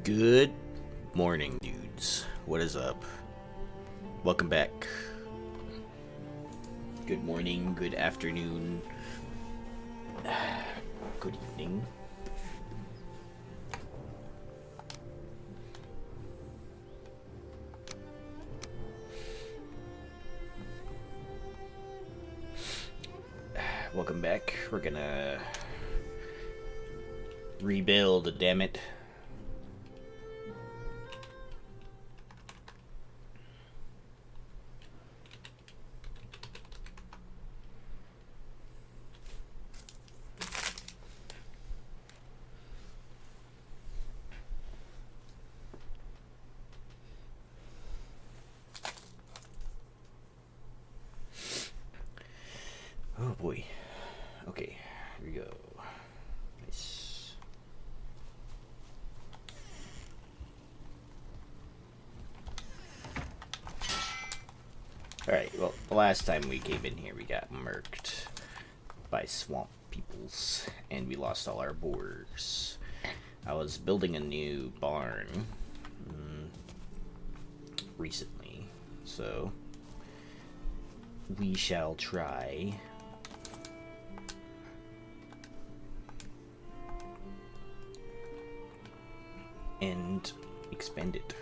Good morning, dudes. What is up? Welcome back. Good morning, good afternoon, good evening. Welcome back. We're gonna rebuild, damn it. Oh boy. Okay, here we go. Nice. Alright, well, the last time we came in here, we got murked by swamp peoples, and we lost all our boars. I was building a new barn recently, so we shall try and expand it.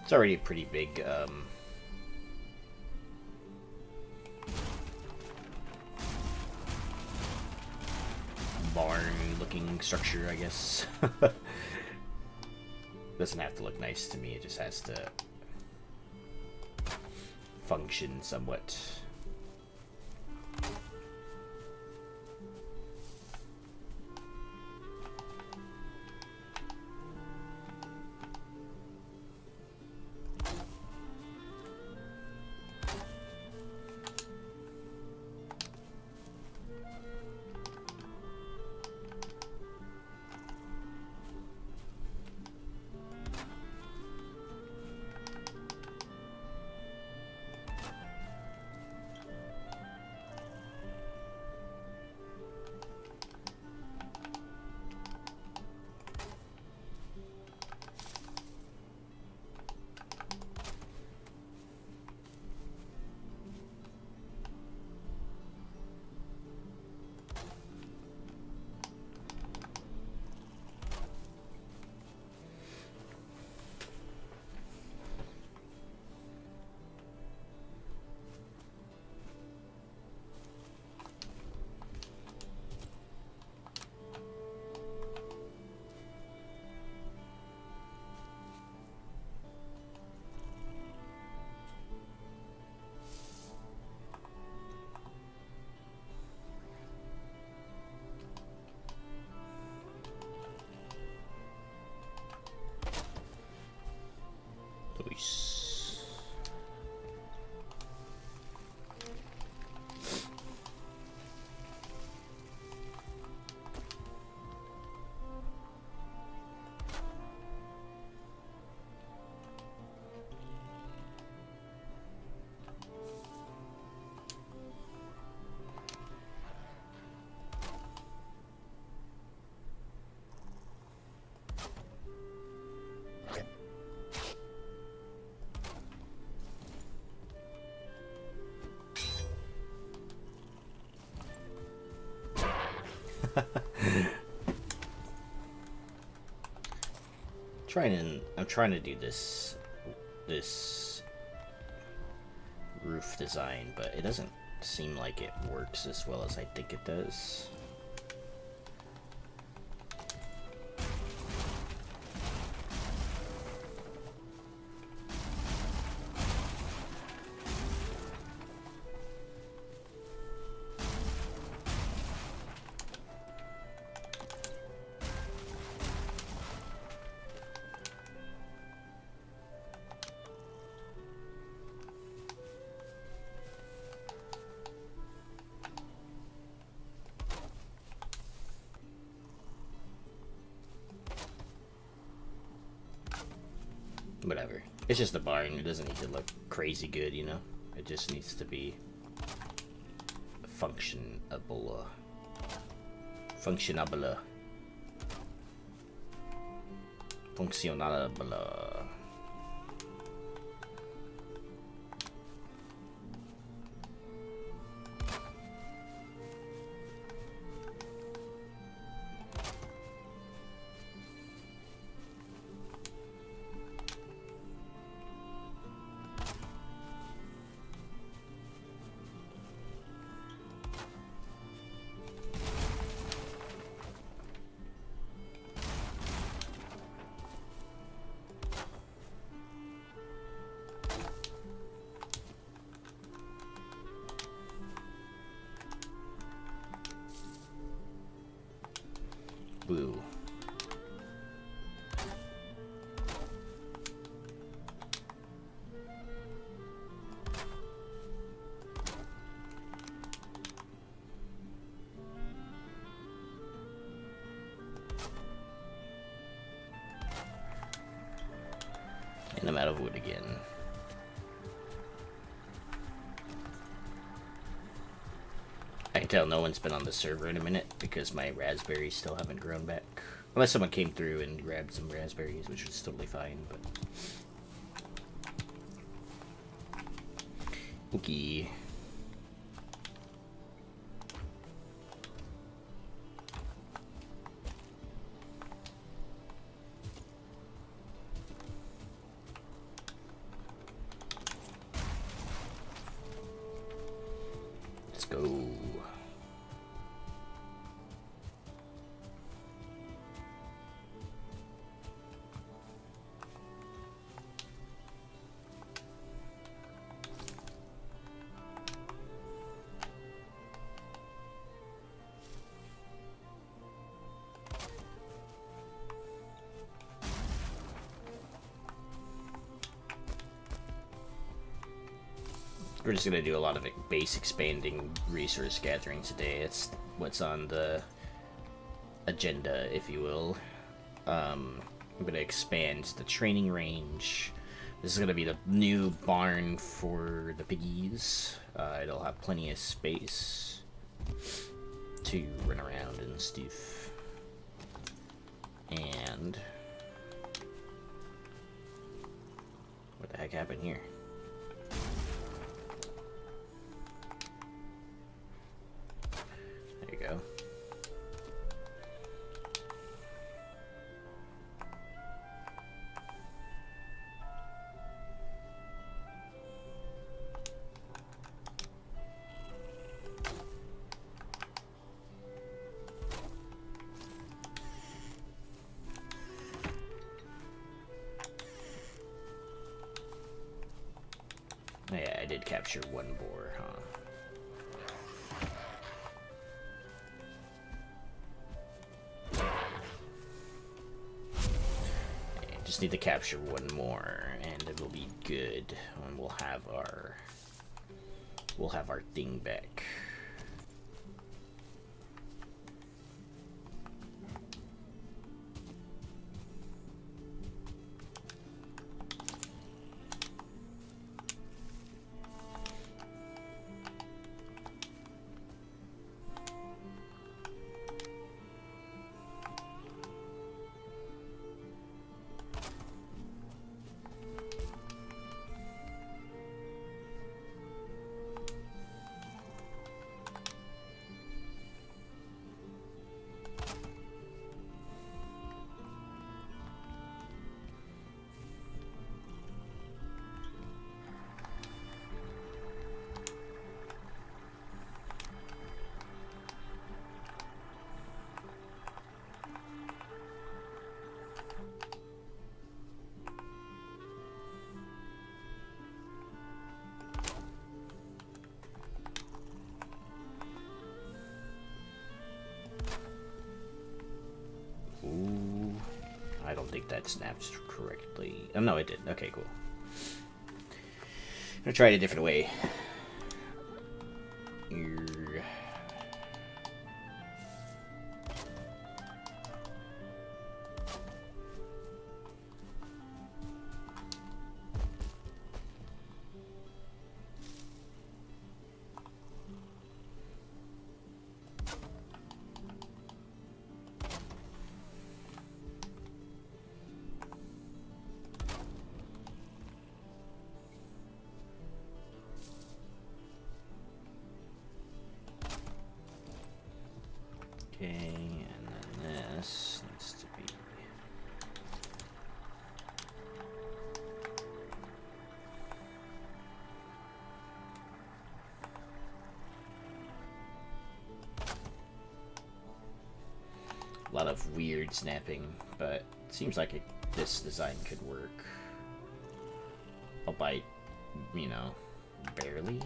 It's already a pretty big barn looking structure, I guess. Doesn't have to look nice to me, it just has to function somewhat. Nice. I'm trying to do this roof design, but it doesn't seem like it works as well as I think it does. Whatever. It's just a barn. It doesn't need to look crazy good, you know? It just needs to be functionable. Functionable. Funcionable. Blue. And I'm out of wood again. I can tell no one's been on the server in a minute because my raspberries still haven't grown back. Unless someone came through and grabbed some raspberries, which was totally fine, but... Okay. Let's go. We're just gonna do a lot of base expanding resource gathering today. It's what's on the agenda, if you will. I'm gonna expand the training range. This is gonna be the new barn for the piggies. It'll have plenty of space to run around and stuff. And what the heck happened here? There you go. Yeah, I did capture one boar, huh? Just need to capture one more, and it will be good, and we'll have our thing back. Ooh, I don't think that snapped correctly. Oh, no, it did. Okay, cool. I'm gonna try it a different way. Okay, and then this needs to be... A lot of weird snapping, but it seems like this design could work. Albeit, you know, barely.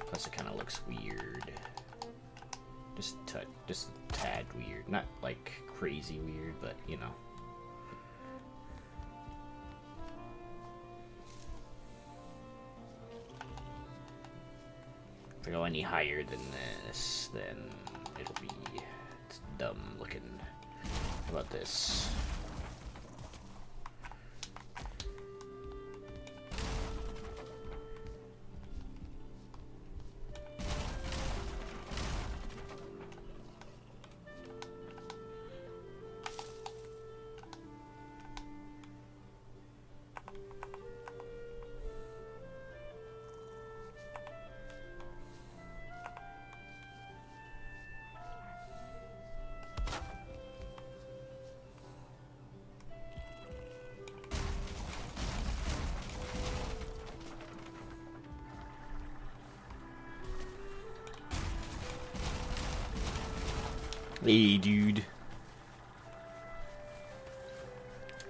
Plus it kind of looks weird. Just a tad weird. Not like crazy weird, but you know. If I go any higher than this, then it'll be dumb looking. How about this? Hey, dude.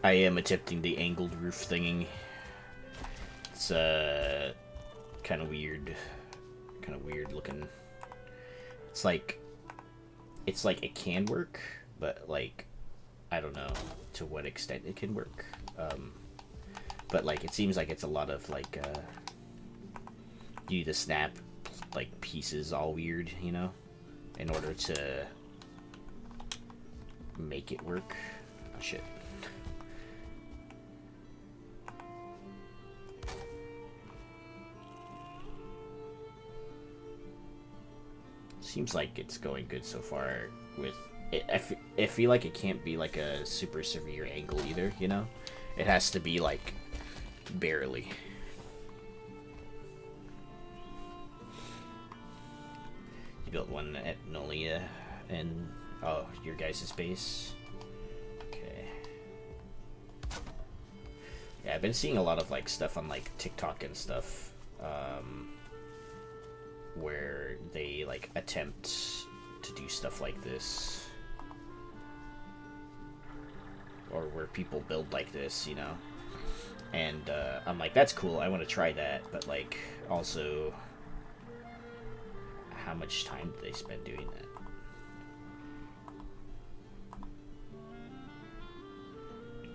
I am attempting the angled roof thingy. It's, kind of weird. Kind of weird looking. It's like it can work, but, like, I don't know to what extent it can work. But, like, it seems like it's a lot of, like, you need to snap, like, pieces all weird, you know? In order to make it work. Oh shit. Seems like it's going good so far with it. I feel like it can't be like a super severe angle either, you know? It has to be like barely. You built one at Nolia and oh, your guys' base? Okay. Yeah, I've been seeing a lot of, like, stuff on, like, TikTok and stuff, where they, like, attempt to do stuff like this. Or where people build like this, you know? And, I'm like, that's cool, I want to try that, but, like, also, how much time do they spend doing that?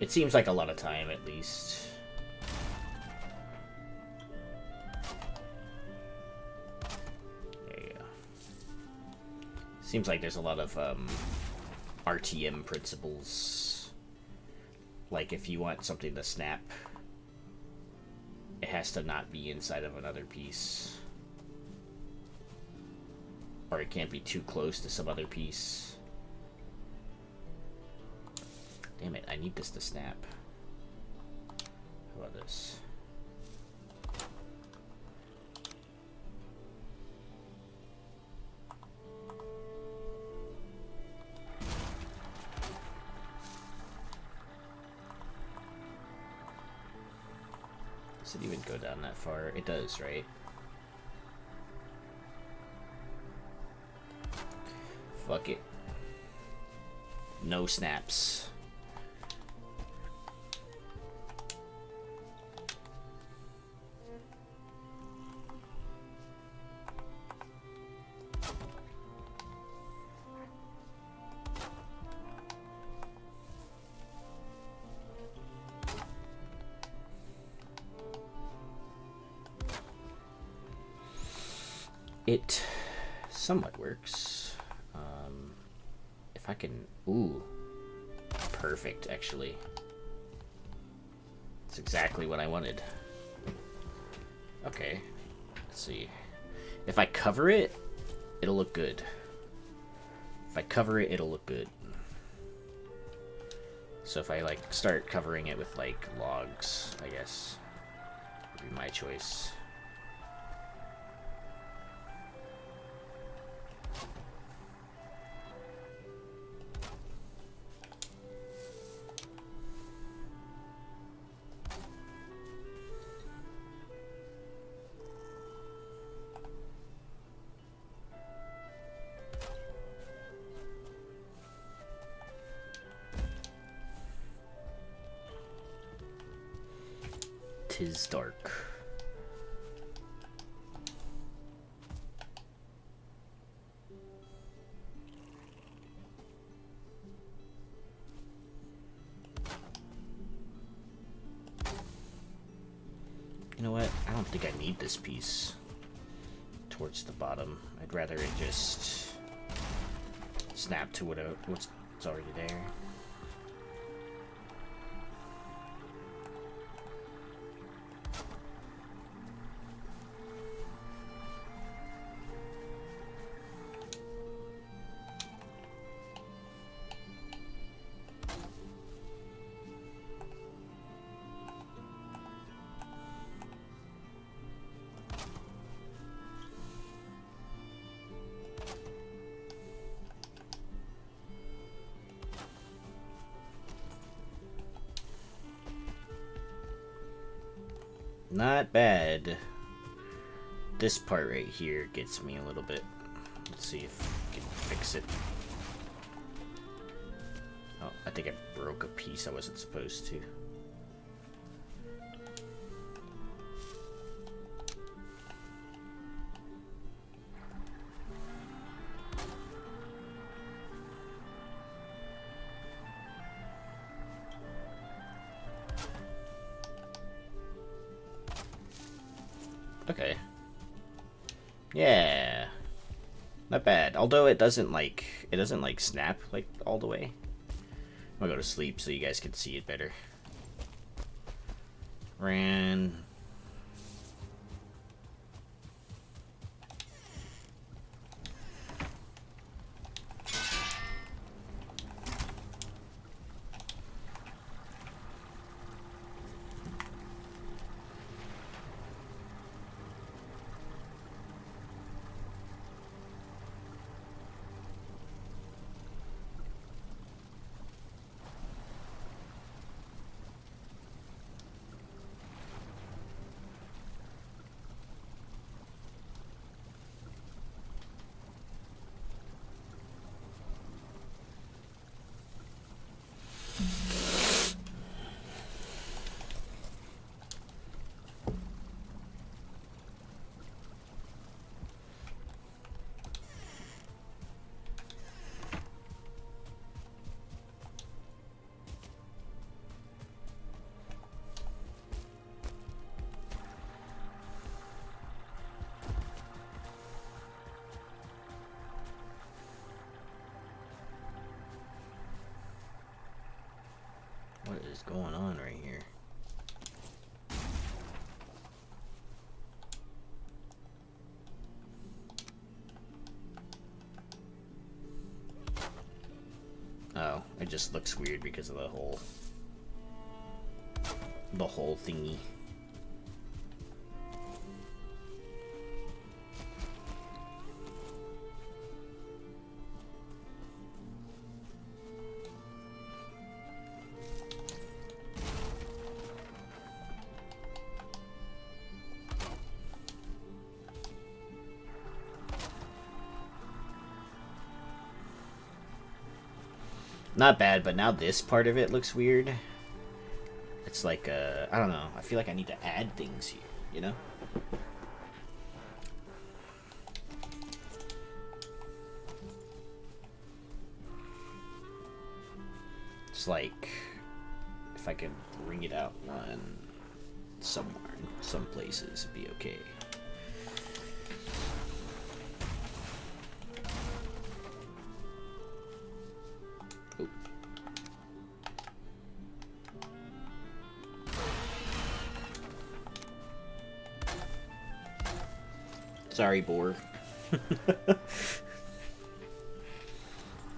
It seems like a lot of time, at least. There you go. Seems like there's a lot of RTM principles. Like, if you want something to snap, it has to not be inside of another piece. Or it can't be too close to some other piece. Damn it, I need this to snap. How about this? Does it even go down that far? It does, right? Fuck it. No snaps. It somewhat works. If I can... Ooh. Perfect, actually. That's exactly what I wanted. Okay. Let's see. If I cover it, it'll look good. If I cover it, it'll look good. So if I, like, start covering it with, like, logs, I guess, would be my choice. 'tis dark. You know what? I don't think I need this piece towards the bottom. I'd rather it just snap to what's already there. Not bad. This part right here gets me a little bit. Let's see if we can fix it. Oh, I think I broke a piece I wasn't supposed to. Okay. Yeah. Not bad. Although it doesn't like snap like all the way. I'm gonna go to sleep so you guys can see it better. Ran. What is going on right here? Oh, it just looks weird because of the whole thingy. Not bad, but now this part of it looks weird. It's like, I don't know. I feel like I need to add things here, you know? It's like, if I could bring it out one somewhere, in some places, it'd be okay. Sorry, boar.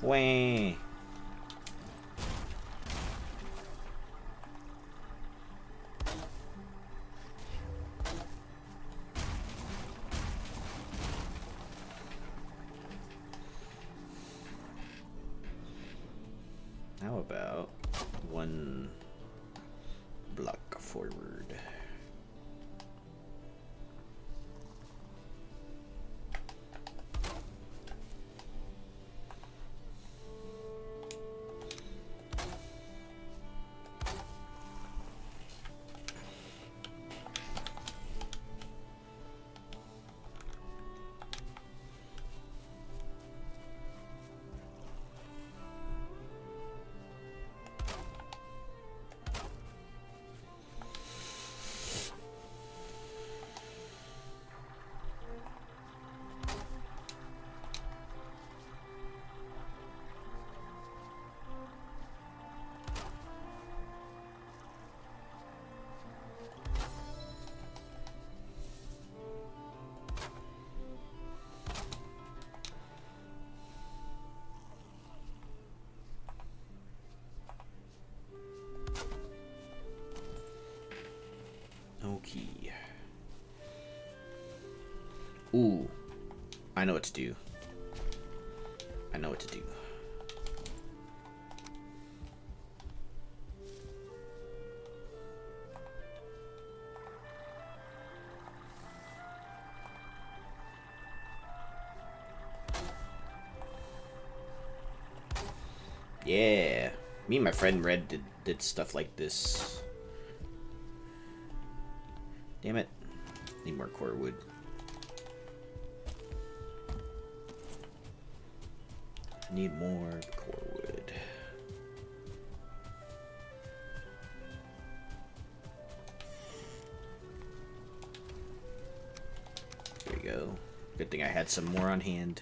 Wah. How about one block forward? key. Ooh. I know what to do. I know what to do. Yeah. Me and my friend Red did stuff like this. Damn it. Need more core wood. Need more core wood. There we go. Good thing I had some more on hand.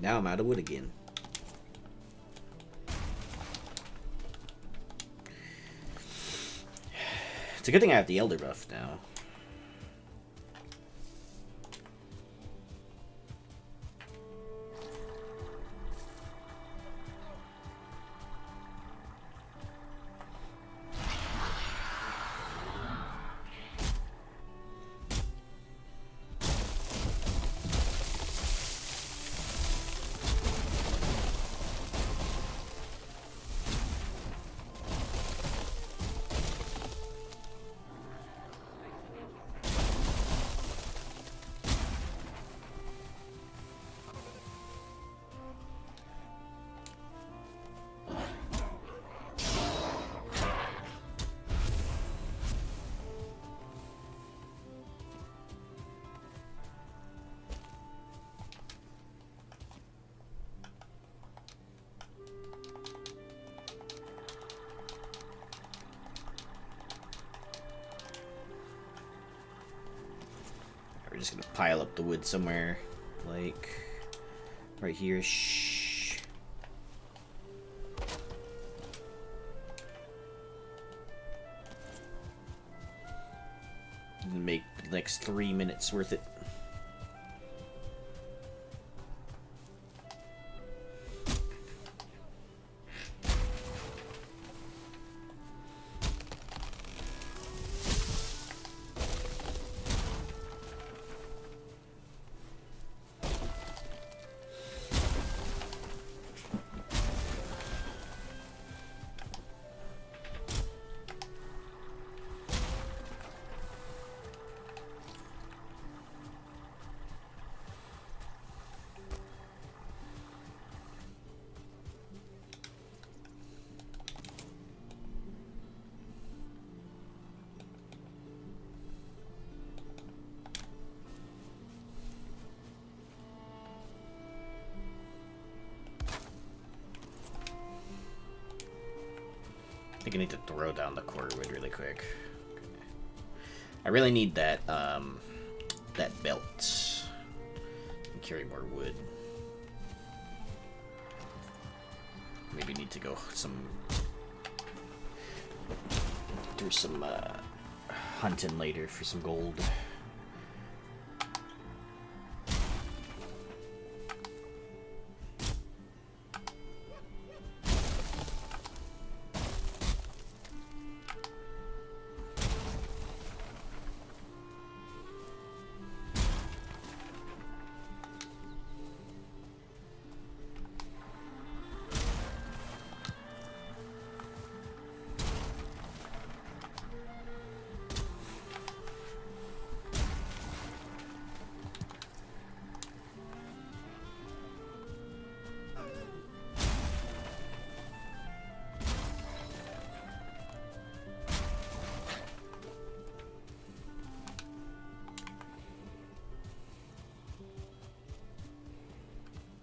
Now I'm out of wood again. It's a good thing I have the Elder buff now. We're just gonna pile up the wood somewhere, like right here. Shh. Make the next 3 minutes worth it. I think I need to throw down the core wood really quick. I really need that, that belt. And carry more wood. Maybe need to go do some hunting later for some gold.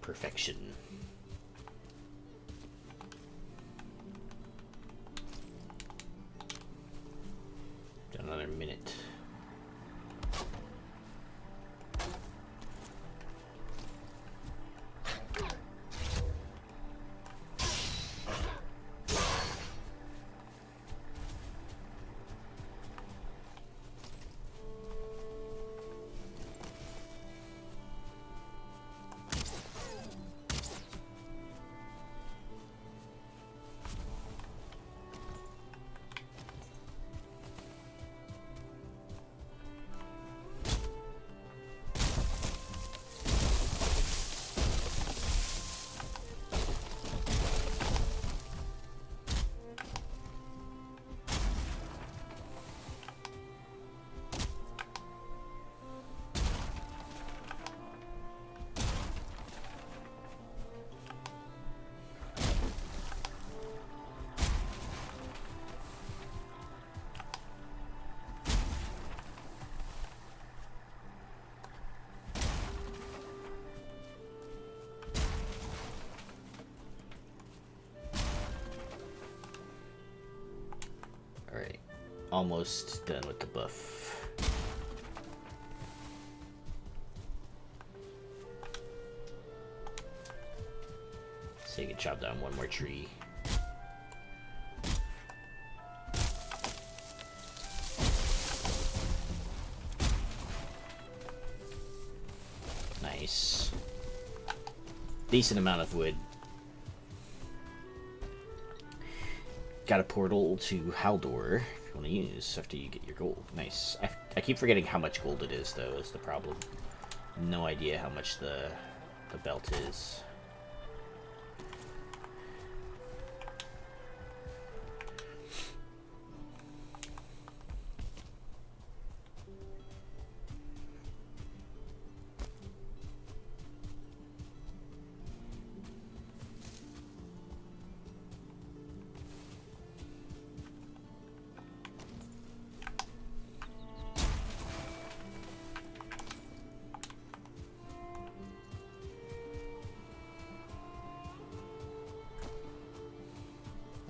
Perfection. Another minute. Alright, almost done with the buff. So you can chop down one more tree. Nice. Decent amount of wood. Got a portal to Haldor if you want to use after you get your gold. Nice. I keep forgetting how much gold it is, though, is the problem. No idea how much the belt is.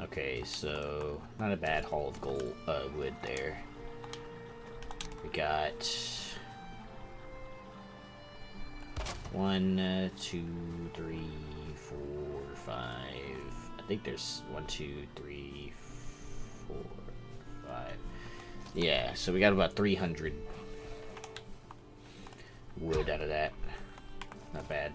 Okay, so not a bad haul of gold wood there. We got 1, 2, 3, 4, 5. I think there's 1, 2, 3, 4, 5. Yeah, so we got about 300 wood out of that. Not bad.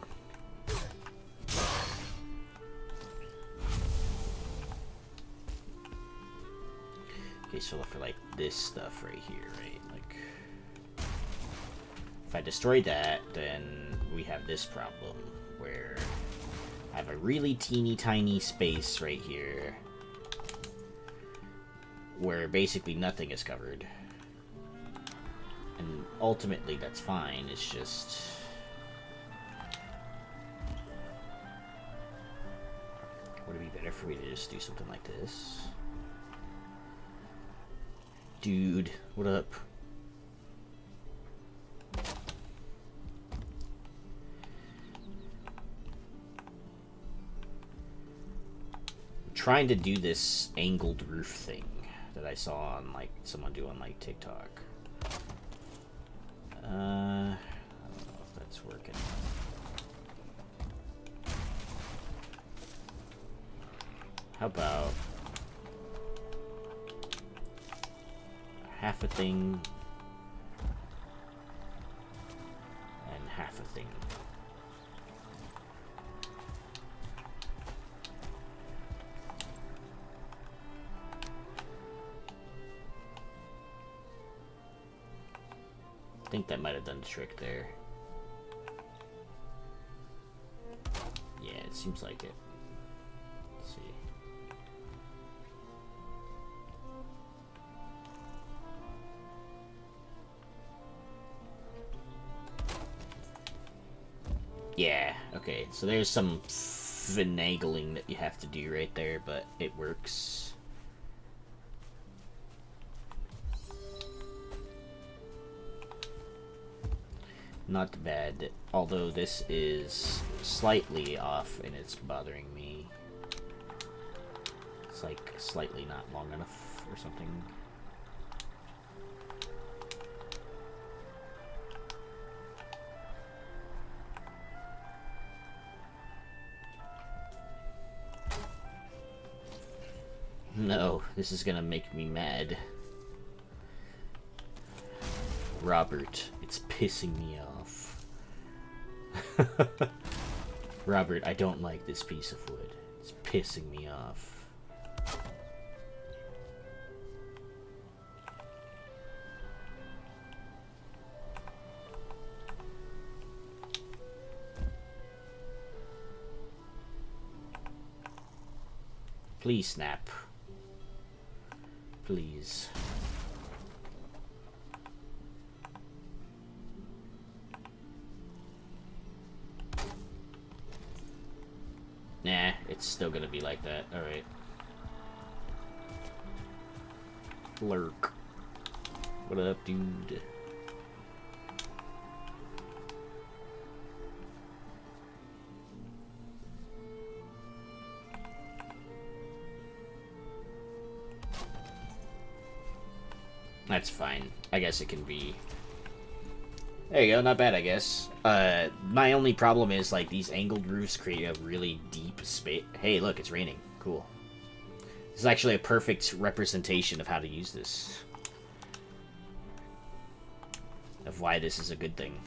Okay, so for like this stuff right here, right? Like, if I destroy that, then we have this problem where I have a really teeny tiny space right here where basically nothing is covered. And ultimately that's fine, it's just... would it be better for me to just do something like this? Dude, what up? I'm trying to do this angled roof thing that I saw on like someone do on like TikTok. How about half a thing and half a thing? I think that might have done the trick there. Yeah, it seems like it. Let's see. Yeah, okay. So there's some finagling that you have to do right there, but it works. Not bad, although this is slightly off and it's bothering me. It's like slightly not long enough or something. No, this is gonna make me mad. Robert, it's pissing me off. Robert, I don't like this piece of wood. It's pissing me off. Please snap. Please. Nah, it's still gonna be like that. Alright. Lurk. What up, dude? That's fine. I guess it can be... There you go, not bad, I guess. My only problem is, like, these angled roofs create a really deep space. Hey, look, it's raining. Cool. This is actually a perfect representation of how to use this. Of why this is a good thing.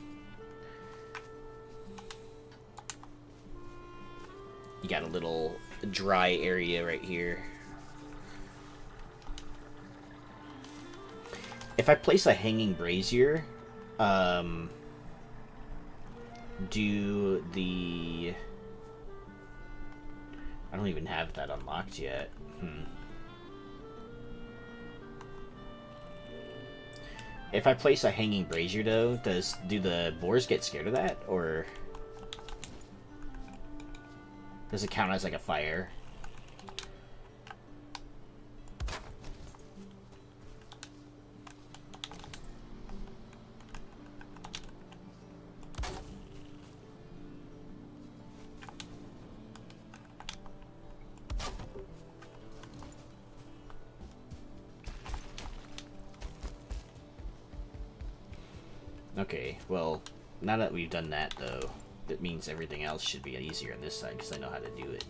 You got a little dry area right here. If I place a hanging brazier, do the... I don't even have that unlocked yet. If I place a hanging brazier, though, do the boars get scared of that, or does it count as like a fire? Okay, well, now that we've done that, though, it means everything else should be easier on this side, because I know how to do it.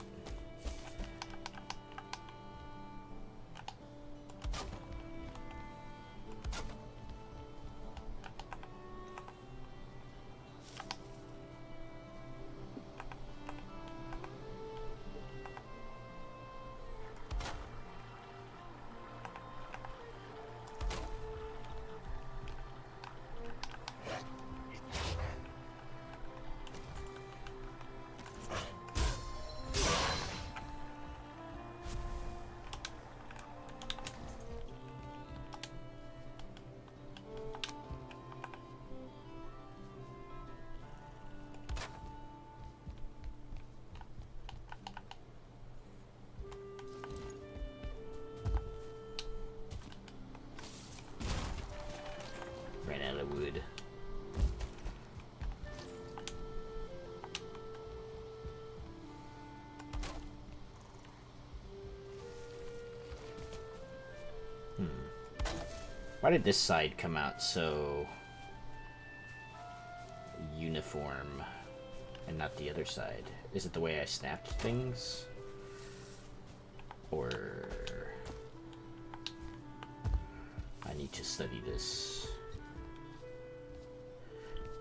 Ran out of wood. Why did this side come out so uniform and not the other side? Is it the way I snapped things? Or I need to study this.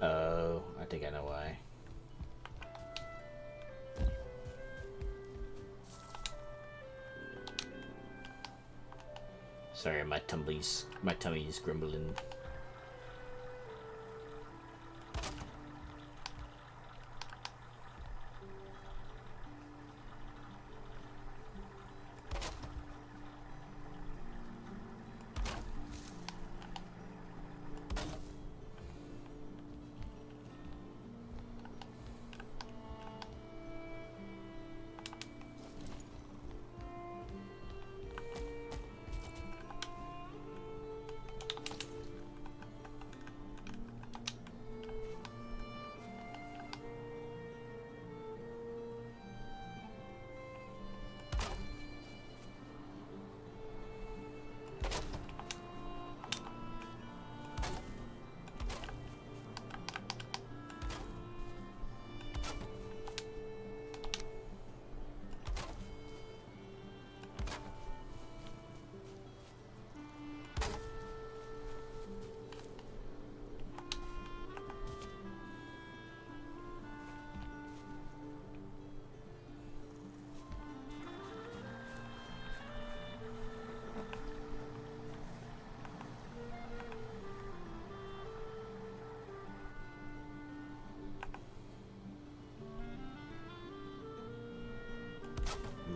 Oh, I think I know why. Sorry, my tummy's grumbling.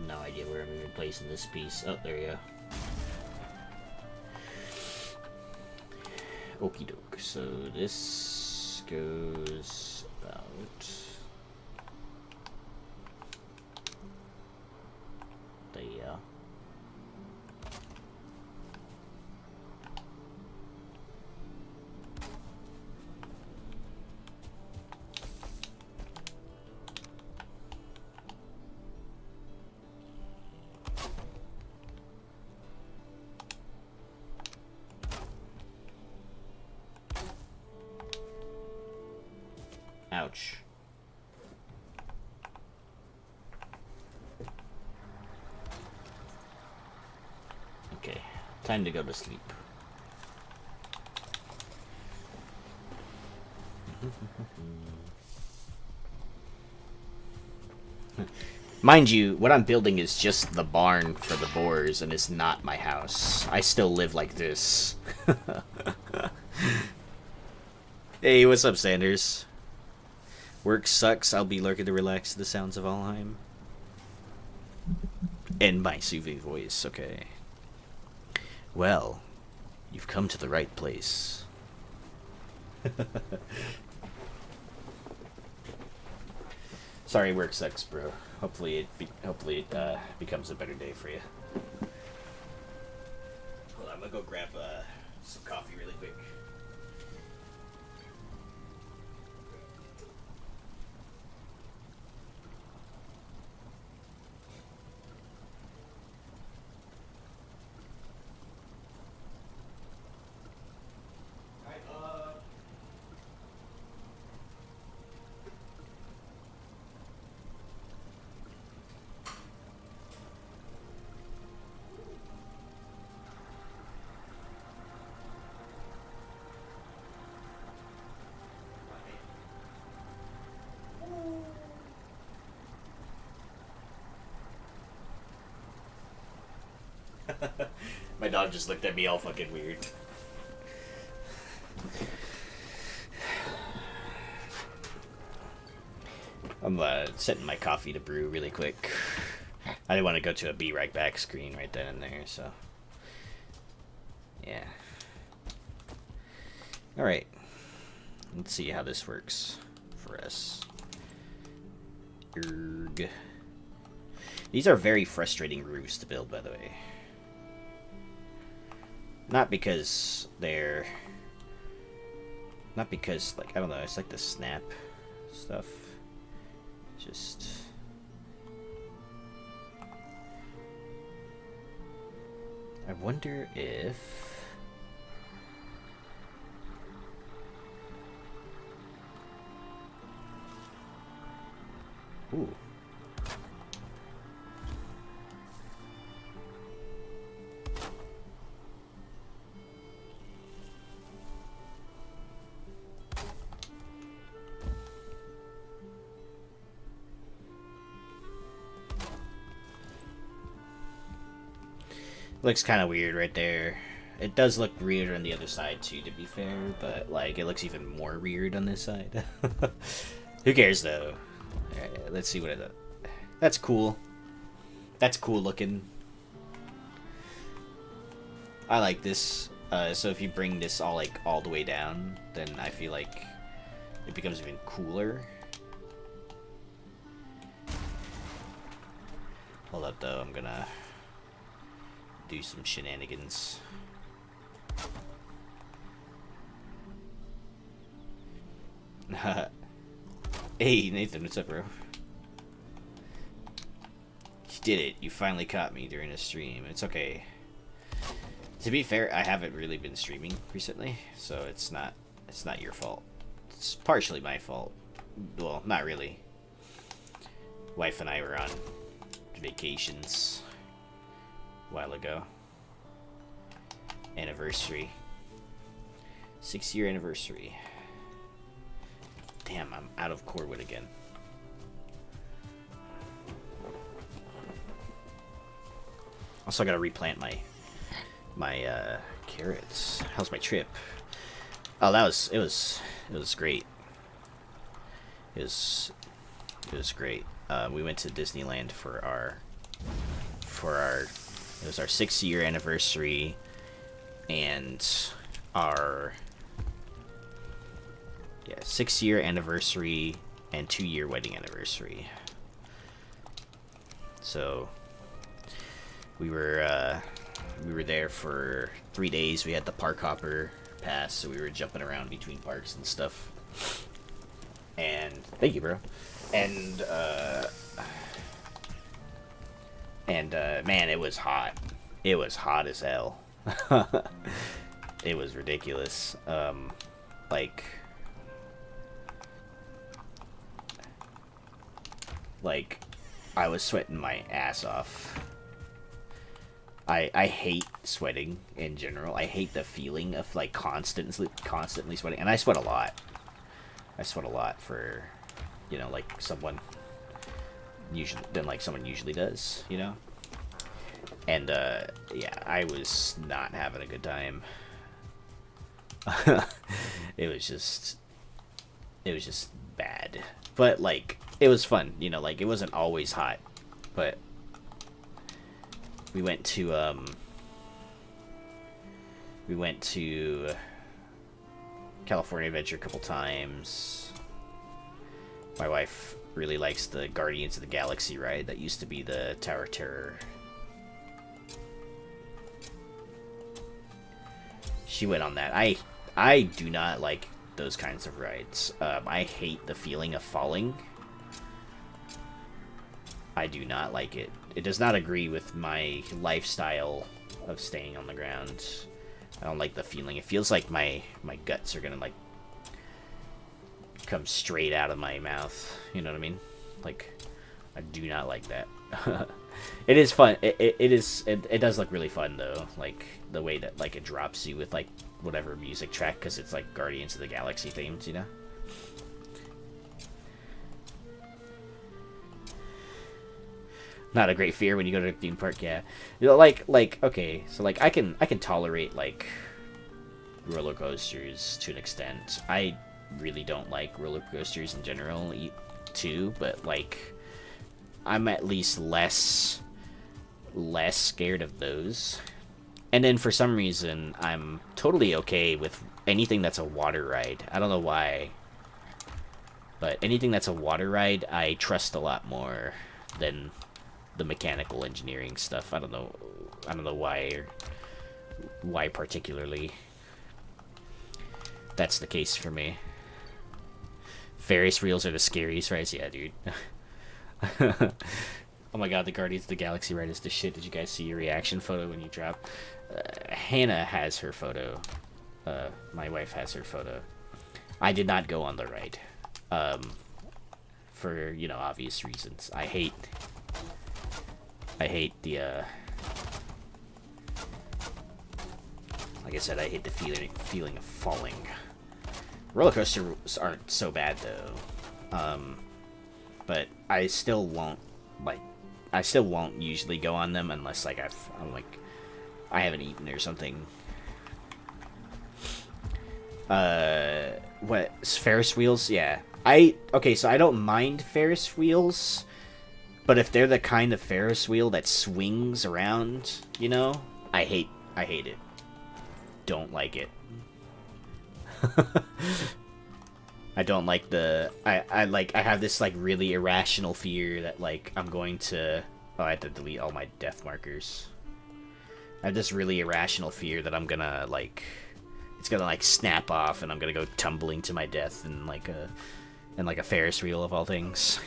No idea where I'm even placing this piece. Oh, there you go. Okie doke. So this goes about there. Ouch. Okay, time to go to sleep. Mind you, what I'm building is just the barn for the boars, and it's not my house. I still live like this. Hey, what's up, Sanders? Work sucks. I'll be lurking to relax to the sounds of Valheim. And my soothing voice, okay. Well, you've come to the right place. Sorry, work sucks, bro. Hopefully it becomes a better day for you. Hold on, I'm gonna go grab some coffee really quick. My dog just looked at me all fucking weird. I'm setting my coffee to brew really quick. I didn't want to go to a be right back screen right then and there, so yeah. Alright. Let's see how this works for us. Erg. These are very frustrating roofs to build, by the way. Not because, like, I don't know, it's like the snap stuff. Just... I wonder if... Ooh. Looks kind of weird right there. It does look weird on the other side too, to be fair, but like it looks even more weird on this side. Who cares though? Alright, let's see what it. That's cool. That's cool looking. I like this. So if you bring this all the way down, then I feel like it becomes even cooler. Hold up though, I'm gonna do some shenanigans. Hey Nathan, what's up, bro? You did it. You finally caught me during a stream. It's okay. To be fair, I haven't really been streaming recently, so it's not your fault. It's partially my fault. Well, not really. Wife and I were on vacations a while ago. Anniversary. 6-year anniversary. Damn, I'm out of core wood again. Also, gotta replant my carrots. How's my trip? Oh, it was great. It was great. We went to Disneyland for it was our 6-year anniversary and our 6-year anniversary and 2-year wedding anniversary. So we were there for 3 days. We had the park hopper pass, so we were jumping around between parks and stuff. And thank you, bro. And man, it was hot. It was hot as hell. It was ridiculous. Like I was sweating my ass off. I hate sweating in general. I hate the feeling of like constantly sweating, and I sweat a lot. I sweat a lot for, like someone usually does, And yeah, I was not having a good time. It was just bad. But like it was fun, like it wasn't always hot. But we went to California Adventure a couple times. My wife really likes the Guardians of the Galaxy ride that used to be the Tower of Terror. She went on that. I do not like those kinds of rides. I hate the feeling of falling. I do not like it. It does not agree with my lifestyle of staying on the ground. I don't like the feeling. It feels like my guts are gonna like come straight out of my mouth. You know what I mean? Like, I do not like that. It is fun. It does look really fun though. Like the way that like it drops you with like whatever music track, because it's like Guardians of the Galaxy themed, Not a great fear when you go to a theme park, yeah. Like okay, so like I can tolerate like roller coasters to an extent. I really don't like roller coasters in general too, but like I'm at least less scared of those. And then for some reason I'm totally okay with anything that's a water ride. I don't know why, but anything that's a water ride I trust a lot more than the mechanical engineering stuff. I don't know why particularly that's the case for me. Ferris wheels are the scariest rides, yeah, dude. Oh my god, the Guardians of the Galaxy ride is the shit. Did you guys see your reaction photo when you dropped? Hannah has her photo. My wife has her photo. I did not go on the ride. For, obvious reasons. I hate the, like I said, I hate the feeling of falling. Roller coasters aren't so bad though. But I still won't usually go on them unless like I'm like I haven't eaten or something. What? Ferris wheels? Yeah. Okay, so I don't mind Ferris wheels, but if they're the kind of Ferris wheel that swings around, you know, I hate it. Don't like it. I don't like I have this like really irrational fear that like I'm going to I have to delete all my death markers. I have this really irrational fear that I'm gonna like it's gonna like snap off and I'm gonna go tumbling to my death in like a Ferris wheel of all things.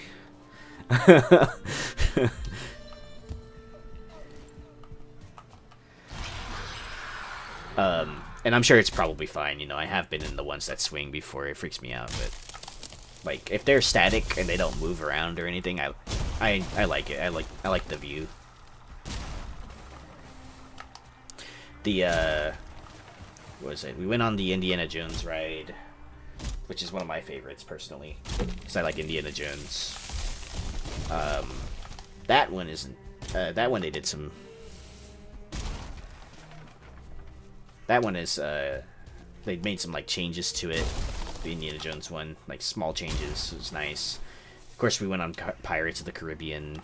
And I'm sure it's probably fine, you know, I have been in the ones that swing before, it freaks me out, but like if they're static and they don't move around or anything, I like it. I like the view. What was it? We went on the Indiana Jones ride, which is one of my favorites personally, because I like Indiana Jones. That one isn't. That one they did some. That one is. They made some like changes to it. The Indiana Jones one, like small changes. It was nice. Of course, we went on Pirates of the Caribbean.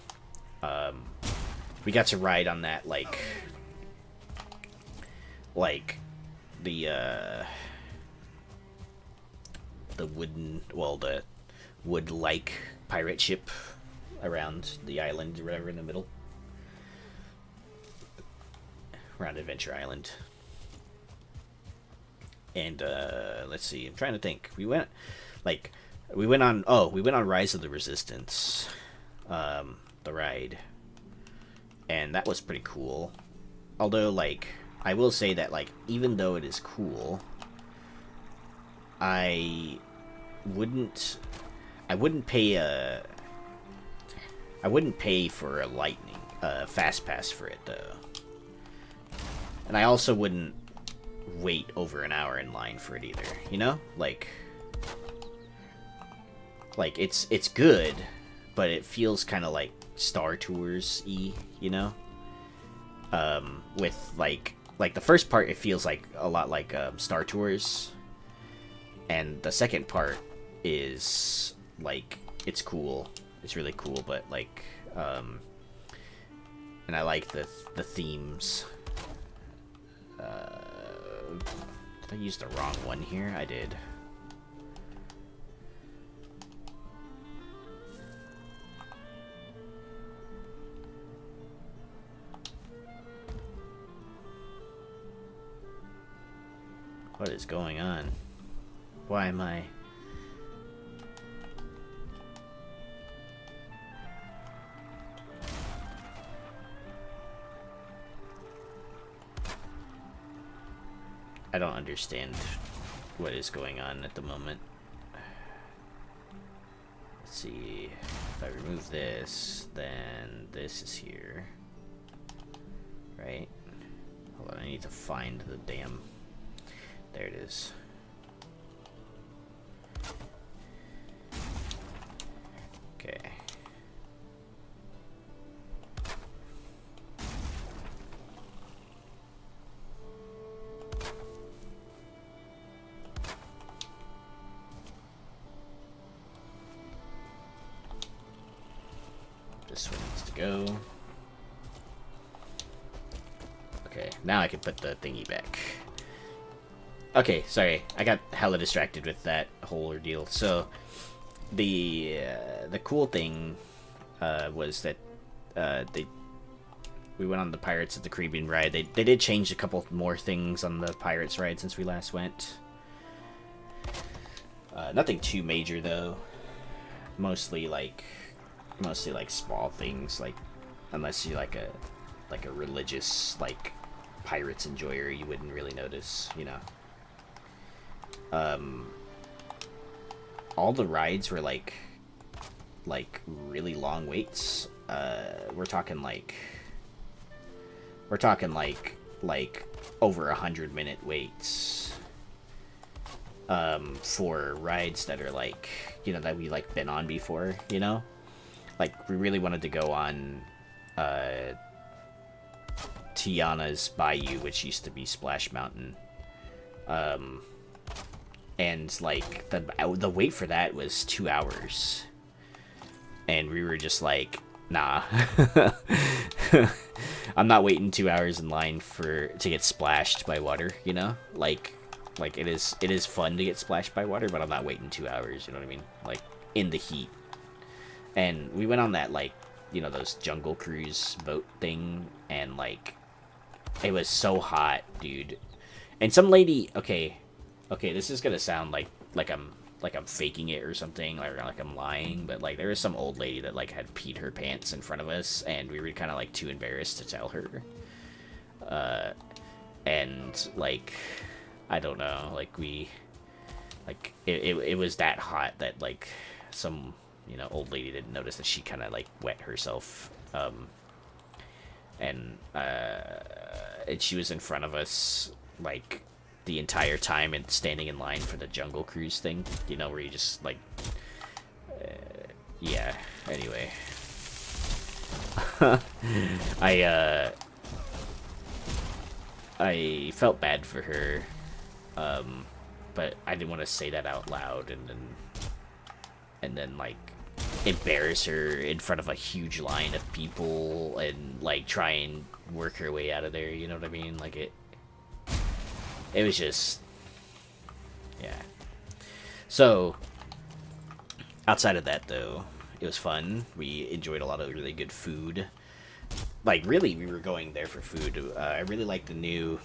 We got to ride on that like the wooden, well, the wood-like pirate ship around the island or whatever in the middle. Around Adventure Island. And let's see, I'm trying to think. We went on Rise of the Resistance, the ride, and that was pretty cool. Although, like, I will say that, like, even though it is cool, I wouldn't pay for a lightning fast pass for it though, and I also wouldn't wait over an hour in line for it either. You know, like it's good, but it feels kind of like Star Tours-y, you know, with like the first part, it feels like a lot like Star Tours, and the second part is like it's cool, it's really cool, but like and I like the themes. Did I use the wrong one here? I did. What is going on? Why am I... I don't understand what is going on at the moment. Let's see. If I remove this, then this is here. Right? Hold on, I need to find the damn... There it is. Okay. This one needs to go. Okay, now I can put the thingy back. Okay, sorry, I got hella distracted with that whole ordeal. So, the cool thing was that we went on the Pirates of the Caribbean ride. They did change a couple more things on the Pirates ride since we last went. Nothing too major though. Mostly like small things. Like, unless you're like a religious like Pirates enjoyer, you wouldn't really notice, you know. All the rides were like really long waits. We're talking like over 100-minute waits for rides that are like, you know, that we like been on before, you know. Like, we really wanted to go on Tiana's Bayou, which used to be Splash Mountain. And like the wait for that was 2 hours, and we were just like, nah. I'm not waiting 2 hours in line to get splashed by water, you know? Like it is fun to get splashed by water, but I'm not waiting 2 hours, you know what I mean? Like in the heat. And we went on that, like, you know, those jungle cruise boat thing, and like it was so hot, dude. And some lady, okay, this is gonna sound like I'm faking it or something, like I'm lying, but like there was some old lady that like had peed her pants in front of us, and we were kind of like too embarrassed to tell her. And like I don't know, like it was that hot that like some, you know, old lady didn't notice that she kind of like wet herself, and she was in front of us like the entire time and standing in line for the jungle cruise thing, you know, where you just like yeah, anyway. I felt bad for her, but I didn't want to say that out loud and then like embarrass her in front of a huge line of people and like try and work her way out of there, you know what I mean? Like it was just, yeah. So outside of that though, it was fun. We enjoyed a lot of really good food. Like really, we were going there for food. I really like the new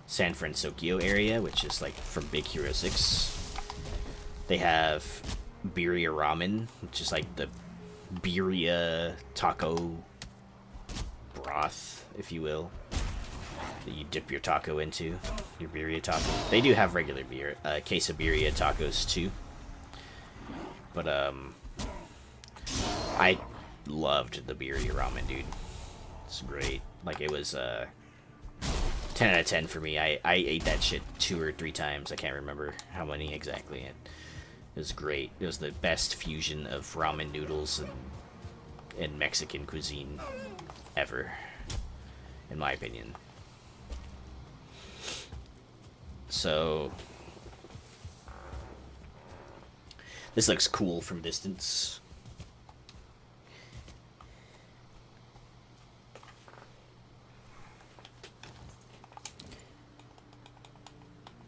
San Francisco area, which is like from Big Hero 6. They have birria ramen, which is like the birria taco broth, if you will, that you dip your taco into, your birria taco. They do have regular beer, quesabirria tacos too. But I loved the birria ramen, dude. It's great. Like it was 10 out of 10 for me. I ate that shit 2 or 3 times. I can't remember how many exactly. It was great. It was the best fusion of ramen noodles and Mexican cuisine ever, in my opinion. So this looks cool from distance.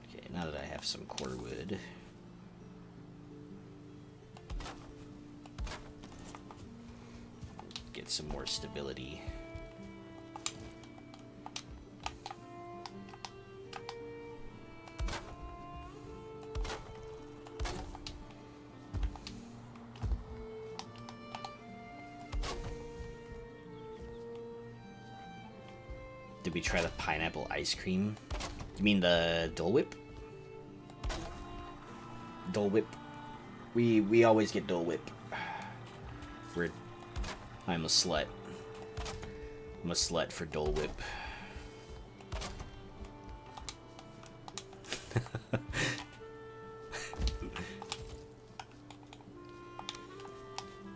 Okay, now that I have some core wood, get some more stability. Did we try the pineapple ice cream? You mean the Dole Whip? Dole Whip. We always get Dole Whip. I'm a slut. I'm a slut for Dole Whip.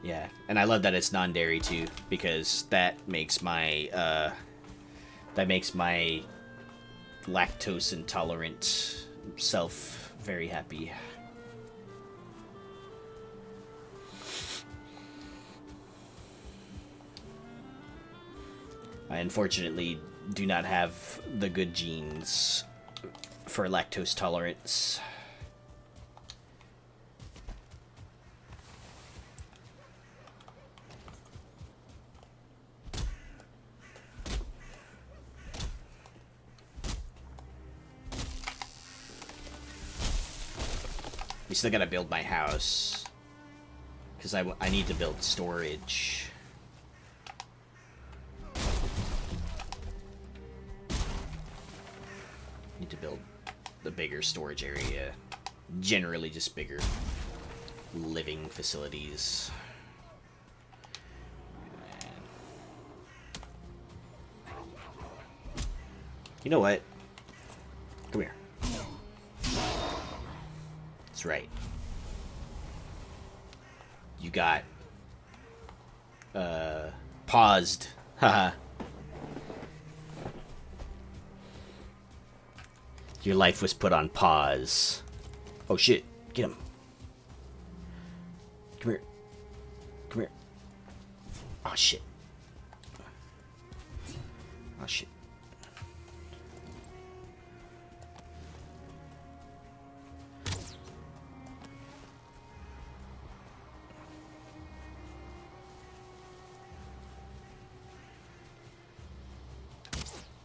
Yeah, and I love that it's non-dairy too, because that makes my lactose intolerant self very happy. I unfortunately do not have the good genes for lactose tolerance. We still gotta build my house, because I need to build storage. Need to build the bigger storage area. Generally just bigger living facilities. You know what? Come here. That's right. You got paused. Haha. Your life was put on pause. Oh shit, get him. Come here. Come here. Oh shit. Oh shit.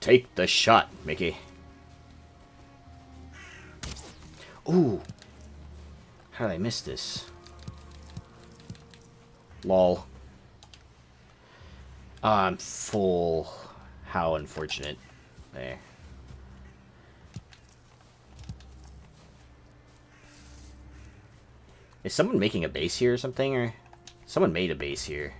Take the shot, Mickey. Ooh. How did I miss this? Lol. I'm full. How unfortunate. There. Is someone making a base here or something? Or someone made a base here.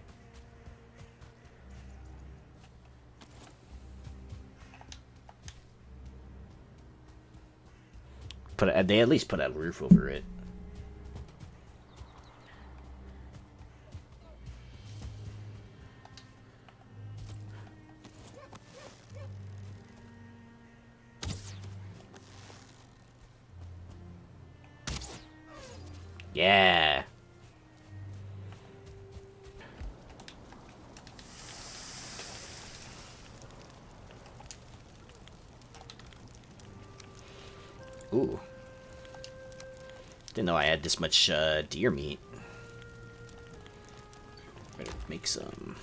They at least put a roof over it. Yeah. Ooh. Didn't know I had this much deer meat. Better make some.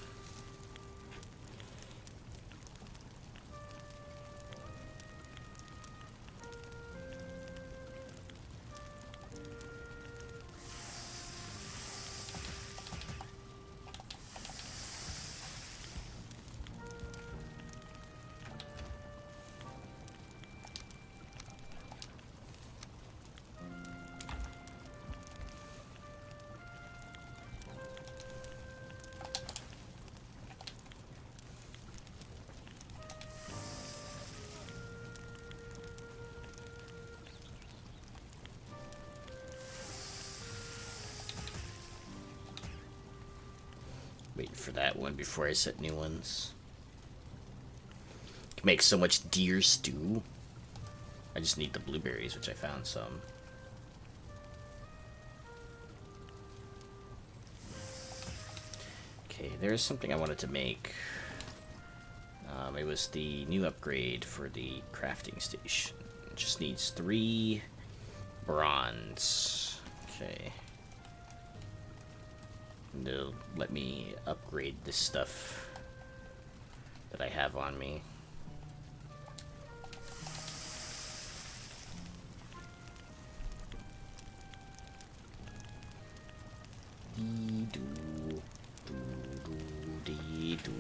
Waiting for that one before I set new ones. Can make so much deer stew. I just need the blueberries, which I found some. Okay, there's something I wanted to make. It was the new upgrade for the crafting station. It just needs 3 bronze. Okay. And they'll let me upgrade this stuff that I have on me. Dee-doo, doo-doo, dee-doo.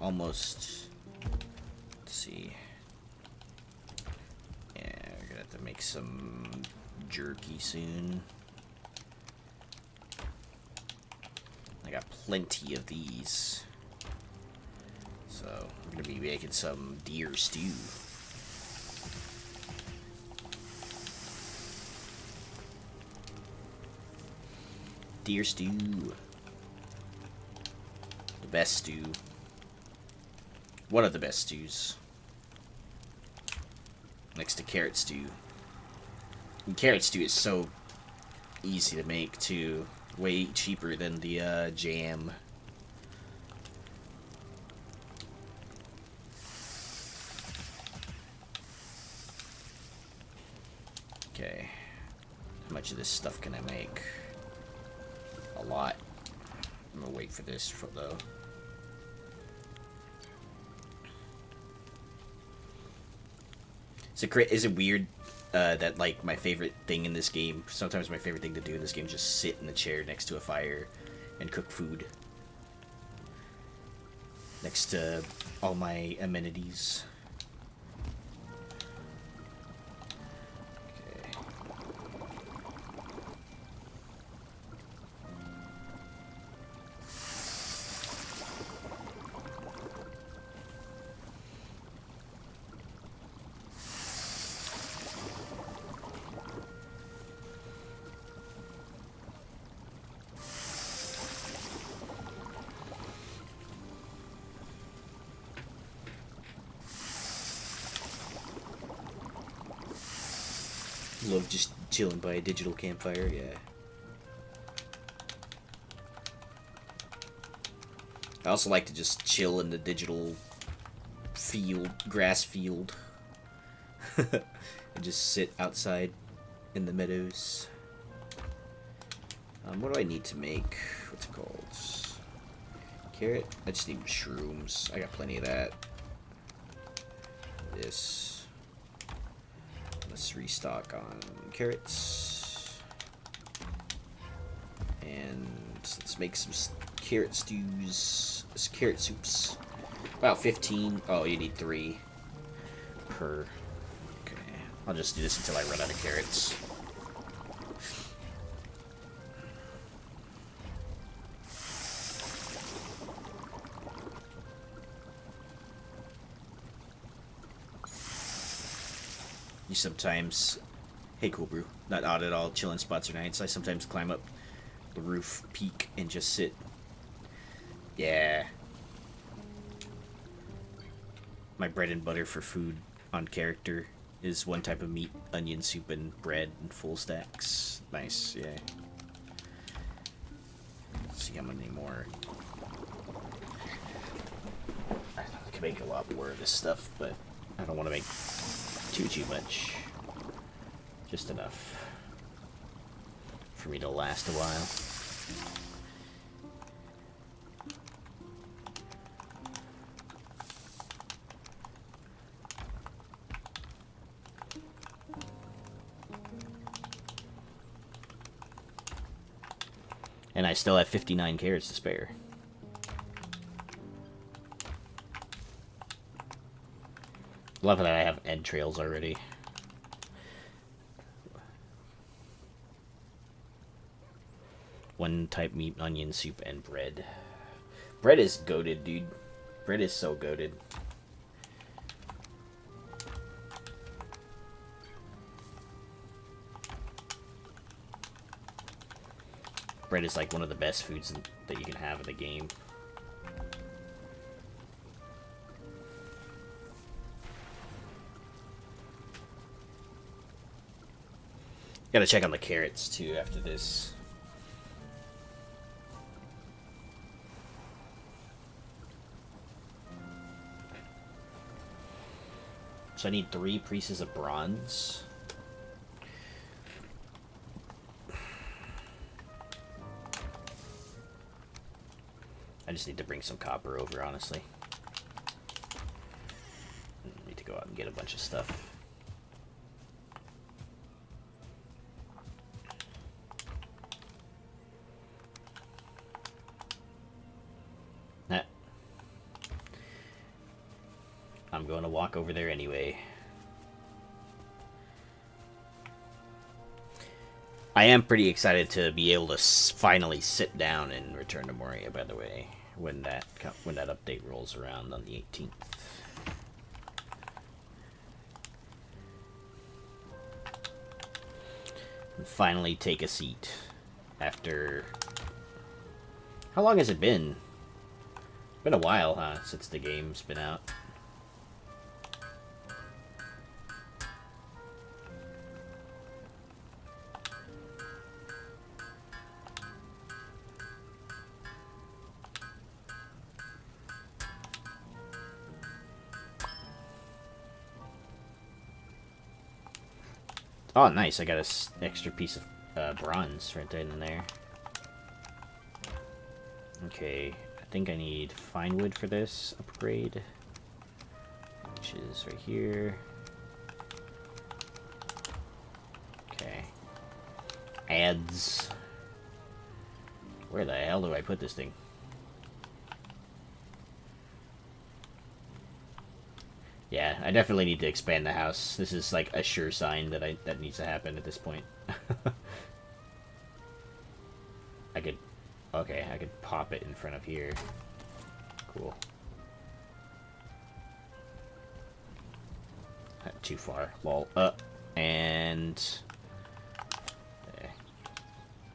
Almost. Let's see. Yeah, we're gonna have to make some jerky soon. I got plenty of these. So, I'm gonna be making some deer stew. Deer stew. The best stew. One of the best stews. Next to carrot stew. And carrot stew is so easy to make too. Way cheaper than the jam. Okay. How much of this stuff can I make? A lot. I'm gonna wait for this though. Is it weird that, like, my favorite thing in this game, sometimes my favorite thing to do in this game is just sit in the chair next to a fire and cook food. Next to all my amenities. Okay. Love just chilling by a digital campfire, yeah. I also like to just chill in the digital field, grass field. And just sit outside in the meadows. What do I need to make? What's it called? Carrot? I just need mushrooms. I got plenty of that. This. Let's restock on carrots. And let's make some carrot stews. Carrot soups. About 15. Oh, you need 3 per. Okay. I'll just do this until I run out of carrots. You sometimes, hey cool brew, not odd at all, chilling spots are nice. I sometimes climb up the roof peak and just sit. Yeah. My bread and butter for food on character is one type of meat, onion soup, and bread and full stacks. Nice, yeah. Let's see how many more. I can make a lot more of this stuff, but I don't want to make too much. Just enough for me to last a while. And I still have 59 carrots to spare. Love that I have entrails already. One type meat, onion soup, and bread. Bread is goated, dude. Bread is so goated. Bread is like one of the best foods that you can have in the game. Gotta check on the carrots too after this. So I need 3 pieces of bronze. I just need to bring some copper over, honestly. Need to go out and get a bunch of stuff. I'm going to walk over there anyway. I am pretty excited to be able to finally sit down and return to Moria, by the way, when that update rolls around on the 18th. And finally take a seat after... How long has it been? It's been a while, huh, since the game's been out. Oh, nice. I got an extra piece of bronze right in there. Okay, I think I need fine wood for this upgrade, which is right here. Okay. Adds. Where the hell do I put this thing? Yeah, I definitely need to expand the house. This is like a sure sign that that needs to happen at this point. Okay, I could pop it in front of here. Cool. Not too far. Lol. And okay.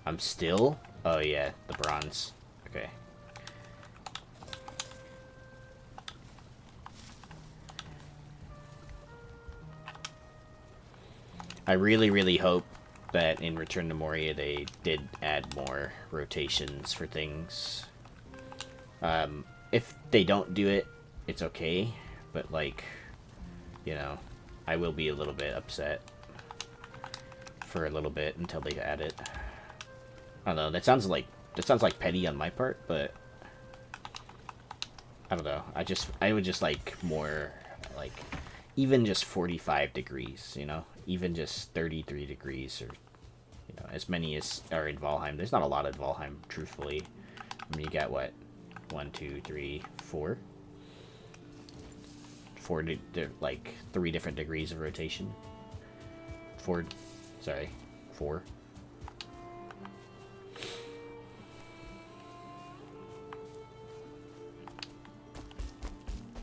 I'm still. Oh yeah, the bronze. Okay. I really, really hope that in Return to Moria they did add more rotations for things. If they don't do it, it's okay, but like, you know, I will be a little bit upset for a little bit until they add it. I don't know, that sounds like petty on my part, but I don't know. I would just like more, like, even just 45 degrees, you know? Even just 33 degrees, or, you know, as many as are in Valheim. There's not a lot of Valheim, truthfully. I mean, you got, what? 1, 2, 3, 4? 4, like, 3 different degrees of rotation. 4, sorry, 4.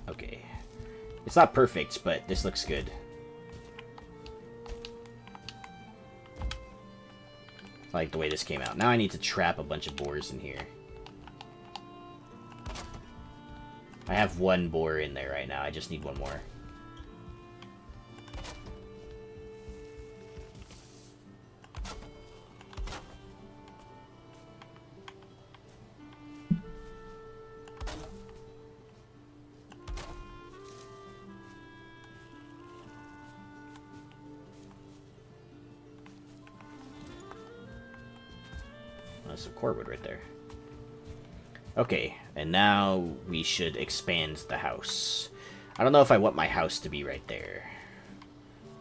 Okay. It's not perfect, but this looks good. I like the way this came out. Now I need to trap a bunch of boars in here. I have 1 boar in there right now. I just need 1 more. There's some cordwood right there. Okay, and now we should expand the house. I don't know if I want my house to be right there.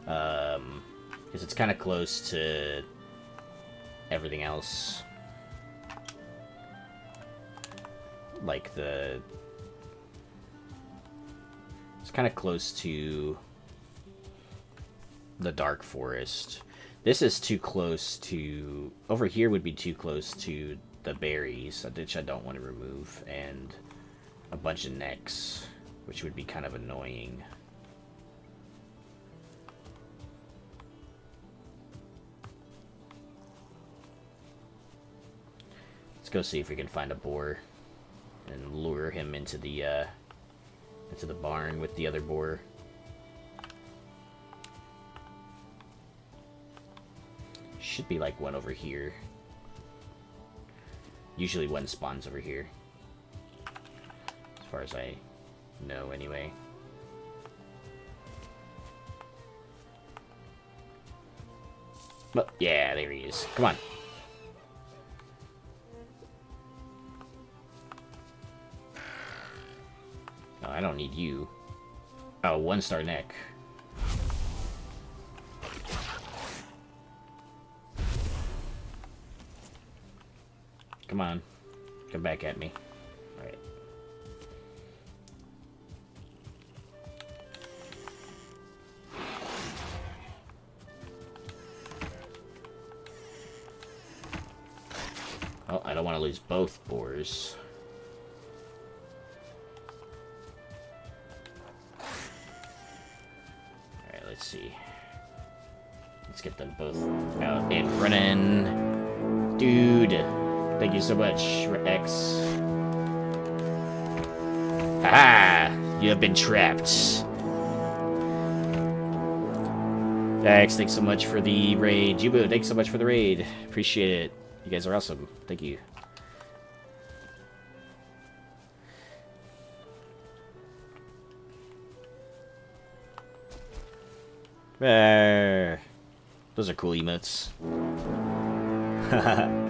Because it's kind of close to everything else. Like it's kind of close to the dark forest. This is too close to... Over here would be too close to the berries, which I don't want to remove, and a bunch of necks, which would be kind of annoying. Let's go see if we can find a boar and lure him into the barn with the other boar. Should be like one over here. Usually one spawns over here, as far as I know anyway. But yeah, there he is. Come on. No, I don't need you. Oh, 1-star neck. Come on. Come back at me. Alright. Oh, I don't want to lose both boars. Alright, let's see. Let's get them both out and running. Dude! Thank you so much, X. Haha! You have been trapped. X, thanks so much for the raid. Jubu, thanks so much for the raid. Appreciate it. You guys are awesome. Thank you. Those are cool emotes. Haha.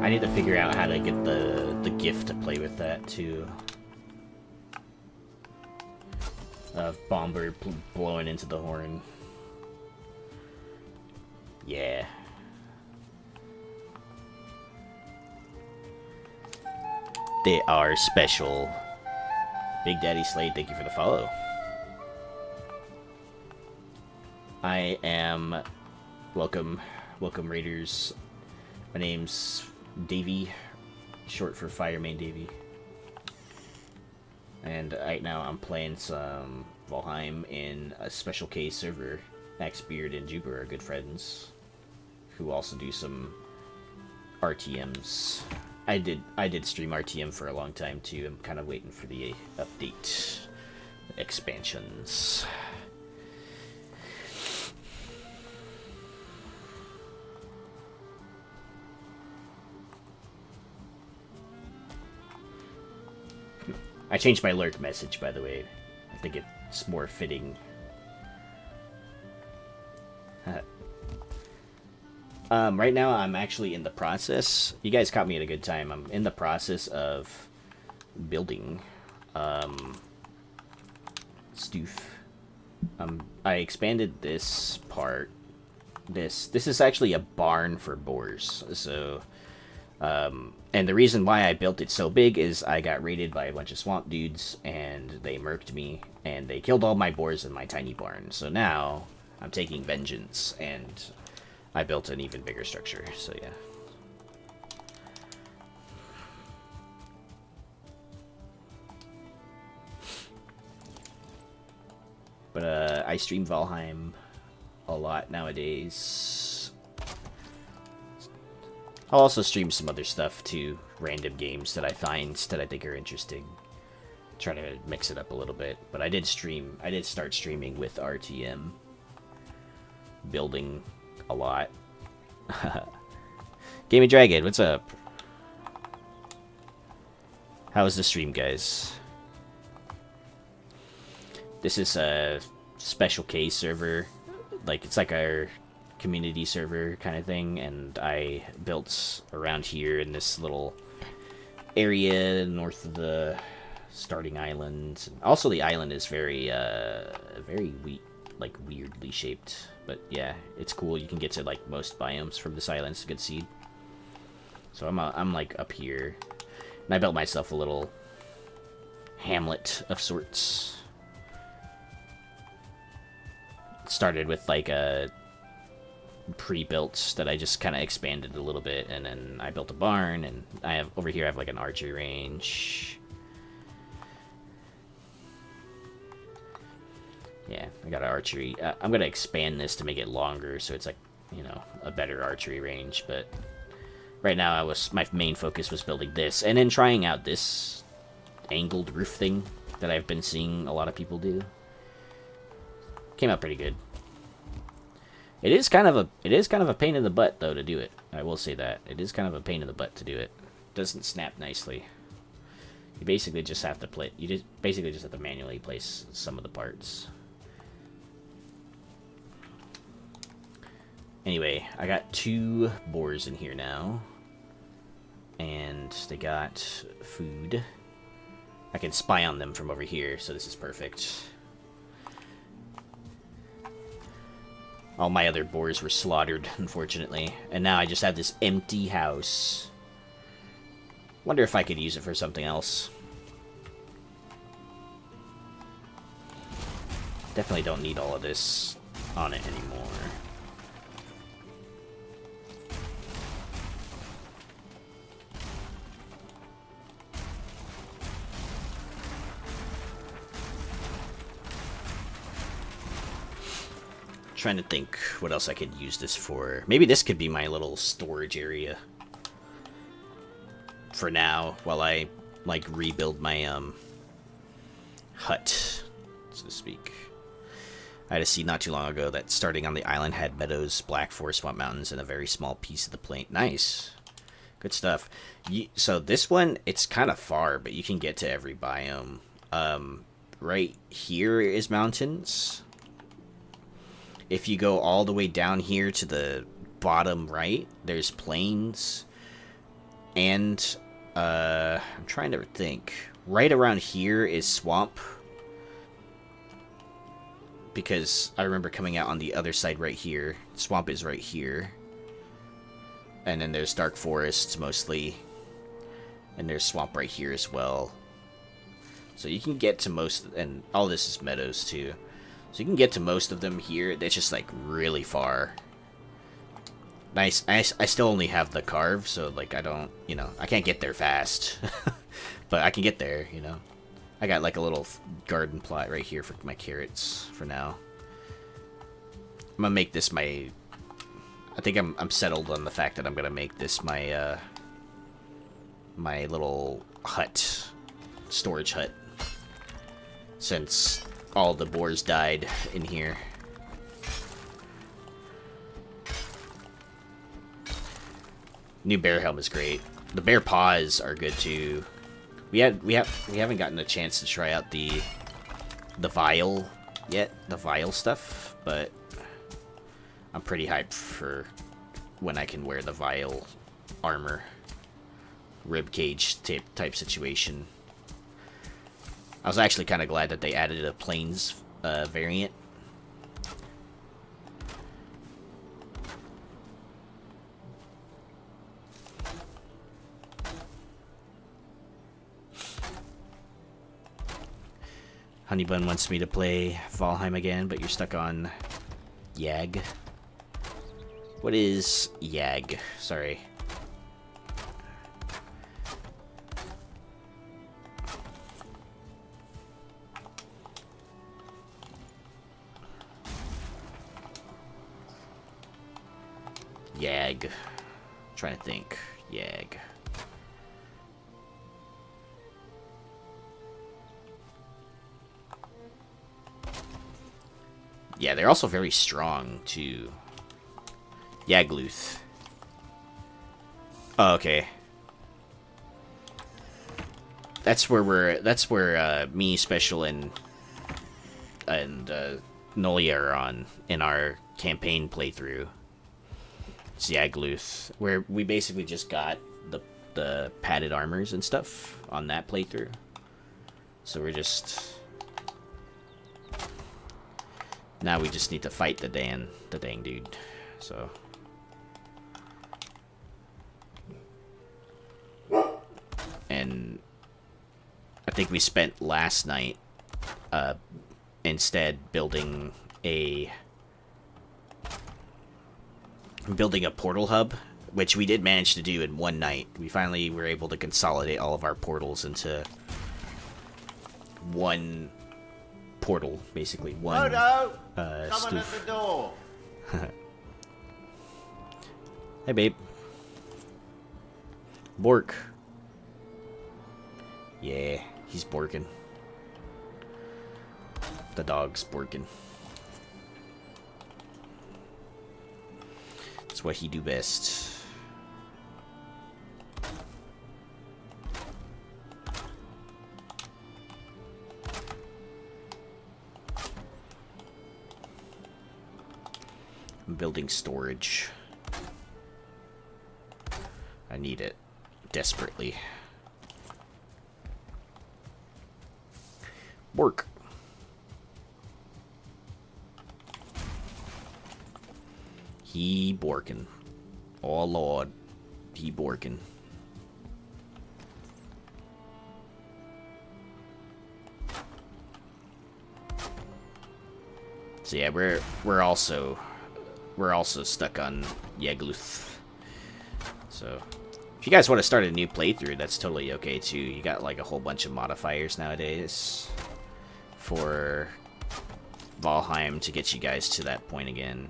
I need to figure out how to get the gift to play with that too. Of Bomber blowing into the horn. Yeah. They are special. Big Daddy Slade, thank you for the follow. I am... Welcome Raiders. My name's Davy, short for FireManeDavy. And right now I'm playing some Valheim in a special case server. Max Beard and Juber are good friends, who also do some RTMs. I did stream RTM for a long time too. I'm kind of waiting for the update expansions. I changed my lurk message, by the way. I think it's more fitting. Right now, I'm actually in the process. You guys caught me at a good time. I'm in the process of building stuff. I expanded this part. This is actually a barn for boars. So, and the reason why I built it so big is I got raided by a bunch of swamp dudes, and they murked me, and they killed all my boars in my tiny barn. So now I'm taking vengeance, and I built an even bigger structure. So yeah. But I stream Valheim a lot nowadays. I'll also stream some other stuff too, random games that I find that I think are interesting. Try to mix it up a little bit. But I did start streaming with RTM. Building a lot. Gaming Dragon, what's up? How was the stream, guys? This is a special case server. Like, it's like our community server kind of thing, and I built around here in this little area north of the starting island. Also, the island is very weirdly shaped, but yeah, it's cool. You can get to like most biomes from this island. It's a good seed. So I'm like up here, and I built myself a little Hamlet of sorts. Started with like a pre-built that I just kind of expanded a little bit, and then I built a barn, and I have over here I have like an archery range. Yeah, I got an archery. I'm gonna expand this to make it longer, so it's like, you know, a better archery range. But right now, my main focus was building this, and then trying out this angled roof thing that I've been seeing a lot of people do. Came out pretty good. It is kind of a pain in the butt though to do it. I will say that it is kind of a pain in the butt to do it. Doesn't snap nicely. You basically just have to basically just have to manually place some of the parts. Anyway, I got 2 boars in here now, and they got food. I can spy on them from over here, so this is perfect. All my other boars were slaughtered, unfortunately, and now I just have this empty house. Wonder if I could use it for something else. Definitely don't need all of this on it anymore. Trying to think what else I could use this for. Maybe this could be my little storage area for now, while I like rebuild my hut, so to speak. I had a seed not too long ago that starting on the island had meadows, black forest, swamp mountains, and a very small piece of the plain. Nice, good stuff. So this one, it's kind of far, but you can get to every biome. Right here is mountains. If you go all the way down here to the bottom right, there's plains. And, I'm trying to think. Right around here is swamp. Because I remember coming out on the other side right here. Swamp is right here. And then there's dark forests mostly. And there's swamp right here as well. So you can get to most, and all this is meadows too. So you can get to most of them here. It's just like really far. Nice. I still only have the carve, so like I don't, you know, I can't get there fast. But I can get there, you know. I got like a little garden plot right here for my carrots for now. I'm gonna make this my I think I'm settled on the fact that I'm gonna make this my my little hut, storage hut, since all the boars died in here. New bear helm is great. The bear paws are good too. We haven't gotten a chance to try out the vial yet, the vial stuff, but I'm pretty hyped for when I can wear the vial armor, ribcage type situation. I was actually kind of glad that they added a plains variant. Honeybun wants me to play Valheim again, but you're stuck on Yag. What is Yag? Sorry. Yag. Trying to think. Yag. Yeah, they're also very strong, too. Yagluth. Oh, okay. That's where me, Special, and Nolia are on in our campaign playthrough. It's Yagluth, where we basically just got the padded armors and stuff on that playthrough. So we're just... Now we just need to fight the dang dude. So... And I think we spent last night instead building a portal hub, which we did manage to do in one night. We finally were able to consolidate all of our portals into one portal, basically one. Someone at the door. Hey, babe. Bork. Yeah, he's borking. The dog's borking. That's what he do best. I'm building storage. I need it desperately. Work. He borkin'. Oh Lord, he borkin'. So yeah, we're also stuck on Yagluth. So if you guys want to start a new playthrough, that's totally okay too. You got like a whole bunch of modifiers nowadays for Valheim to get you guys to that point again.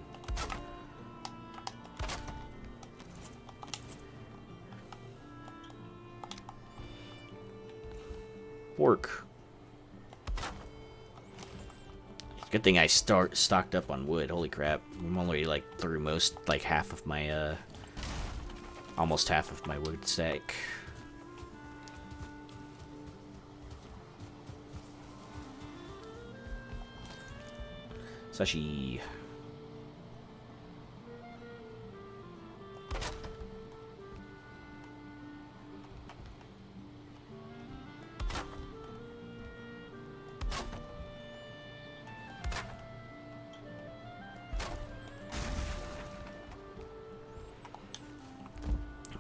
Work. Good thing I stocked up on wood. Holy crap. I'm only like through half of my almost half of my wood stack. Sashi.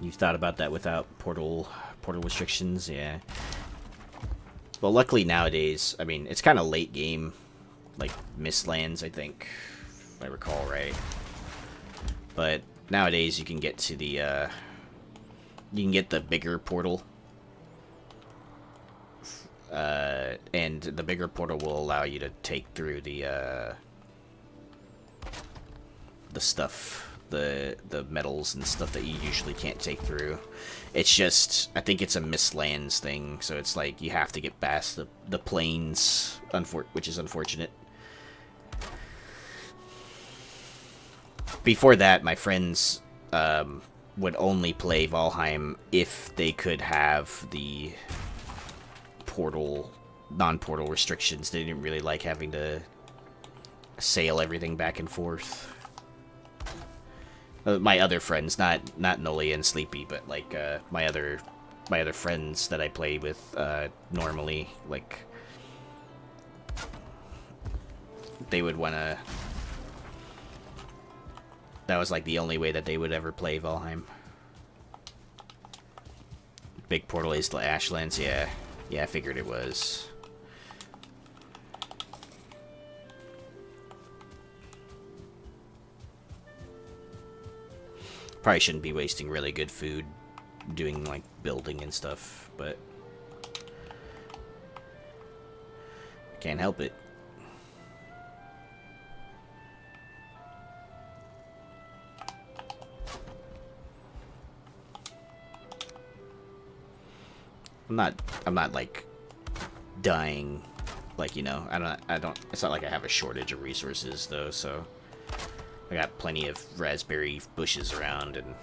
You thought about that without portal restrictions, yeah. Well, luckily nowadays, I mean, it's kind of late game, like Mistlands, I think, if I recall right. But nowadays you can get to the bigger portal, and the bigger portal will allow you to take through the stuff the metals and stuff that you usually can't take through. It's just, I think it's a mislands thing, so it's like you have to get past the plains, which is unfortunate. Before that, my friends would only play Valheim if they could have the non-portal restrictions. They didn't really like having to sail everything back and forth. My other friends, not Noli and Sleepy, but like my other friends that I play with normally, like they would wanna. That was like the only way that they would ever play Valheim. Big portal is to Ashlands, yeah, I figured it was. Probably shouldn't be wasting really good food doing, like, building and stuff, but can't help it. I'm not like dying, like, you know, I don't it's not like I have a shortage of resources though, so I got plenty of raspberry bushes around and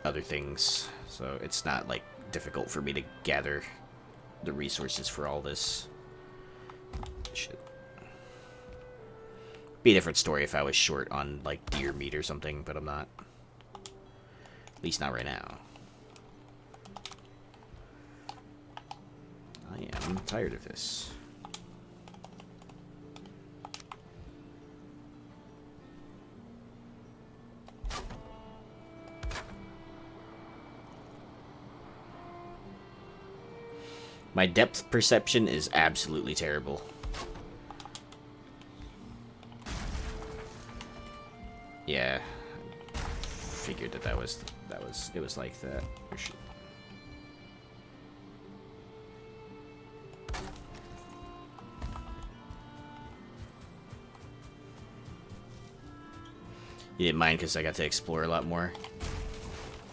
other things, so it's not like difficult for me to gather the resources for all this shit. Be a different story if I was short on like deer meat or something, but I'm not. At least not right now. I am tired of this. My depth perception is absolutely terrible. Yeah. Figured that it was like that. Or should... You didn't mind because I got to explore a lot more?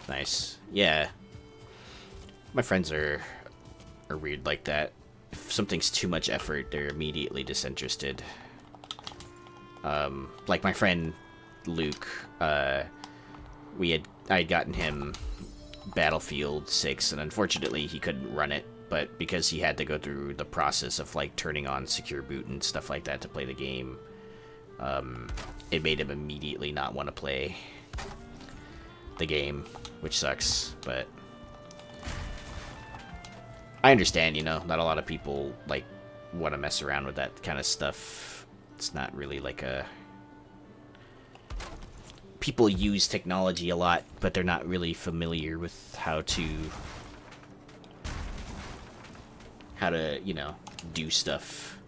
Nice. Yeah. My friends are weird like that. If something's too much effort, they're immediately disinterested. Like my friend Luke, I had gotten him Battlefield 6, and unfortunately he couldn't run it, but because he had to go through the process of like turning on secure boot and stuff like that to play the game, it made him immediately not want to play the game, which sucks, but I understand, you know, not a lot of people like want to mess around with that kind of stuff. It's not really like a... People use technology a lot, but they're not really familiar with how to, you know, do stuff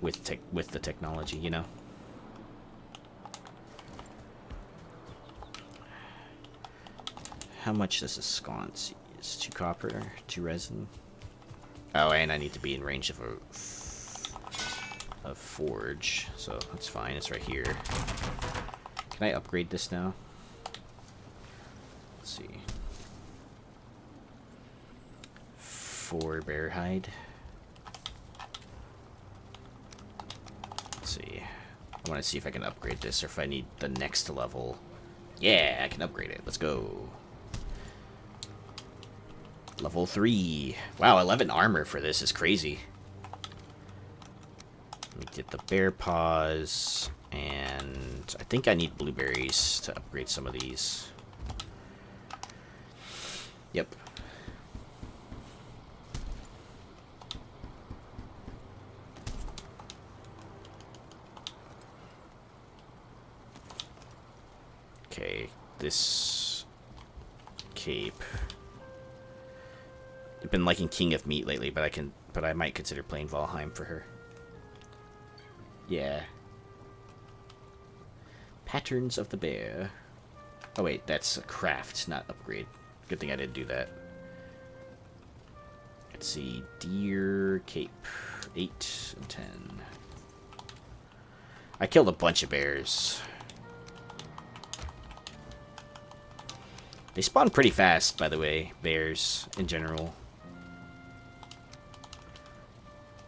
with the technology, you know? How much does a sconce use? 2 copper, 2 resin. Oh, and I need to be in range of a forge, so that's fine. It's right here. Can I upgrade this now? Let's see. 4 bear hide. Let's see. I want to see if I can upgrade this or if I need the next level. Yeah, I can upgrade it. Let's go. Level 3. Wow, 11 armor for this is crazy. Let me get the bear paws, and I think I need blueberries to upgrade some of these. Yep. Okay, this cape. I've been liking King of Meat lately, but I might consider playing Valheim for her. Yeah. Patterns of the Bear. Oh wait, that's a craft, not upgrade. Good thing I didn't do that. Let's see, deer cape, 8 and 10. I killed a bunch of bears. They spawn pretty fast, by the way, bears in general.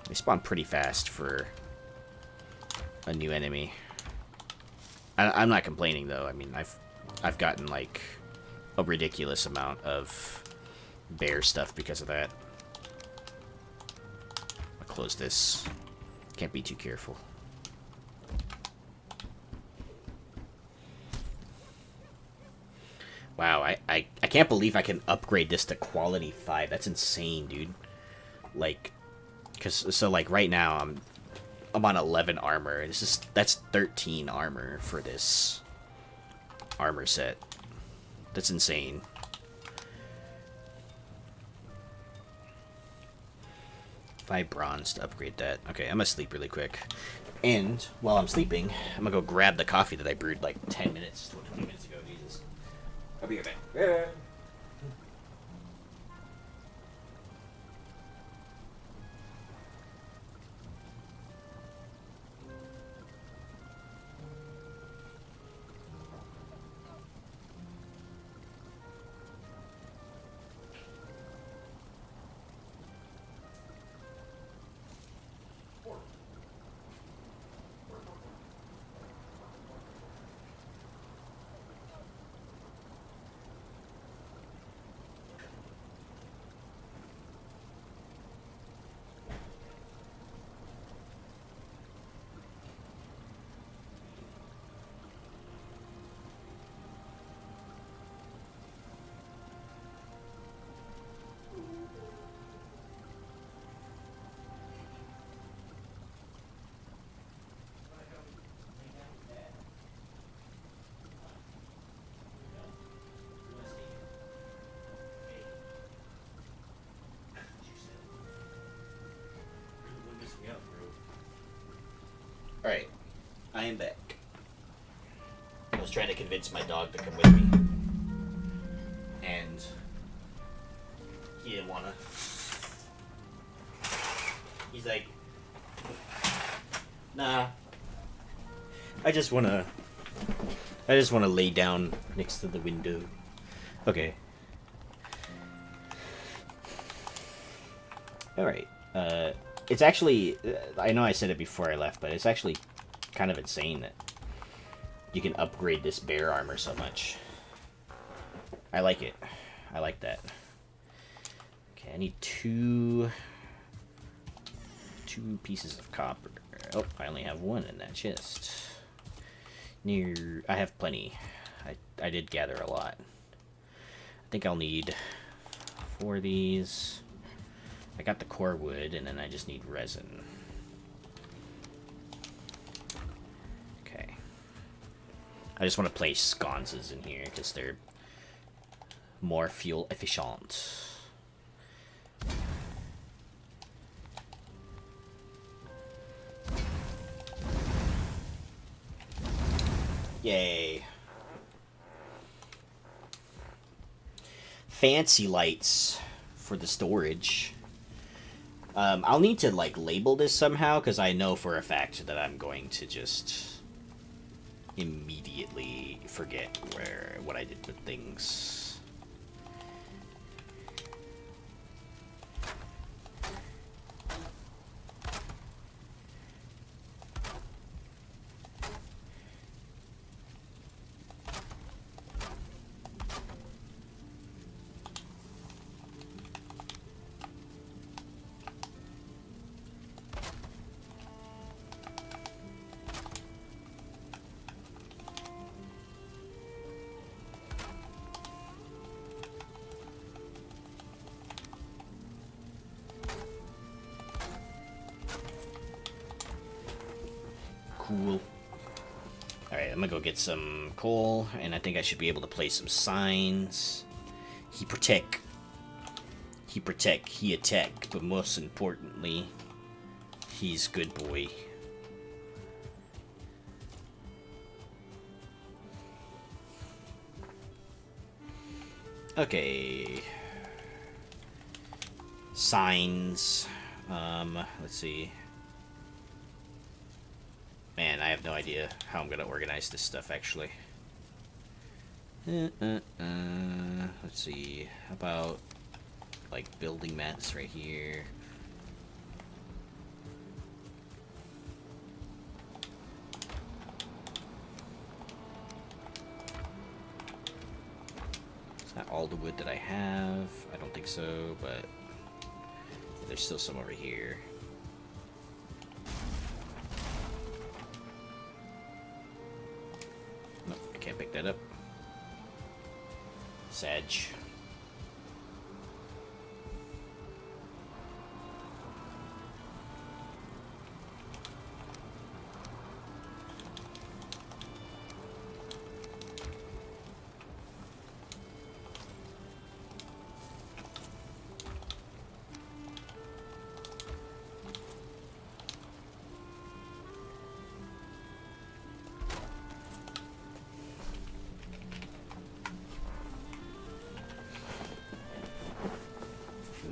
They spawn pretty fast for a new enemy. I'm not complaining though. I mean, I've gotten like a ridiculous amount of bear stuff because of that. I'll close this. Can't be too careful. Wow, I can't believe I can upgrade this to quality 5. That's insane, dude. Like, so like right now I'm on 11 armor. That's 13 armor for this armor set. That's insane. 5 bronze to upgrade that. Okay, I'm gonna sleep really quick. And while I'm sleeping, I'm gonna go grab the coffee that I brewed like 10 minutes, 20 minutes ago. Jesus. I'll be right back. Yeah. Alright, I am back. I was trying to convince my dog to come with me. And he didn't wanna. He's like, nah. I just wanna lay down next to the window. Okay. Alright, it's actually, I know I said it before I left, but it's actually kind of insane that you can upgrade this bear armor so much. I like it. I like that. Okay, I need two pieces of copper. Oh, I only have one in that chest. I have plenty. I did gather a lot. I think I'll need 4 of these. I got the core wood, and then I just need resin. Okay. I just want to place sconces in here, because they're more fuel efficient. Yay. Fancy lights for the storage. I'll need to, like, label this somehow, because I know for a fact that I'm going to just immediately forget what I did with things. Cool. Alright, I'm gonna go get some coal, and I think I should be able to place some signs. He protect, he attack, but most importantly, he's good boy. Okay. Signs. Let's see. Man, I have no idea how I'm gonna organize this stuff, actually. Let's see. How about like building mats right here? It's not all the wood that I have. I don't think so, but there's still some over here. Nope, I can't pick that up. Sag.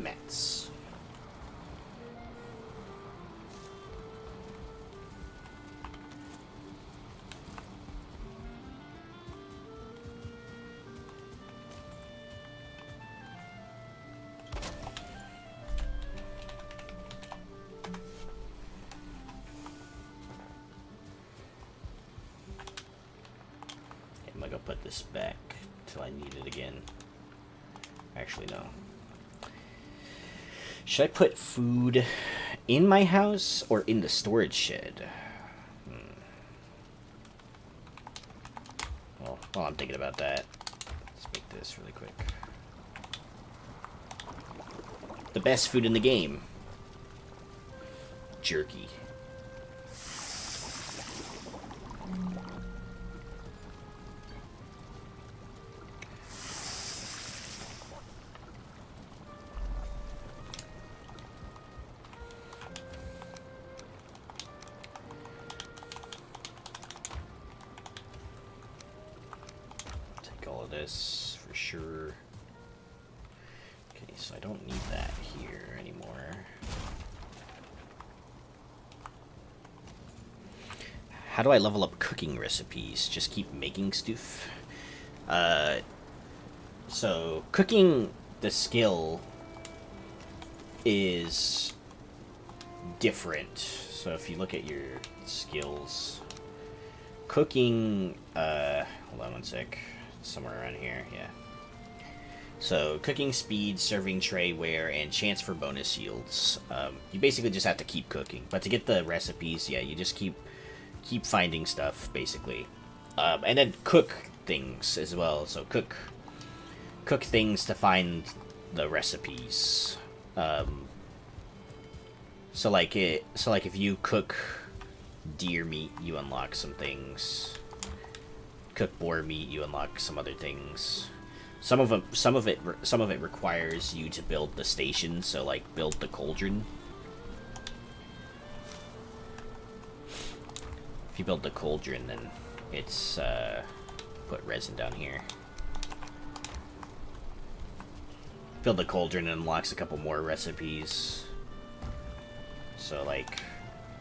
Mats. I'm gonna go put this back till I need it again. Actually, no. Should I put food in my house or in the storage shed? Well, while I'm thinking about that, let's make this really quick. The best food in the game. Jerky. This for sure. Okay, so I don't need that here anymore. How do I level up cooking recipes? Just keep making stuff. So cooking, the skill is different. So if you look at your skills, cooking, hold on one sec. Somewhere around here, yeah. So, cooking speed, serving tray wear, and chance for bonus yields. You basically just have to keep cooking. But to get the recipes, yeah, you just keep finding stuff, basically. And then cook things as well. So, cook things to find the recipes. So like if you cook deer meat, you unlock some things. Cook boar meat, you unlock some other things. Some of it requires you to build the station, so like build the cauldron. If you build the cauldron, then it's put resin down here. Build the cauldron and unlocks a couple more recipes. So like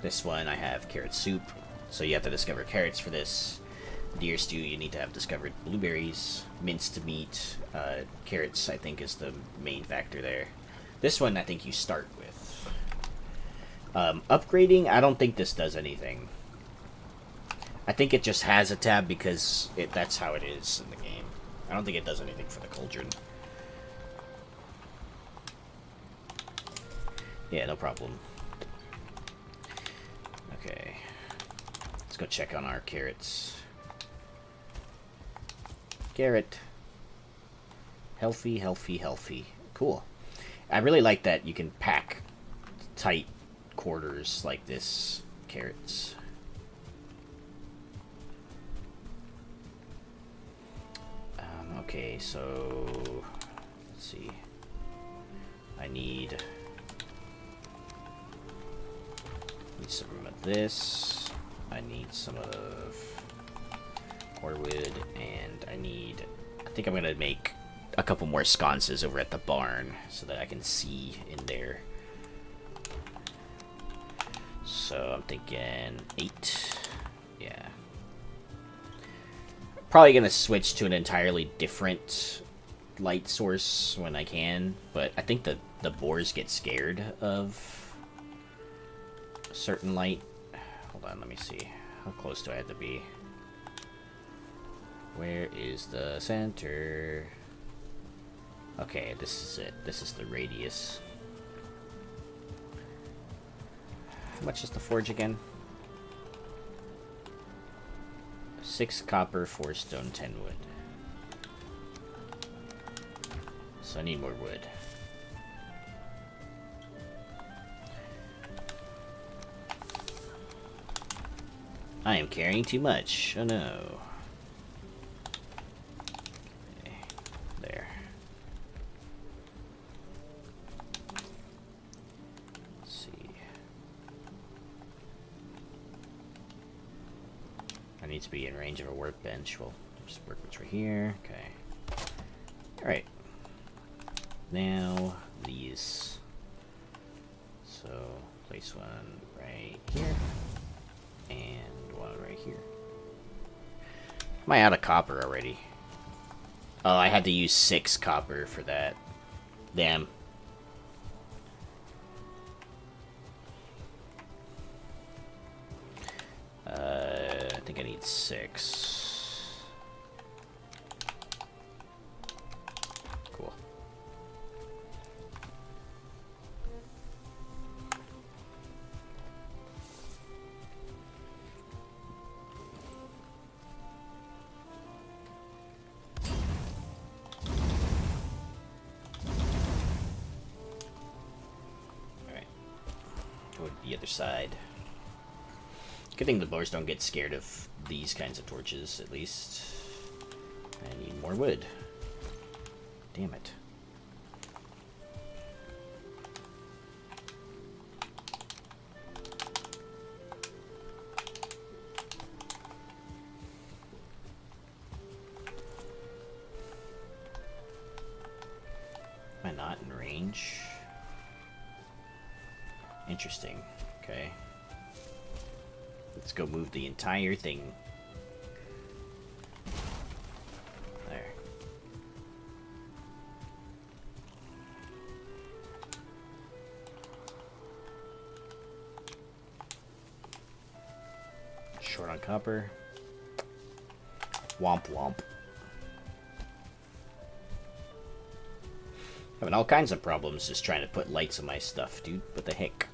this one, I have carrot soup, so you have to discover carrots for this. Deer stew, you need to have discovered blueberries. Minced meat, carrots, I think, is the main factor there. This one, I think you start with. Upgrading, I don't think this does anything. I think it just has a tab because that's how it is in the game. I don't think it does anything for the cauldron. Yeah, no problem. Okay. Let's go check on our carrots. Carrot. Healthy, healthy, healthy. Cool. I really like that you can pack tight quarters like this. Carrots. Okay, so let's see. I need some of this. I need some of core wood, and I think I'm gonna make a couple more sconces over at the barn so that I can see in there. So I'm thinking 8. Yeah. Probably gonna switch to an entirely different light source when I can, but I think the boars get scared of a certain light. Hold on, let me see. How close do I have to be? Where is the center? Okay, this is it. This is the radius. How much is the forge again? 6 copper, 4 stone, 10 wood. So I need more wood. I am carrying too much. Oh no. Okay. There. Let's see. I need to be in range of a workbench. Well, there's a workbench right here. Okay. Alright. Now, these. So, place one right here. And one right here. Am I out of copper already? Oh, I had to use 6 copper for that. Damn. I think I need 6. Cool. Alright. Go to the other side. Good thing the boars don't get scared of these kinds of torches, at least. I need more wood. Damn it. Am I not in range? Interesting. Okay. Let's go move the entire thing. There. Short on copper. Womp womp. Having all kinds of problems just trying to put lights on my stuff, dude. What the heck?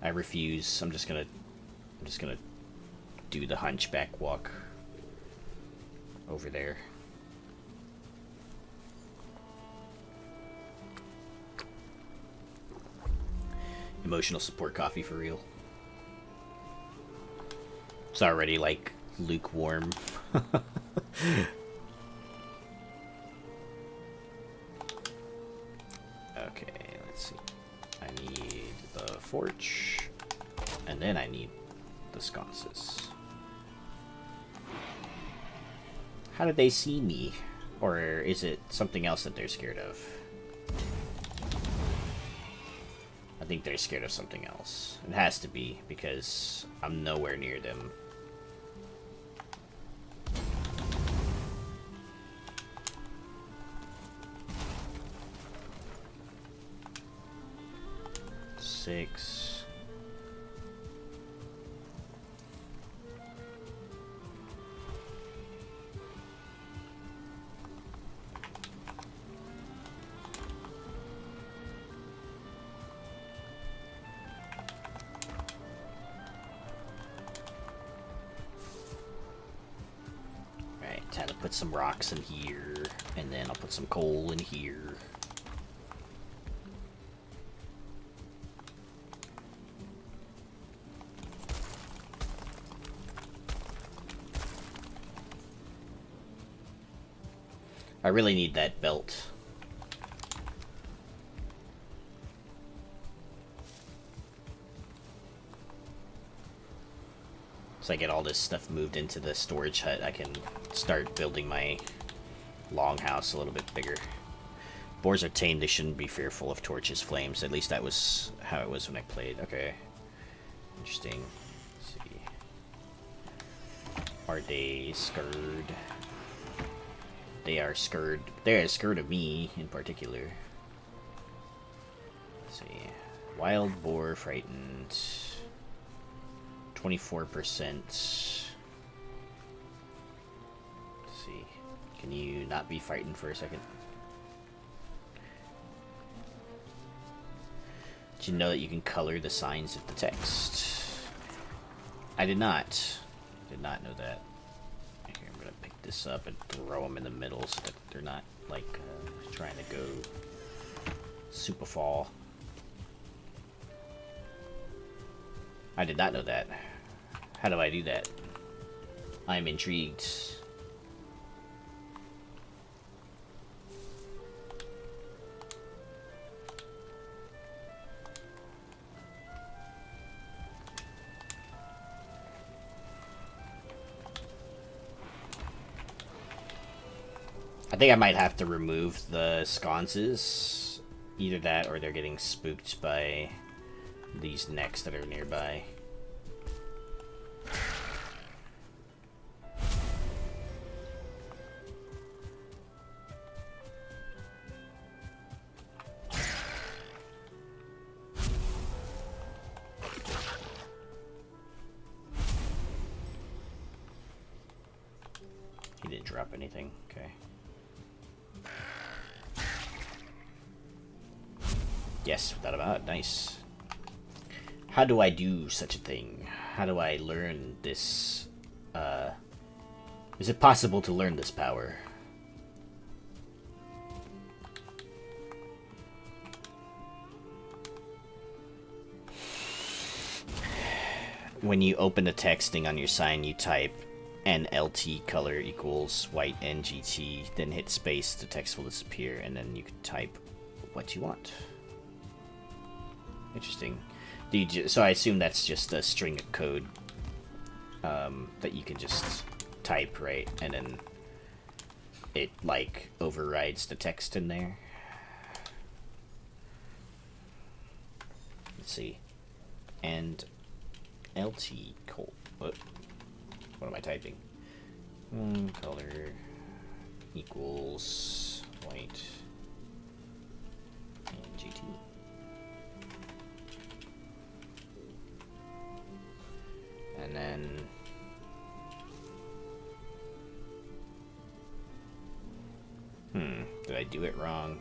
I refuse. I'm just gonna do the hunchback walk over there. Emotional support coffee for real. It's already like lukewarm. Okay, let's see. I need the forge, and then I need the sconces. How did they see me? Or is it something else that they're scared of? I think they're scared of something else. It has to be, because I'm nowhere near them. Six. Right, time to put some rocks in here, and then I'll put some coal in here. I really need that belt. So I get all this stuff moved into the storage hut, I can start building my longhouse a little bit bigger. Boars are tame, they shouldn't be fearful of torches, flames. At least that was how it was when I played. Okay. Interesting. Let's see. Are they scared? They are scared. They are scared of me, in particular. Let's see. Wild boar frightened. 24%. Let's see. Can you not be frightened for a second? Did you know that you can color the signs of the text? I did not. Did not know that. Here, I'm gonna pick this up and throw them in the middle so that they're not like trying to go super fall. I did not know that. How do I do that? I'm intrigued. I think I might have to remove the sconces. Either that or they're getting spooked by these necks that are nearby. He didn't drop anything. Okay. Yes, without a doubt. Nice. How do I do such a thing? How do I learn this? Is it possible to learn this power? When you open the texting on your sign, you type NLT color equals white NGT, then hit space, the text will disappear, and then you can type what you want. Interesting. So I assume that's just a string of code that you can just type, right? And then it, like, overrides the text in there. Let's see. And LT what am I typing? Color equals white and GT. And then did I do it wrong?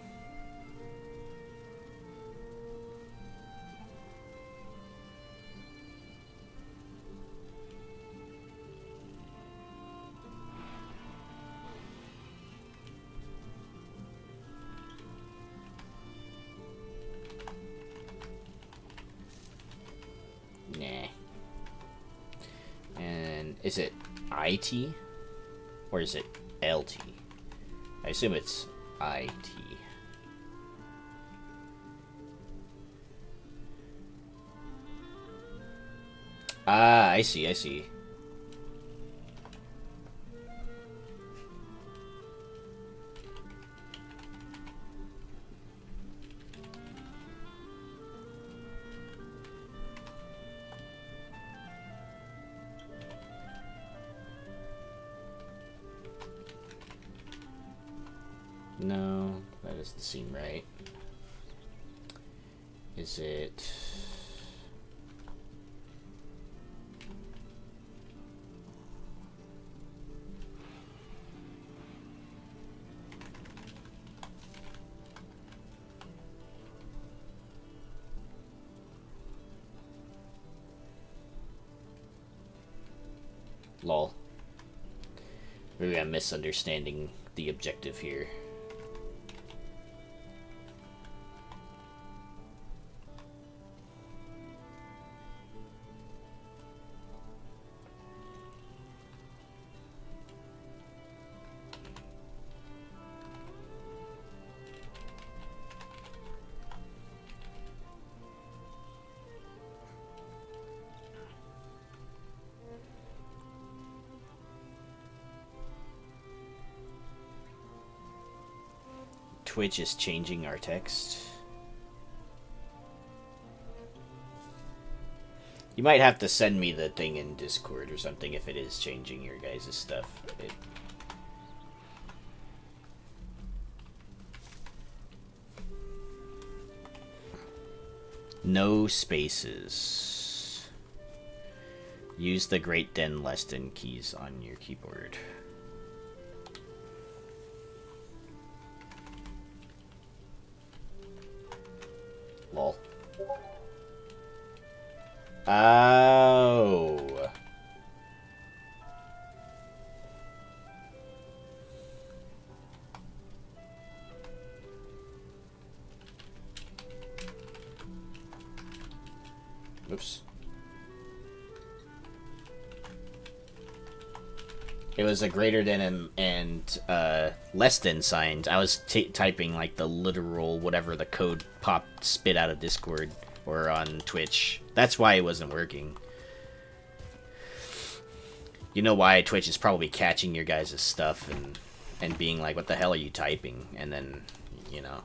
Nah. And is it IT or is it LT? I assume it's IT. Ah, I see, I see. No, that doesn't seem right. Is it... Lol. Maybe I'm misunderstanding the objective here. Twitch is changing our text. You might have to send me the thing in Discord or something if it is changing your guys' stuff. No spaces. Use the Great Den less than keys on your keyboard. Lol. Oh. Oops. It was a greater than and less than signs. I was typing like the literal whatever the code popped spit out of Discord or on Twitch. That's why it wasn't working. You know why Twitch is probably catching your guys' stuff and being like, what the hell are you typing? And then, you know.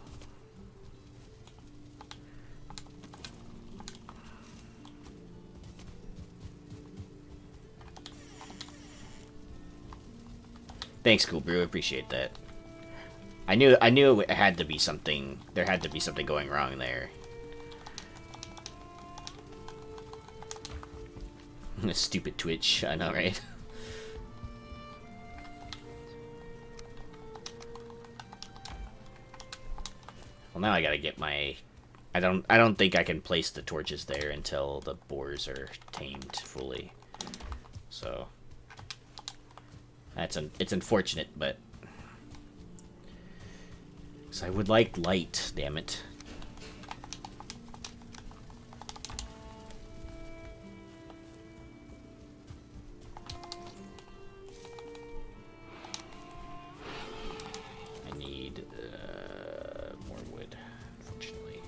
Thanks, Cool Brew. Appreciate that. I knew it had to be something. There had to be something going wrong there. Stupid Twitch. I know, right? Well, now I gotta get my. I don't think I can place the torches there until the boars are tamed fully. So. It's unfortunate, but because I would like light, damn it. I need more wood, unfortunately.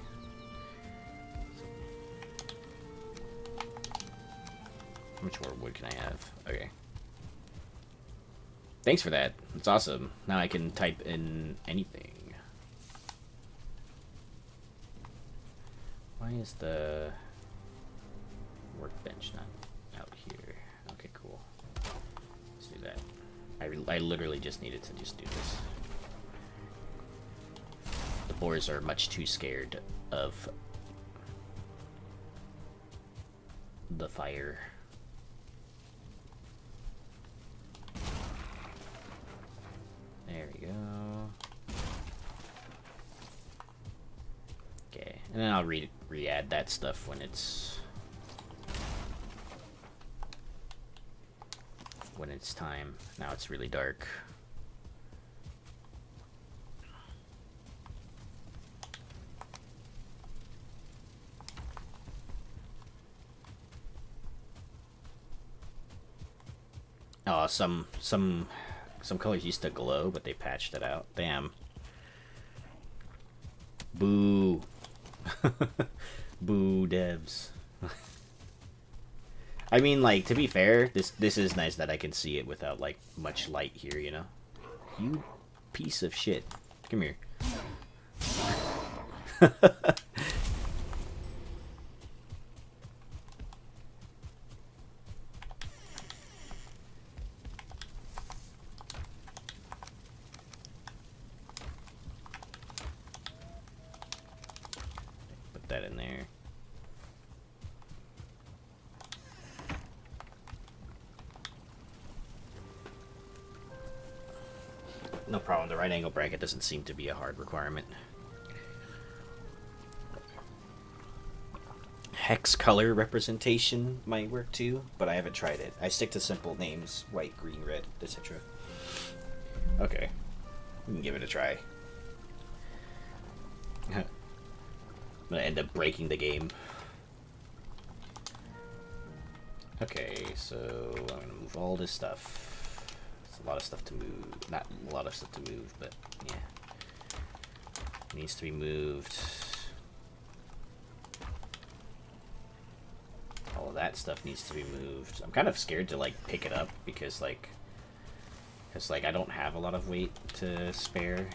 How much more wood can I have? Okay. Thanks for that. It's awesome. Now I can type in anything. Why is the workbench not out here? Okay, cool. Let's do that. I literally just needed to just do this. The boars are much too scared of the fire. There we go. Okay, and then I'll re-add that stuff when it's time. Now it's really dark. Oh, some colors used to glow, but they patched it out. Damn. Boo. Boo, devs. I mean, like, to be fair, this is nice that I can see it without, like, much light here, you know? You piece of shit. Come here. That in there. No problem. The right angle bracket doesn't seem to be a hard requirement. Hex color representation might work too, but I haven't tried it. I stick to simple names: white, green, red, etc. Okay, we can give it a try. I'm gonna end up breaking the game. Okay, so I'm gonna move all this stuff. It's a lot of stuff to move. Not a lot of stuff to move, but yeah. It needs to be moved. All of that stuff needs to be moved. I'm kind of scared to like pick it up because like I don't have a lot of weight to spare.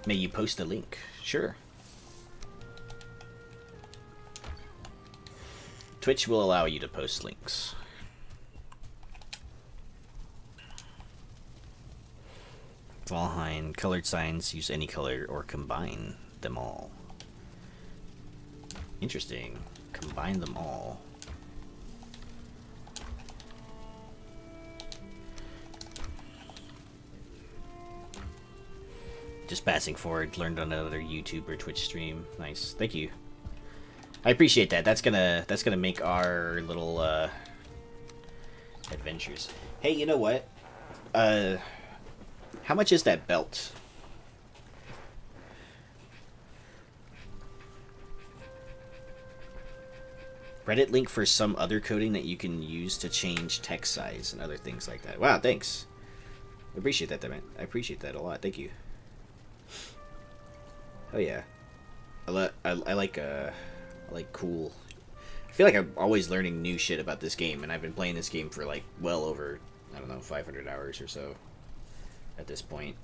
May you post a link? Sure. Twitch will allow you to post links. Valheim, colored signs, use any color or combine them all. Interesting. Combine them all. Just passing forward, learned on another YouTube or Twitch stream. Nice. Thank you. I appreciate that. That's gonna make our little adventures. Hey, you know what? How much is that belt? Reddit link for some other coding that you can use to change text size and other things like that. Wow, thanks. I appreciate that, man. I appreciate that a lot. Thank you. Oh yeah. I like cool. I feel like I'm always learning new shit about this game, and I've been playing this game for like well over, I don't know, 500 hours or so at this point.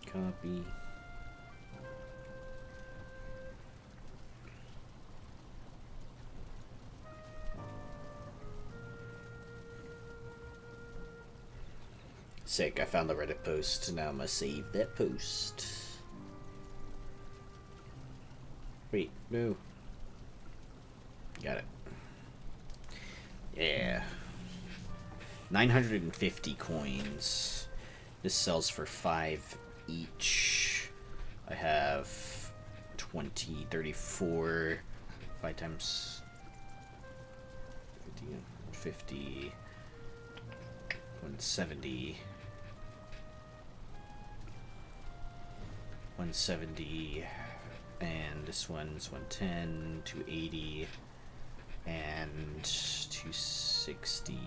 Copy. Sick, I found the Reddit post. Now I'm gonna save that post. Wait, no. Got it. Yeah. 950 coins. This sells for 5 each. I have 20, 34, 5 times 50, 170, 170, and this one's 110, 280, and 260.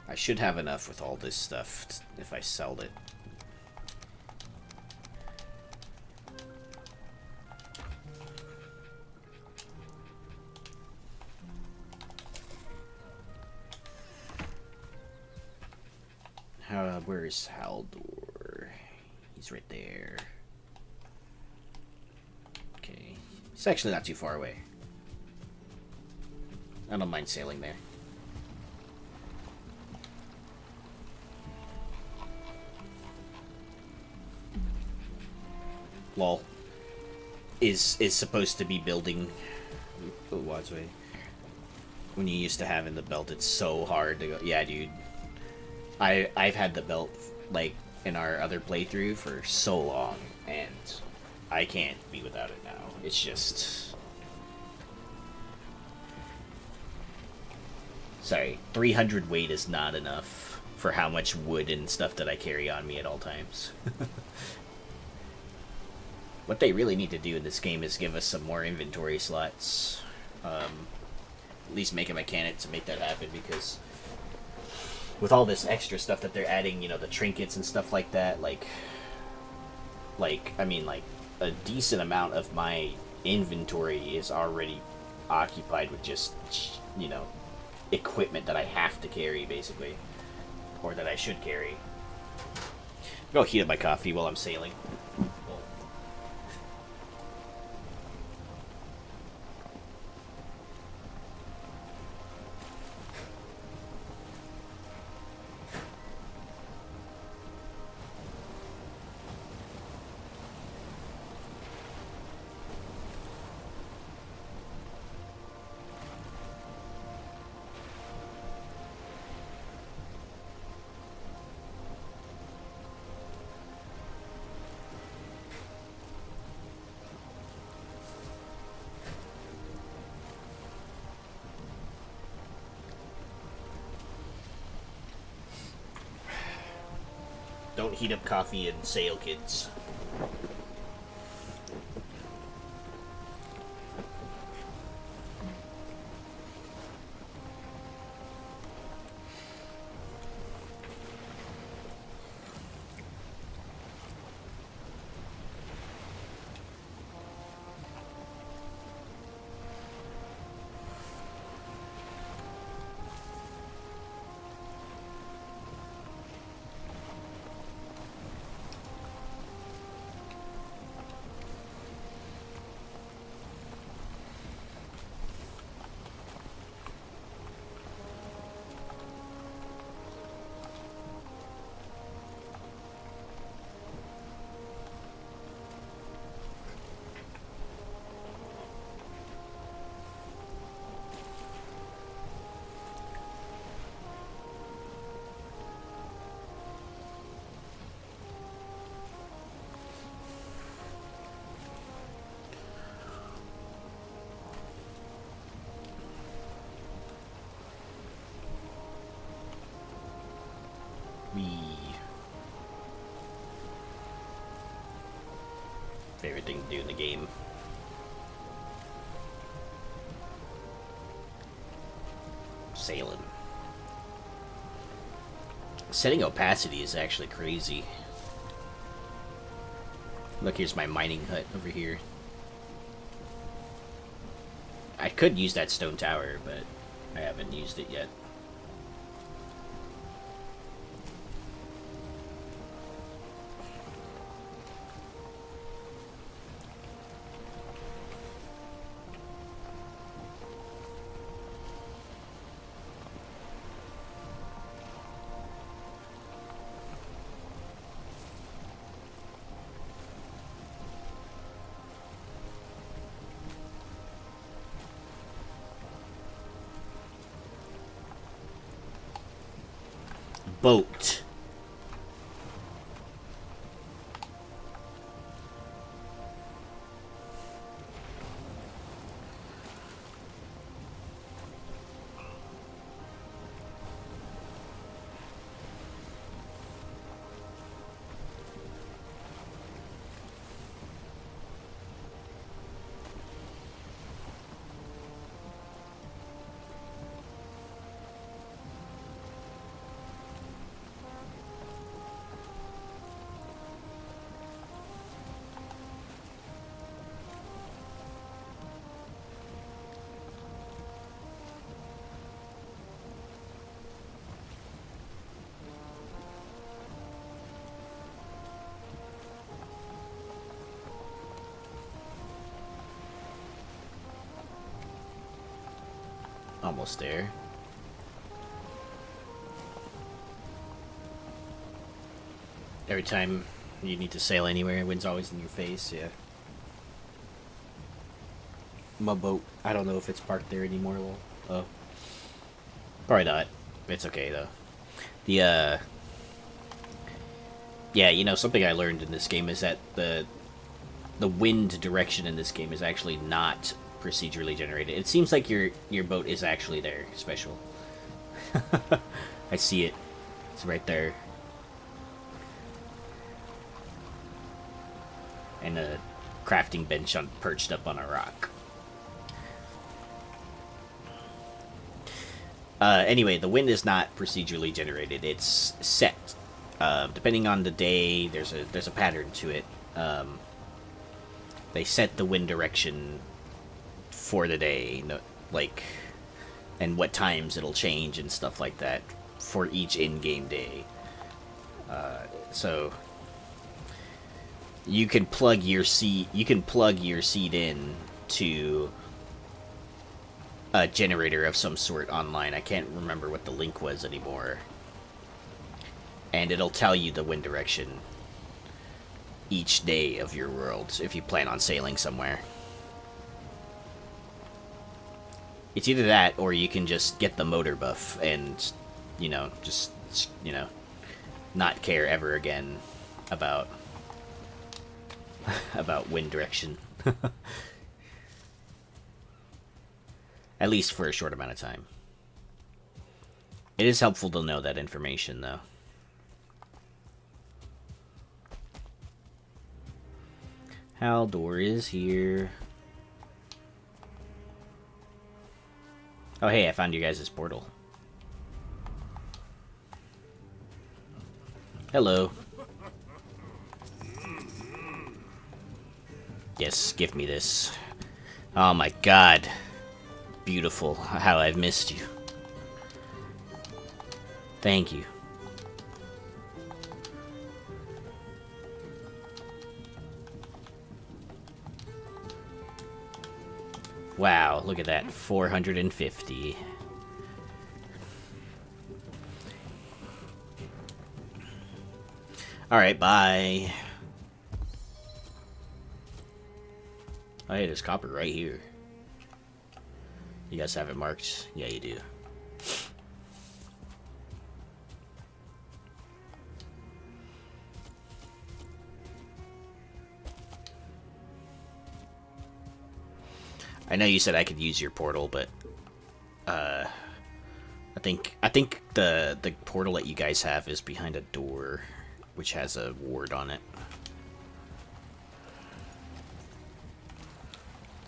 I should have enough with all this stuff if I sold it. Where is Haldor? He's right there. Okay. He's actually not too far away. I don't mind sailing there. Lol. Is supposed to be building Wadsway. When you used to have in the belt, it's so hard to go. Yeah, dude. I've had the belt like in our other playthrough for so long, and I can't be without it now. It's just, sorry, 300 weight is not enough for how much wood and stuff that I carry on me at all times. What they really need to do in this game is give us some more inventory slots. At least make a mechanic to make that happen, because with all this extra stuff that they're adding, you know, the trinkets and stuff like that, like I mean, like, a decent amount of my inventory is already occupied with just, you know, equipment that I have to carry, basically. Or that I should carry. Go heat up my coffee while I'm sailing. Don't heat up coffee and sail, kids. Favorite thing to do in the game. Sailing. Setting opacity is actually crazy. Look, here's my mining hut over here. I could use that stone tower, but I haven't used it yet. Boat. Almost there. Every time you need to sail anywhere, wind's always in your face, yeah. My boat. I don't know if it's parked there anymore. Well, oh. Probably not. It's okay, though. The, yeah, you know, something I learned in this game is that the wind direction in this game is actually not procedurally generated. It seems like your boat is actually there, special. I see it. It's right there. And a crafting bench perched up on a rock. Anyway, the wind is not procedurally generated. It's set. Depending on the day, there's a pattern to it. They set the wind direction for the day, like, and what times it'll change and stuff like that for each in-game day. So you can plug your seed. You can plug your seed in to a generator of some sort online. I can't remember what the link was anymore. And it'll tell you the wind direction each day of your world if you plan on sailing somewhere. It's either that or you can just get the motor buff and, you know, just, you know, not care ever again about about wind direction. At least for a short amount of time. It is helpful to know that information, though. Haldor is here. Oh, hey, I found you guys' portal. Hello. Yes, give me this. Oh my god. Beautiful. How I've missed you. Thank you. Wow, look at that. 450. Alright, bye. Oh, hey, there's copper right here. You guys have it marked? Yeah, you do. I know you said I could use your portal, but I think the portal that you guys have is behind a door, which has a ward on it.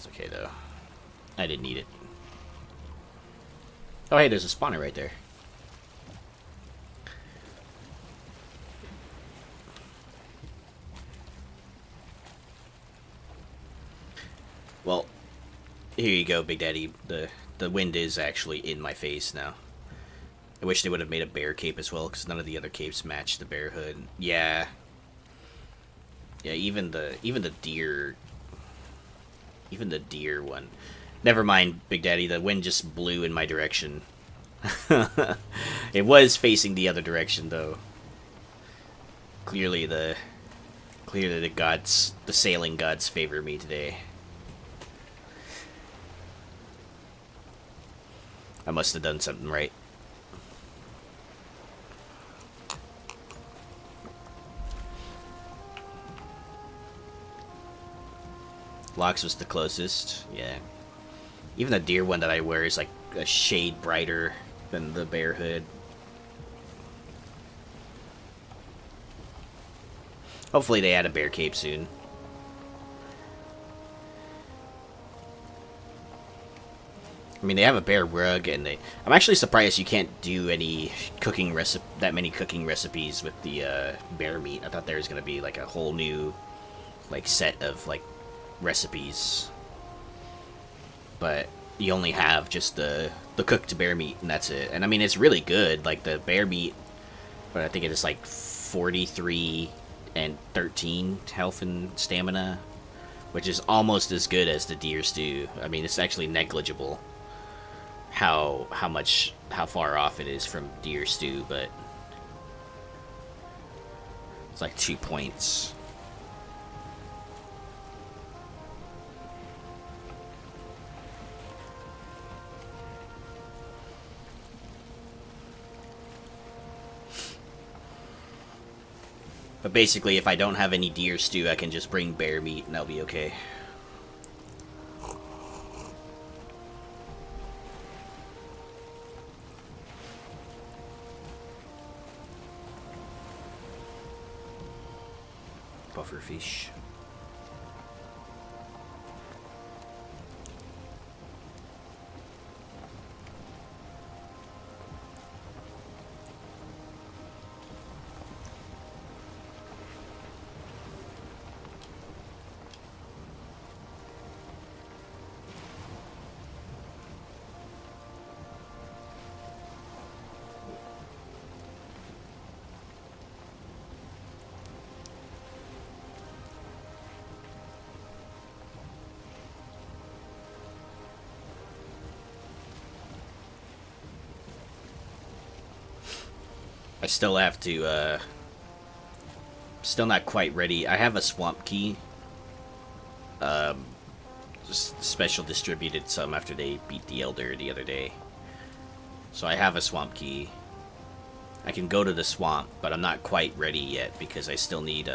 It's okay, though. I didn't need it. Oh, hey, there's a spawner right there. Well, here you go, Big Daddy. The wind is actually in my face now. I wish they would have made a bear cape as well, because none of the other capes match the bear hood. Yeah. Yeah, even the deer... Even the deer one. Never mind, Big Daddy. The wind just blew in my direction. It was facing the other direction, though. Clearly the gods, the sailing gods favor me today. I must have done something right. Locks was the closest, yeah. Even the deer one that I wear is like a shade brighter than the bear hood. Hopefully they add a bear cape soon. I mean, they have a bear rug, and I'm actually surprised you can't do any that many cooking recipes with the bear meat. I thought there was gonna be like a whole new, like, set of like recipes, but you only have just the cooked bear meat, and that's it. And I mean, it's really good. Like the bear meat, but I think it is like 43 and 13 health and stamina, which is almost as good as the deer stew. I mean, it's actually negligible how far off it is from deer stew, but it's like 2 points. But basically, if I don't have any deer stew, I can just bring bear meat and I'll be okay. Pufferfish. I still have to, still not quite ready. I have a swamp key. Just special distributed some after they beat the Elder the other day. So I have a swamp key. I can go to the swamp, but I'm not quite ready yet because I still need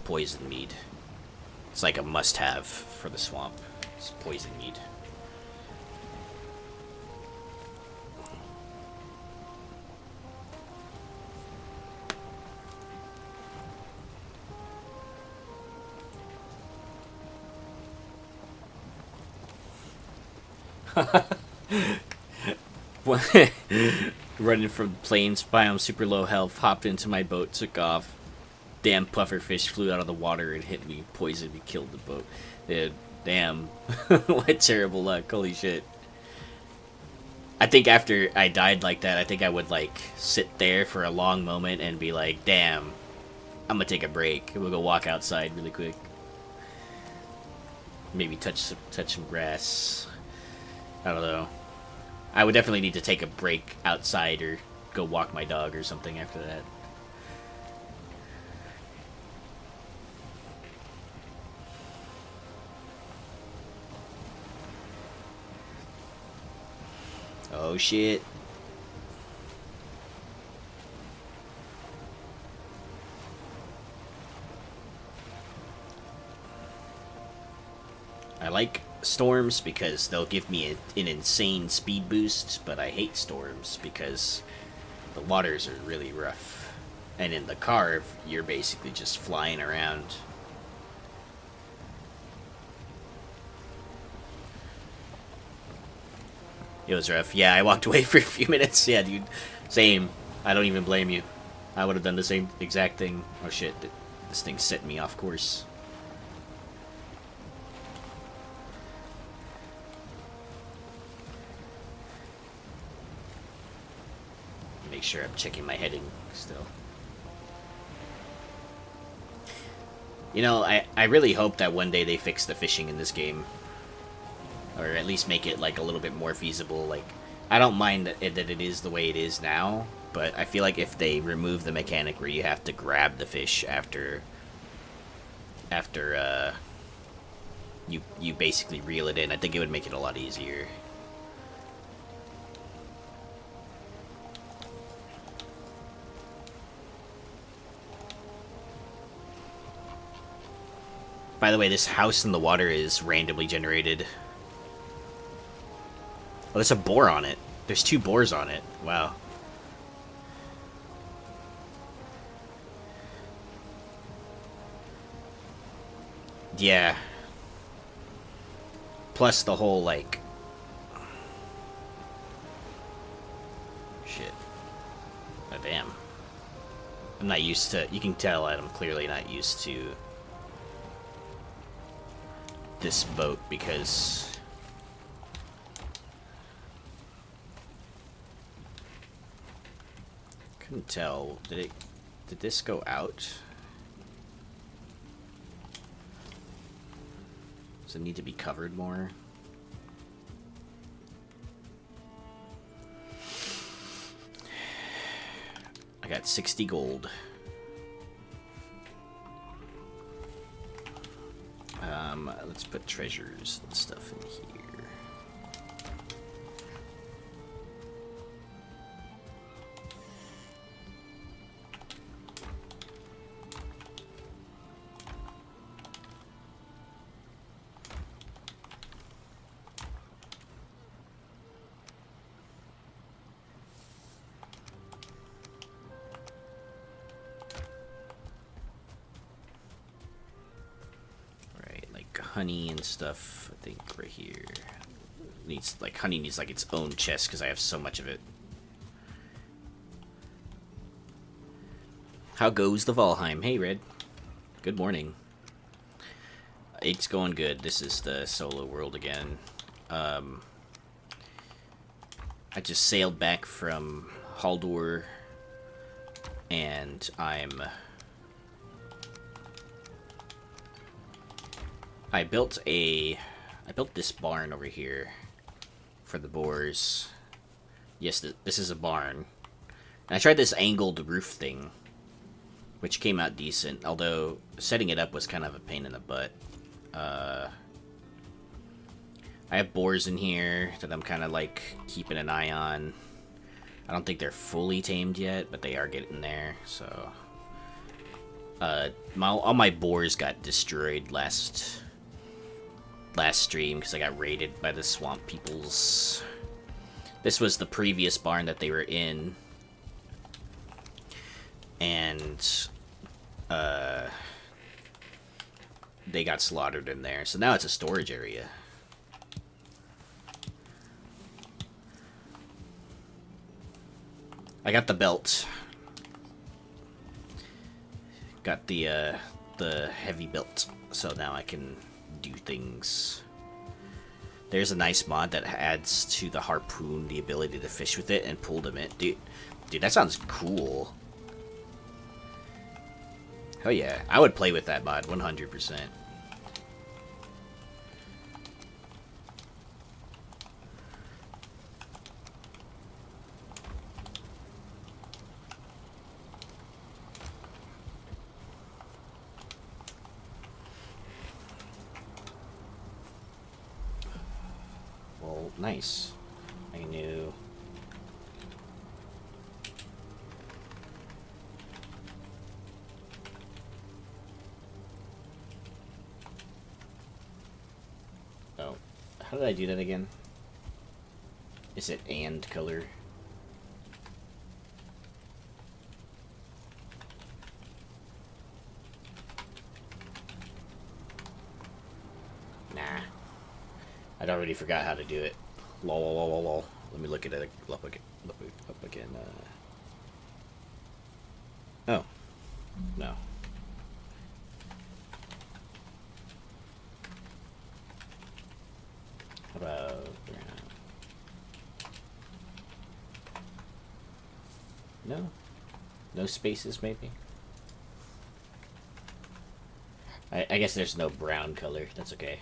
poison mead. It's like a must-have for the swamp. It's poison mead. Running from the plains biome, super low health, hopped into my boat, took off. Damn pufferfish flew out of the water and hit me, poisoned me, killed the boat. Dude, damn. What terrible luck, holy shit. I think after I died like that, I think I would like sit there for a long moment and be like, damn, I'm gonna take a break. We'll go walk outside really quick. Maybe touch some grass. I don't know. I would definitely need to take a break outside or go walk my dog or something after that. Oh shit. I like storms because they'll give me an insane speed boost, but I hate storms because the waters are really rough. And in the Carve, you're basically just flying around. It was rough. Yeah, I walked away for a few minutes. Yeah, dude. Same. I don't even blame you. I would have done the same exact thing. Oh shit, this thing's setting me off course. Make sure I'm checking my heading still. You know, I really hope that one day they fix the fishing in this game. Or at least make it, like, a little bit more feasible. Like, I don't mind that it is the way it is now, but I feel like if they remove the mechanic where you have to grab the fish after you basically reel it in, I think it would make it a lot easier. By the way, this house in the water is randomly generated. Oh, there's a boar on it. There's 2 boars on it. Wow. Yeah. Plus the whole, like... Shit. Oh, damn. I'm not used to... You can tell that I'm clearly not used to this boat because... Couldn't tell. Did this go out? Does it need to be covered more? I got 60 gold. Let's put treasures and stuff in here. Honey and stuff, I think right here needs, like, honey needs like its own chest because I have so much of it. How goes the Valheim? Hey Red, good morning. It's going good. This is the solo world again. I just sailed back from Haldor and I built this barn over here for the boars. Yes, this is a barn. And I tried this angled roof thing, which came out decent, although setting it up was kind of a pain in the butt. I have boars in here that I'm kind of like keeping an eye on. I don't think they're fully tamed yet, but they are getting there, so... all my boars got destroyed last stream because I got raided by the swamp peoples. This was the previous barn that they were in, and they got slaughtered in there. So now it's a storage area. I got the belt. Got the heavy belt, so now I can do things. There's a nice mod that adds to the harpoon the ability to fish with it and pull them in. Dude, that sounds cool. Oh yeah, I would play with that mod 100%. Nice. I knew. Oh, how did I do that again? Is it and color? Nah. I'd already forgot how to do it. Lol. Let me look at it up again. Oh, no. How about no? No spaces, maybe? I guess there's no brown color. That's okay.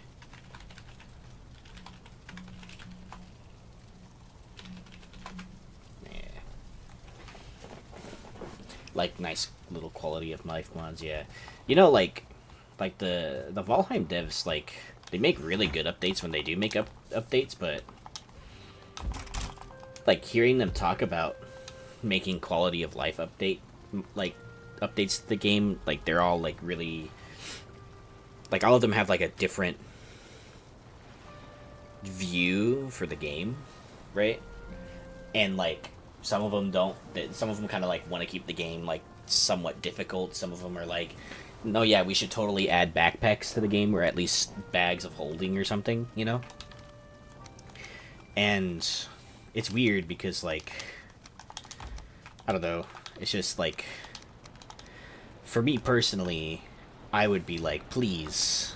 Yeah. Like nice little quality of life mods, yeah. You know, like the Valheim devs, like they make really good updates when they do make updates, but like hearing them talk about making quality of life updates to the game, like they're all like really, like all of them have like a different view for the game, right? And like some of them don't. Some of them kind of like want to keep the game like somewhat difficult. Some of them are like, no, yeah, we should totally add backpacks to the game, or at least bags of holding or something, you know? And it's weird because like, I don't know, it's just like, for me personally, I would be like, please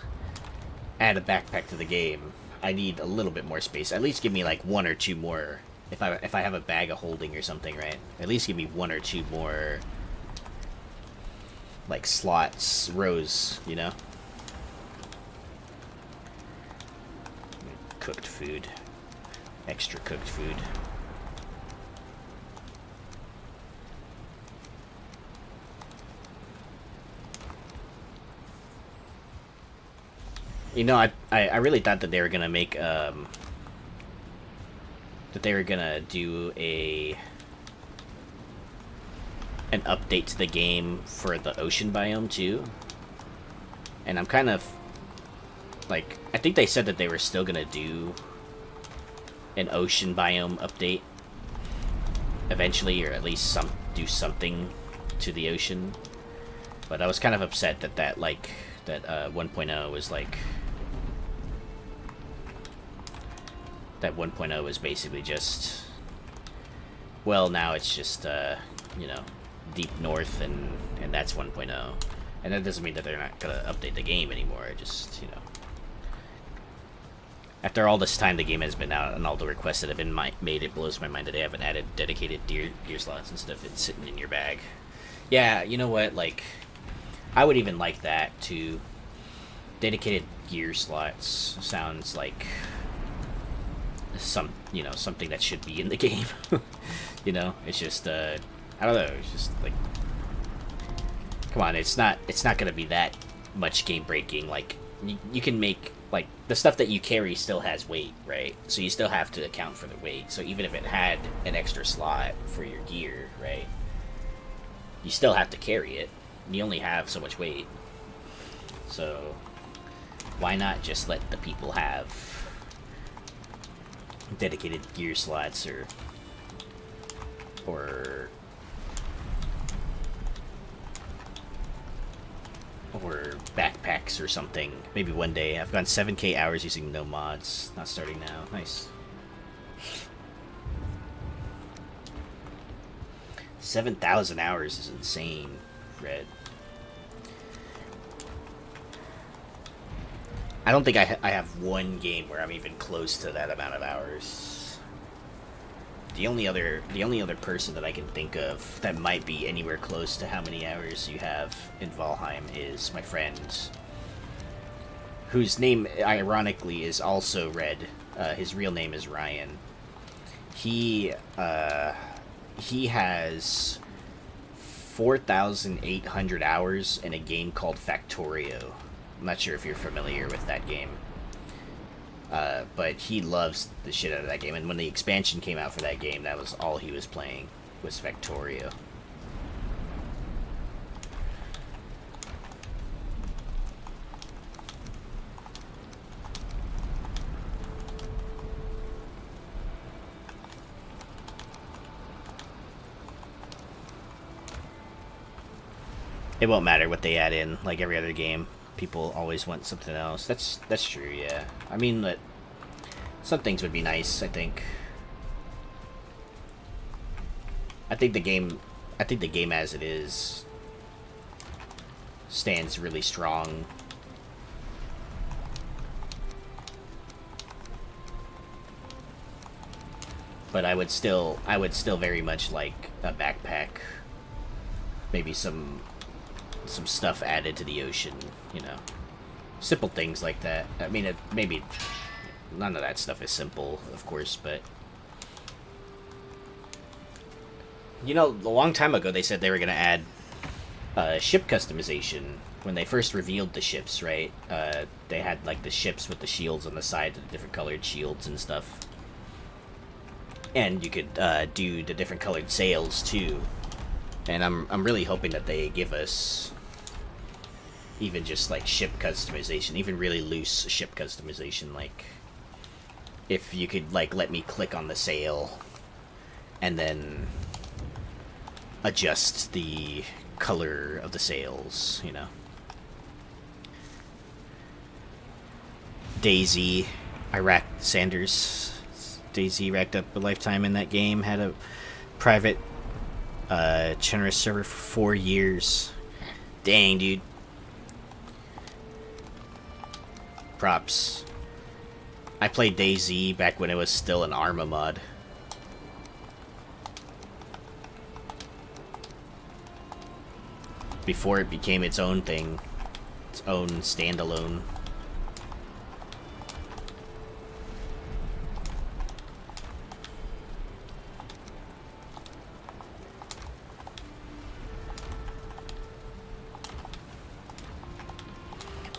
add a backpack to the game. I need a little bit more space. At least give me like one or two more. If I have a bag of holding or something, right? At least give me one or two more like slots, rows, you know? Cooked food. Extra cooked food. You know, I really thought that they were gonna make that they were gonna do an update to the game for the ocean biome too. And I'm kind of like, I think they said that they were still gonna do an ocean biome update eventually, or at least do something to the ocean. But I was kind of upset that 1.0 was like, that 1.0 was basically just, well, now it's just you know, Deep North, and that's 1.0. And that doesn't mean that they're not gonna update the game anymore. Just, you know, after all this time the game has been out and all the requests that have been made, it blows my mind that they haven't added dedicated gear slots instead of it sitting in your bag. Yeah, you know what, like, I would even like that too. Dedicated gear slots sounds like something that should be in the game. You know, it's just I don't know, it's just like, come on, it's not gonna be that much game breaking. Like, you can make, like, the stuff that you carry still has weight, right? So you still have to account for the weight. So even if it had an extra slot for your gear, right, you still have to carry it. You only have so much weight. So why not just let the people have dedicated gear slots or backpacks or something? Maybe one day. I've gone 7k hours using no mods. Not starting now. Nice. 7,000 hours is insane, Red. I don't think I have one game where I'm even close to that amount of hours. The only other person that I can think of that might be anywhere close to how many hours you have in Valheim is my friend, whose name ironically is also Red. His real name is Ryan. He has 4,800 hours in a game called Factorio. I'm not sure if you're familiar with that game. But he loves the shit out of that game, and when the expansion came out for that game, that was all he was playing, was Factorio. It won't matter what they add in, like every other game. People always want something else. That's true, yeah. I mean, that some things would be nice, I think. I think the game as it is stands really strong. But I would still very much like a backpack. Maybe some stuff added to the ocean, you know. Simple things like that. I mean, maybe none of that stuff is simple, of course, but you know, a long time ago they said they were going to add ship customization when they first revealed the ships, right? They had like the ships with the shields on the side, the different colored shields and stuff. And you could do the different colored sails too. And I'm really hoping that they give us even just like ship customization, even really loose ship customization, like if you could like let me click on the sail and then adjust the color of the sails, you know. Daisy racked up a lifetime in that game, had a private generous server for 4 years. Dang, dude. Props. I played DayZ back when it was still an Arma mod. Before it became its own thing. Its own standalone.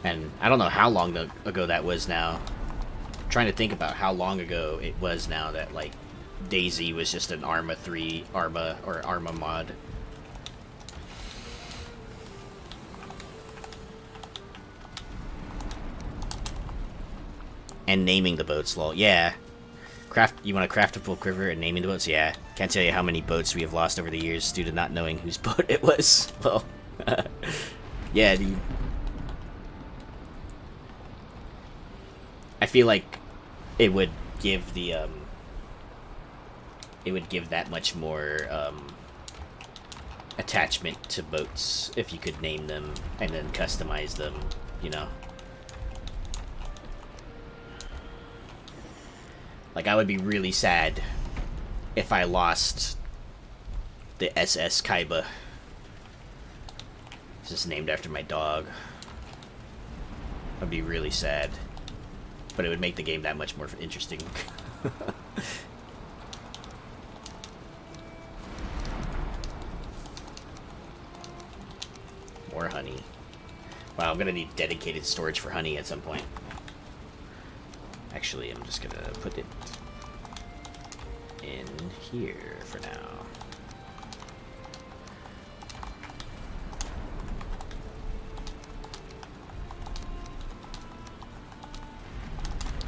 And I don't know how long ago that was now. I'm trying to think about how long ago it was now that, like, DayZ was just an Arma mod. And naming the boats, lol. Yeah. You want a craftable quiver and naming the boats? Yeah. Can't tell you how many boats we have lost over the years due to not knowing whose boat it was. Well, yeah, dude. I feel like it would give the it would give that much more attachment to boats if you could name them and then customize them, you know. Like, I would be really sad if I lost the SS Kaiba. It's just named after my dog. I'd be really sad. But it would make the game that much more interesting. More honey. Wow, I'm gonna need dedicated storage for honey at some point. Actually, I'm just gonna put it in here for now.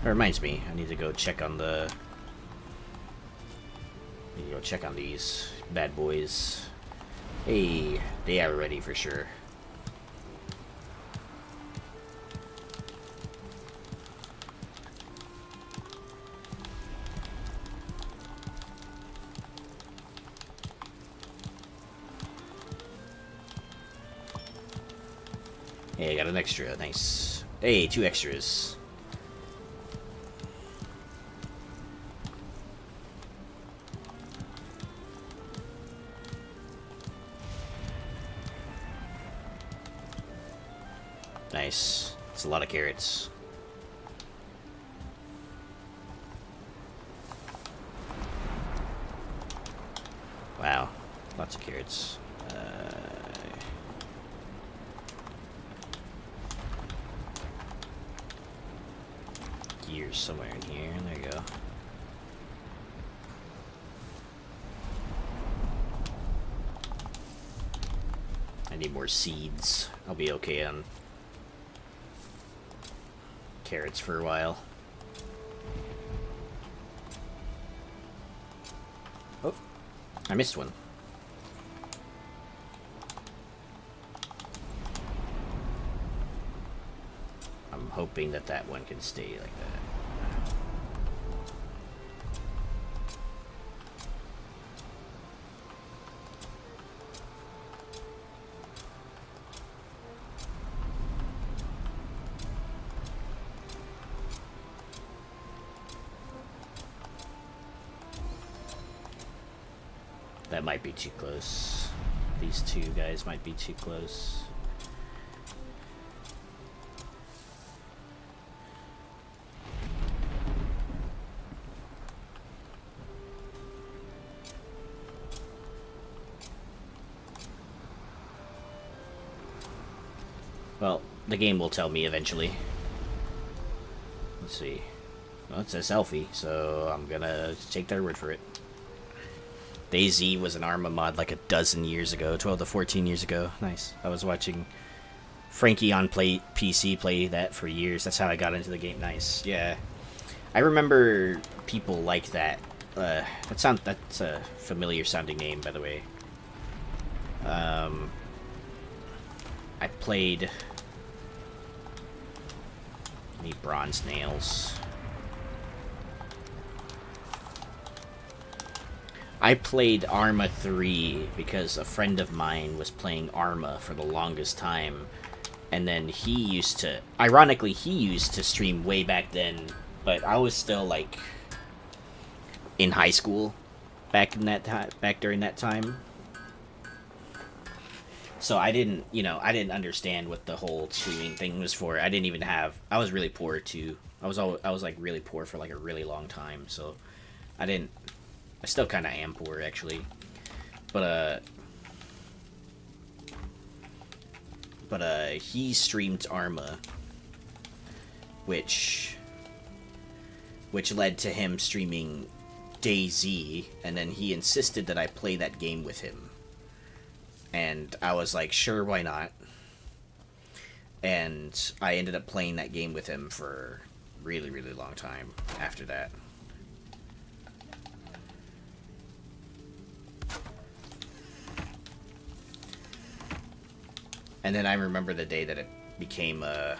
That reminds me, I need to go check on these bad boys. Hey, they are ready for sure. Hey, I got an extra. Nice. Hey, 2 extras. Nice. It's a lot of carrots. Wow. Lots of carrots. Gears somewhere in here. There you go. I need more seeds. I'll be okay on carrots for a while. Oh, I missed one. I'm hoping that that one can stay like that. That might be too close. These two guys might be too close. Well, the game will tell me eventually. Let's see. Well, it's a selfie, so I'm gonna take their word for it. DayZ was an Arma mod like a dozen years ago, 12 to 14 years ago. Nice. I was watching Frankie on PC play that for years. That's how I got into the game. Nice. Yeah. I remember people like that. That's a familiar sounding name, by the way. I played... Need bronze nails. I played Arma 3 because a friend of mine was playing Arma for the longest time. And then he used to... Ironically, he used to stream way back then. But I was still, like, in high school back during that time. So I didn't, I didn't understand what the whole streaming thing was for. I didn't even have... I was really poor, too. I was like, really poor for, like, a really long time. So I didn't... I still kind of am poor, actually. But he streamed Arma, which led to him streaming DayZ, and then he insisted that I play that game with him. And I was like, sure, why not? And I ended up playing that game with him for a really, really long time after that. And then I remember the day that it became a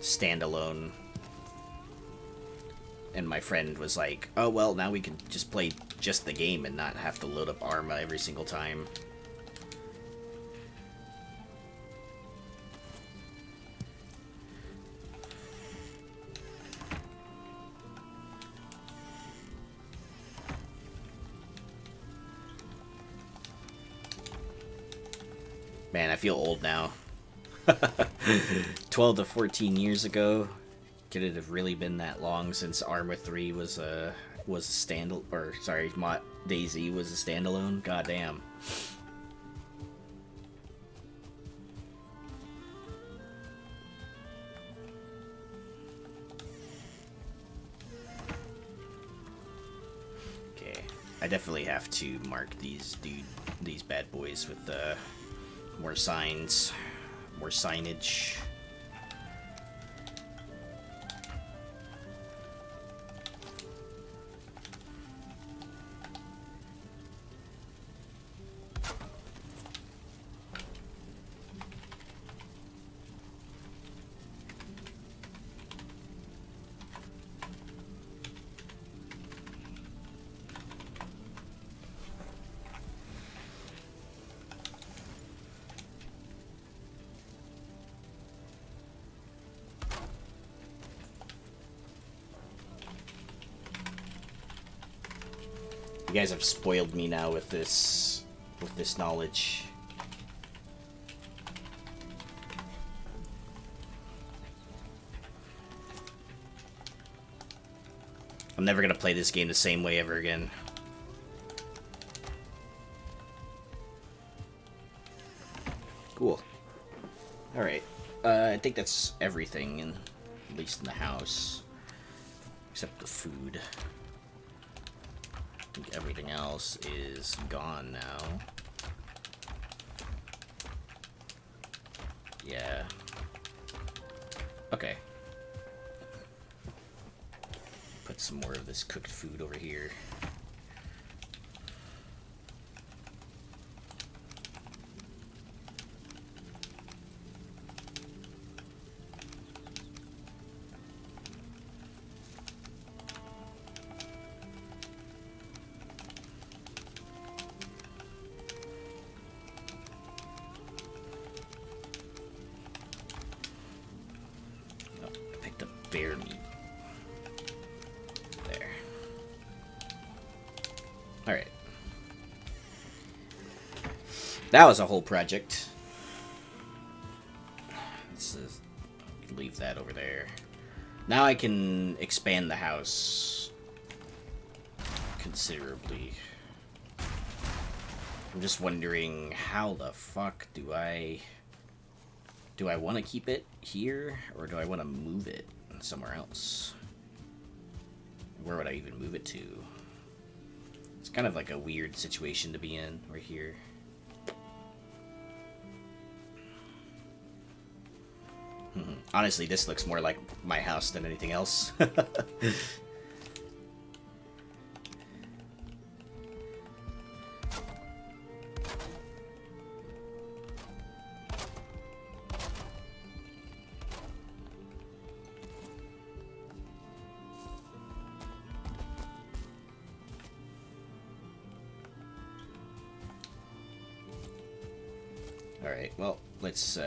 standalone. And my friend was like, oh, well, now we can just play just the game and not have to load up Arma every single time. Man, I feel old now. 12 to 14 years ago. Could it have really been that long since Arma 3 was a standalone, or sorry, DayZ was a standalone? God damn. Okay, I definitely have to mark these bad boys with more signs, more signage. You guys have spoiled me now with this knowledge. I'm never gonna play this game the same way ever again. Cool. Alright. I think that's everything, at least in the house. Except the food. I think everything else is gone now. Yeah. Okay. Put some more of this cooked food over here. Bear meat. There. Alright. That was a whole project. Let's leave that over there. Now I can expand the house considerably. I'm just wondering, how the fuck do I want to keep it here, or do I want to move it somewhere else? Where would I even move it to? It's kind of like a weird situation to be in right here. Honestly, this looks more like my house than anything else. Alright, well, let's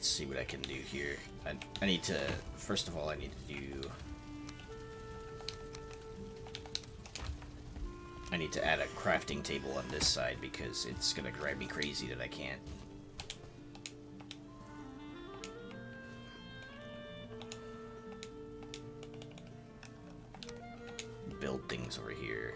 see what I can do here. I need to, first of all, I need to add a crafting table on this side because it's gonna drive me crazy that I can't. Build things over here.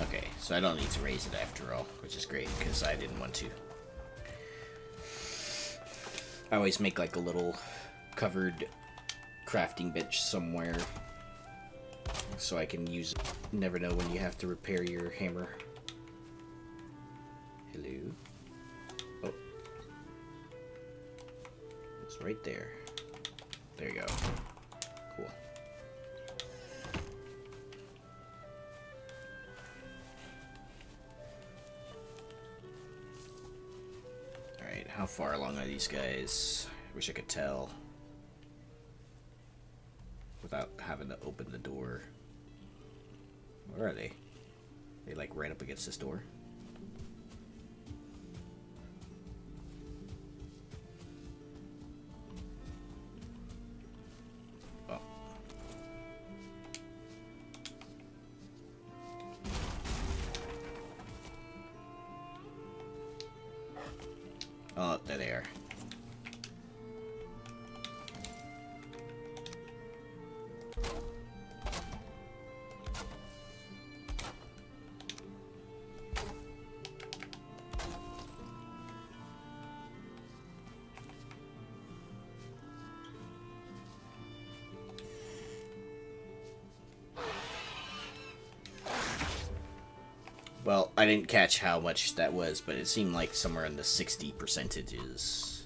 Okay, so I don't need to raise it after all, which is great, because I didn't want to. I always make like a little covered crafting bench somewhere, so I can use it. Never know when you have to repair your hammer. Hello? Oh. It's right there. There you go. Cool. Alright, how far along are these guys? Wish I could tell without having to open the door. Where are they? They like right up against this door. Oh. Oh, there they are. Well, I didn't catch how much that was, but it seemed like somewhere in the 60 percentages.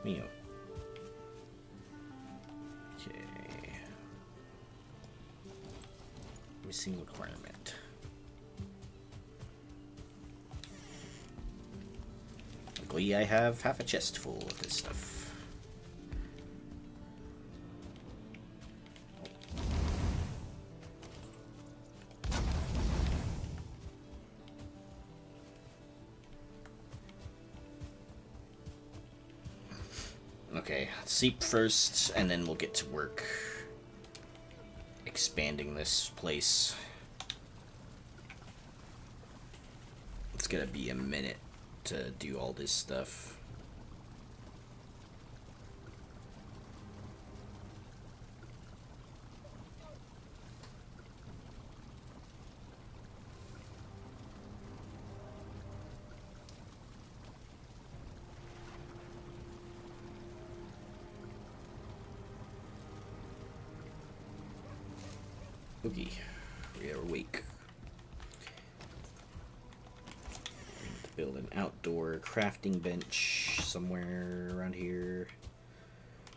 Meow. Okay. Missing requirement. Luckily, I have half a chest full of this stuff. Okay, sleep first, and then we'll get to work expanding this place. It's gonna be a minute to do all this stuff. Okay, we are awake. We need to build an outdoor crafting bench somewhere around here.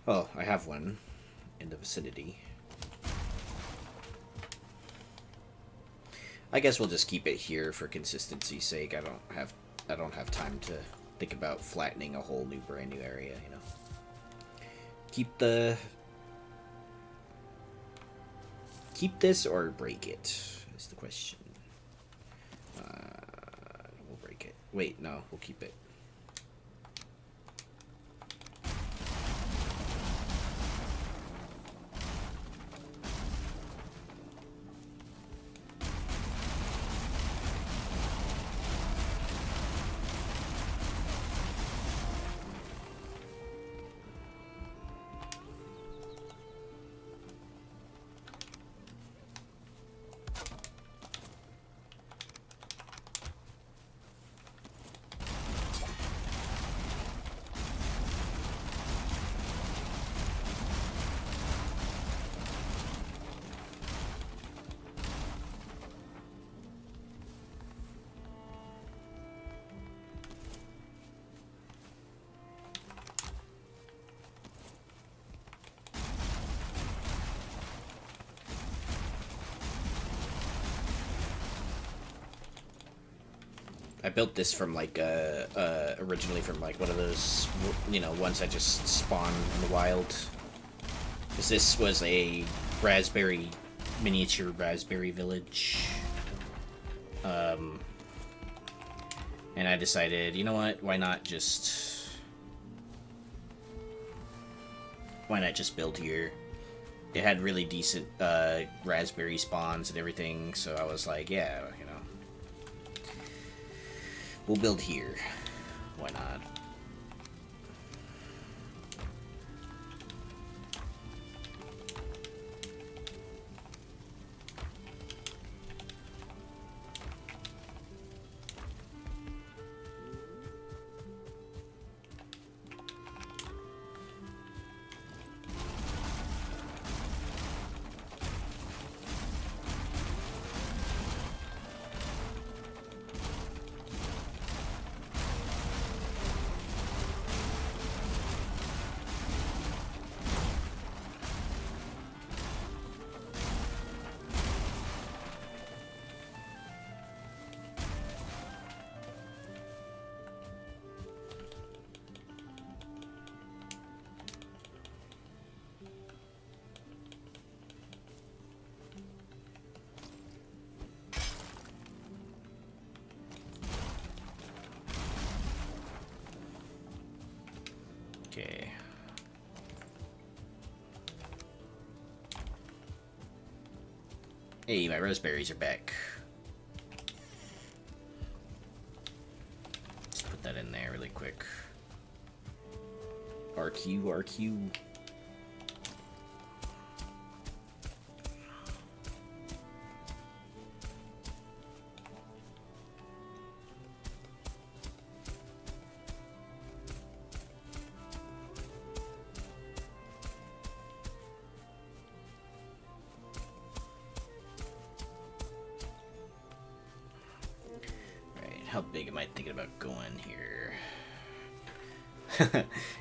Oh, I have one in the vicinity. I guess we'll just keep it here for consistency's sake. I don't have time to think about flattening a whole brand new area, you know. Keep this or break it is the question. We'll break it. Wait, no, we'll keep it. I built this from like originally from like one of those, you know, ones that just spawn in the wild. Because this was a miniature raspberry village. And I decided, you know what, why not just build here? It had really decent raspberry spawns and everything, so I was like, yeah, you know. We'll build here. Why not? Okay. Hey, my raspberries are back. Let's put that in there really quick. RQ, RQ. How big am I thinking about going here?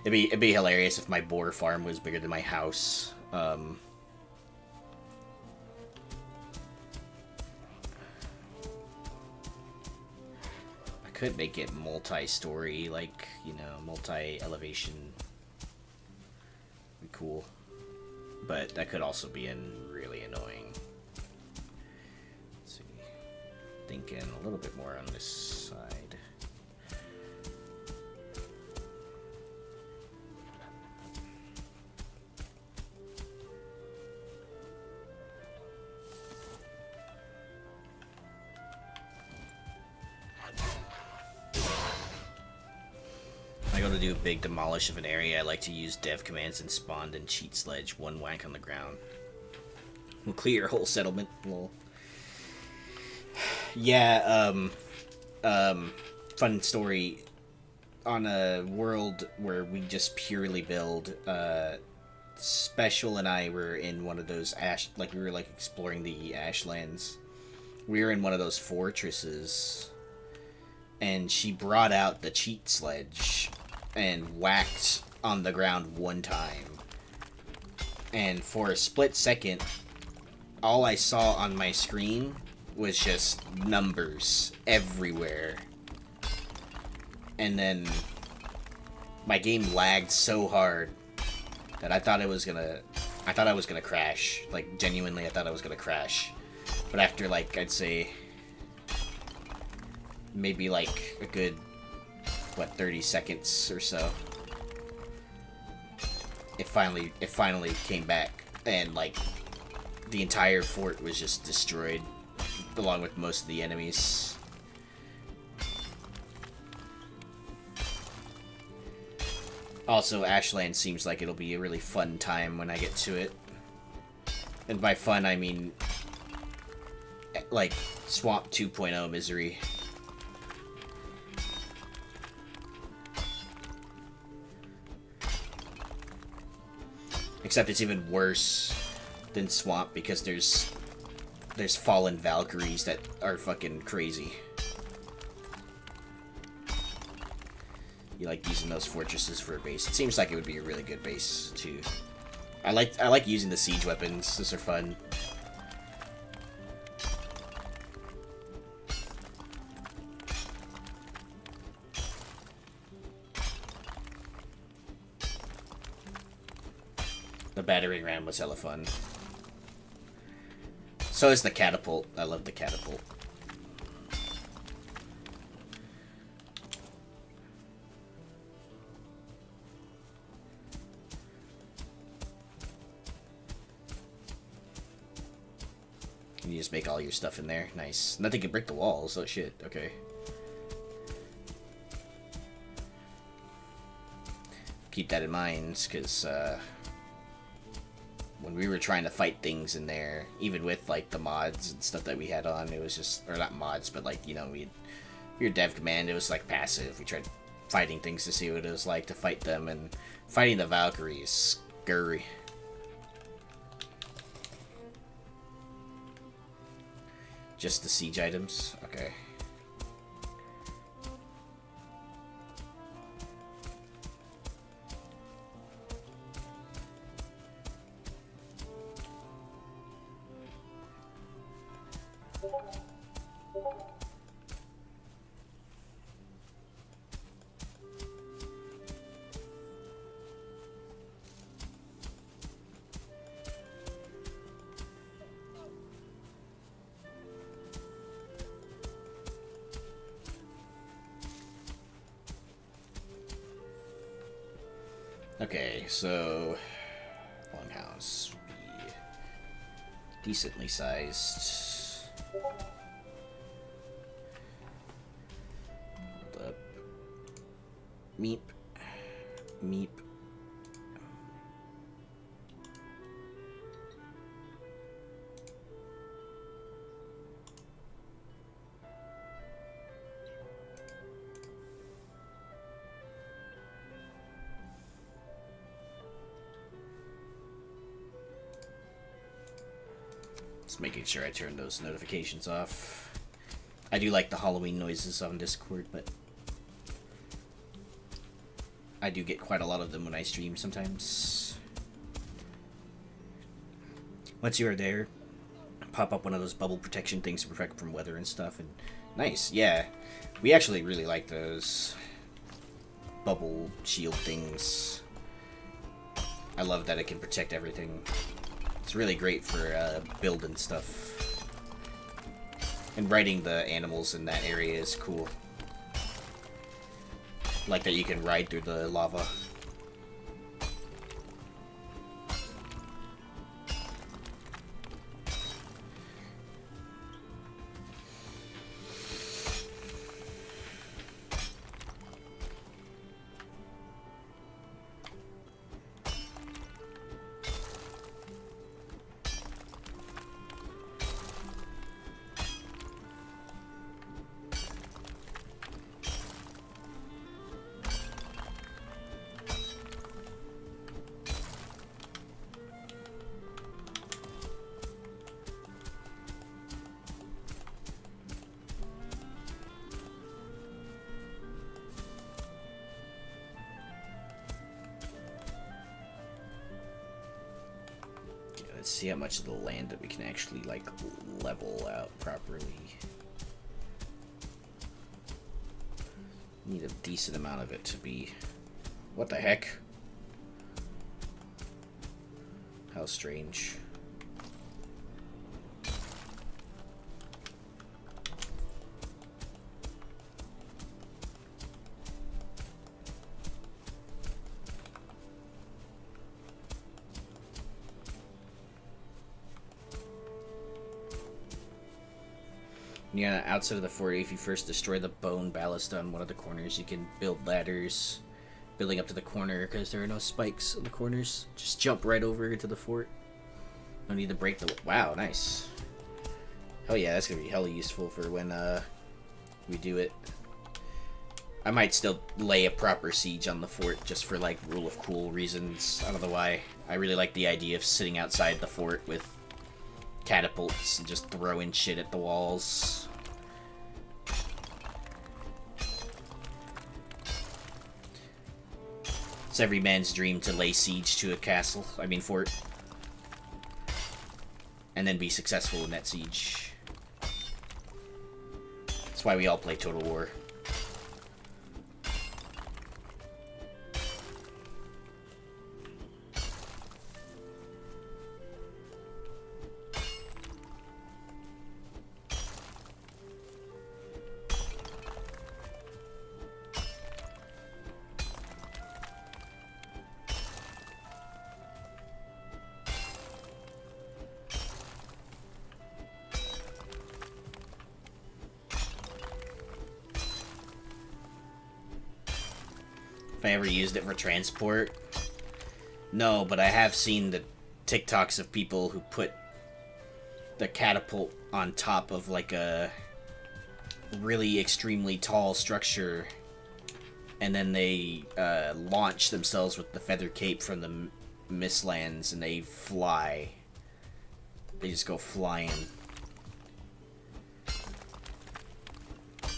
It'd be hilarious if my boar farm was bigger than my house. I could make it multi-story, like, you know, multi-elevation. Be cool. But that could also be really annoying. Let's see. Thinking a little bit more on this side. To do a big demolish of an area, I like to use dev commands and spawn and cheat sledge, one whack on the ground. We'll clear your whole settlement. Lol. Yeah, fun story. On a world where we just purely build, Special and I were in one of those we were like exploring the Ashlands. We were in one of those fortresses, and she brought out the cheat sledge and whacked on the ground one time. And for a split second, all I saw on my screen was just numbers everywhere. And then my game lagged so hard that I thought I was gonna crash. Like, genuinely, I thought I was gonna crash. But after, like, I'd say maybe like a good 30 seconds or so, it finally came back, and like the entire fort was just destroyed along with most of the enemies. Also, Ashland seems like it'll be a really fun time when I get to it. And by fun, I mean like Swamp 2.0 misery. Except it's even worse than Swamp because there's fallen Valkyries that are fucking crazy. You like using those fortresses for a base. It seems like it would be a really good base too. I like using the siege weapons. Those are fun. The battering ram was hella fun. So is the catapult. I love the catapult. You just make all your stuff in there. Nice. Nothing can break the walls. Oh shit. Okay. Keep that in mind, because when we were trying to fight things in there, even with like the mods and stuff that we had on, it was just, or not mods, but like, you know, we were dev command, it was like passive. We tried fighting things to see what it was like to fight them, and fighting the Valkyries, scurry. Just the siege items? Okay. Okay, so longhouse would be decently sized. Hold up. Meep. Meep. Just making sure I turn those notifications off. I do like the Halloween noises on Discord, but I do get quite a lot of them when I stream sometimes. Once you are there, pop up one of those bubble protection things to protect from weather and stuff. And nice, yeah. We actually really like those bubble shield things. I love that it can protect everything. It's really great for building stuff. And riding the animals in that area is cool. Like that you can ride through the lava. Let's see how much of the land that we can actually, like, level out properly. Need a decent amount of it to be... What the heck? How strange. Yeah, outside of the fort, if you first destroy the bone ballast on one of the corners, you can build ladders building up to the corner because there are no spikes on the corners. Just jump right over into the fort. No need to break the... Wow, nice. Hell yeah, that's going to be hella useful for when we do it. I might still lay a proper siege on the fort just for, like, rule of cool reasons. I don't know why. I really like the idea of sitting outside the fort with catapults and just throwing shit at the walls. It's every man's dream to lay siege to a castle, fort. And then be successful in that siege. That's why we all play Total War. If I ever used it for transport. No, but I have seen the TikToks of people who put the catapult on top of like a really extremely tall structure and then they launch themselves with the feather cape from the Mistlands and they fly. They just go flying.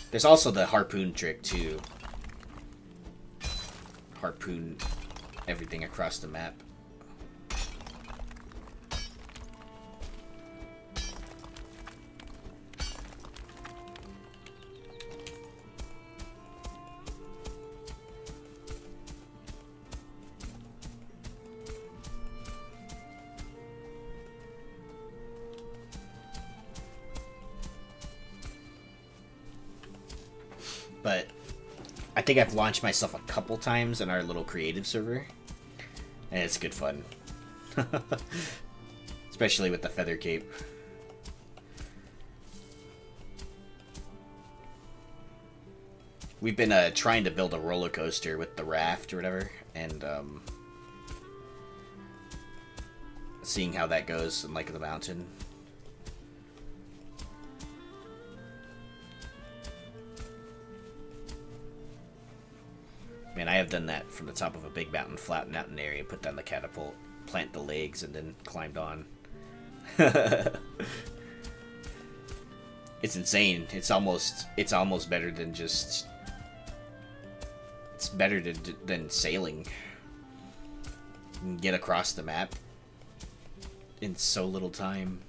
There's also the harpoon trick too. Harpoon everything across the map. But I think I've launched myself a couple times in our little creative server, and it's good fun. Especially with the feather cape. We've been trying to build a roller coaster with the raft or whatever, and seeing how that goes in like the mountain. Man, I have done that from the top of a big mountain, flatten out an area, put down the catapult, plant the legs, and then climbed on. It's insane. It's almost better than just... It's just better than sailing. You can get across the map in so little time.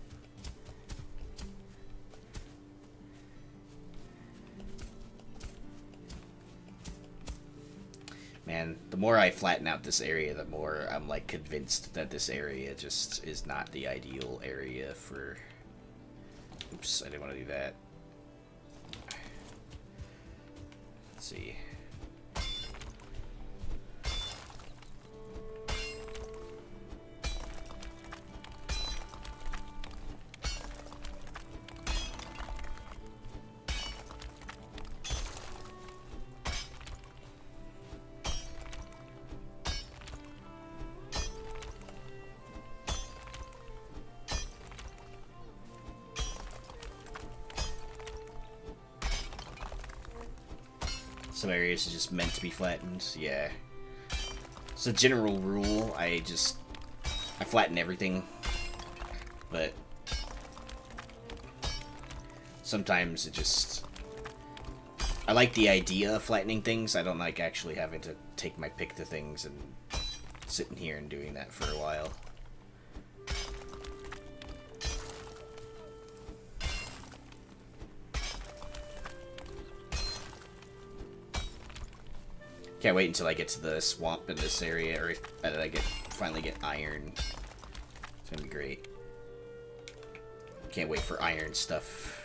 Man, the more I flatten out this area, the more I'm like convinced that this area just is not the ideal area for... Oops, I didn't want to do that. Let's see. Some areas are just meant to be flattened, yeah. It's a general rule, I flatten everything, but sometimes it just... I like the idea of flattening things, I don't like actually having to take my pick to things and sitting here and doing that for a while. Can't wait until I get to the swamp in this area, or that I finally get iron. It's gonna be great. Can't wait for iron stuff.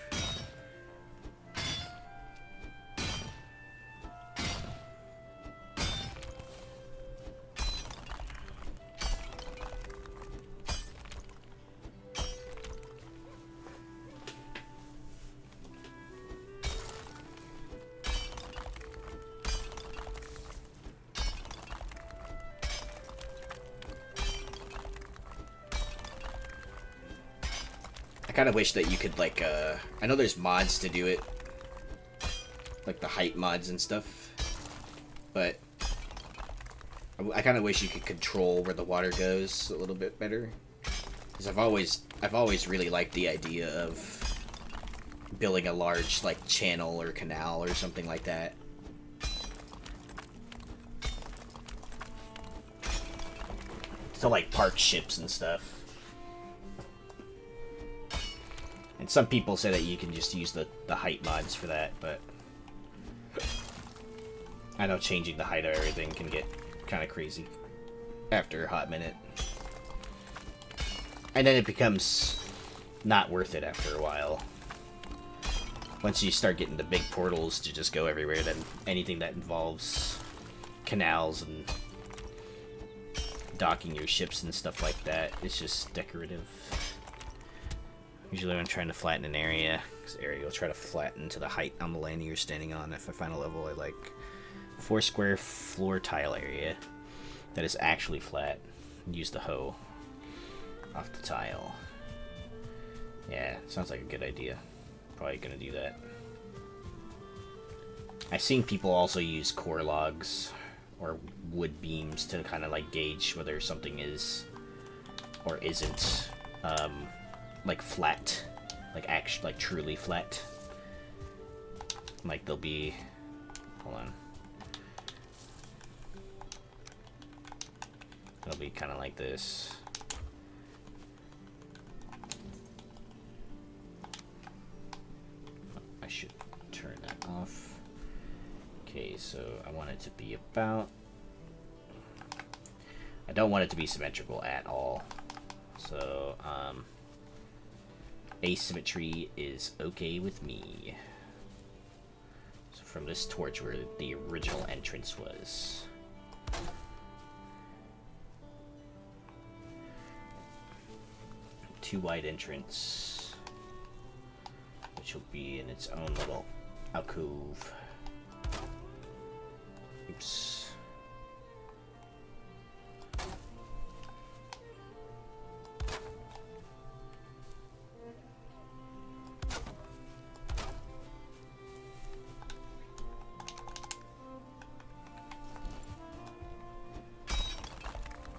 I kind of wish that you could, like, I know there's mods to do it, like the height mods and stuff, but I kind of wish you could control where the water goes a little bit better, because I've always really liked the idea of building a large, like, channel or canal or something like that. To, like, park ships and stuff. And some people say that you can just use the height mods for that, but I know changing the height of everything can get kind of crazy after a hot minute. And then it becomes not worth it after a while. Once you start getting the big portals to just go everywhere, then anything that involves canals and docking your ships and stuff like that, it's just decorative. Usually when I'm trying to flatten an area, this area will try to flatten to the height on the landing you're standing on. If I find a level I like, 4 square floor tile area that is actually flat, use the hoe off the tile. Yeah, sounds like a good idea. Probably gonna do that. I've seen people also use core logs or wood beams to kind of like gauge whether something is or isn't like flat, like actually, like truly flat. Like they'll be, hold on, they'll be kind of like this. I should turn that off. Okay, so I want it to be about, I don't want it to be symmetrical at all. So, asymmetry is okay with me. So from this torch where the original entrance was. Two wide entrance, which will be in its own little alcove. Oops.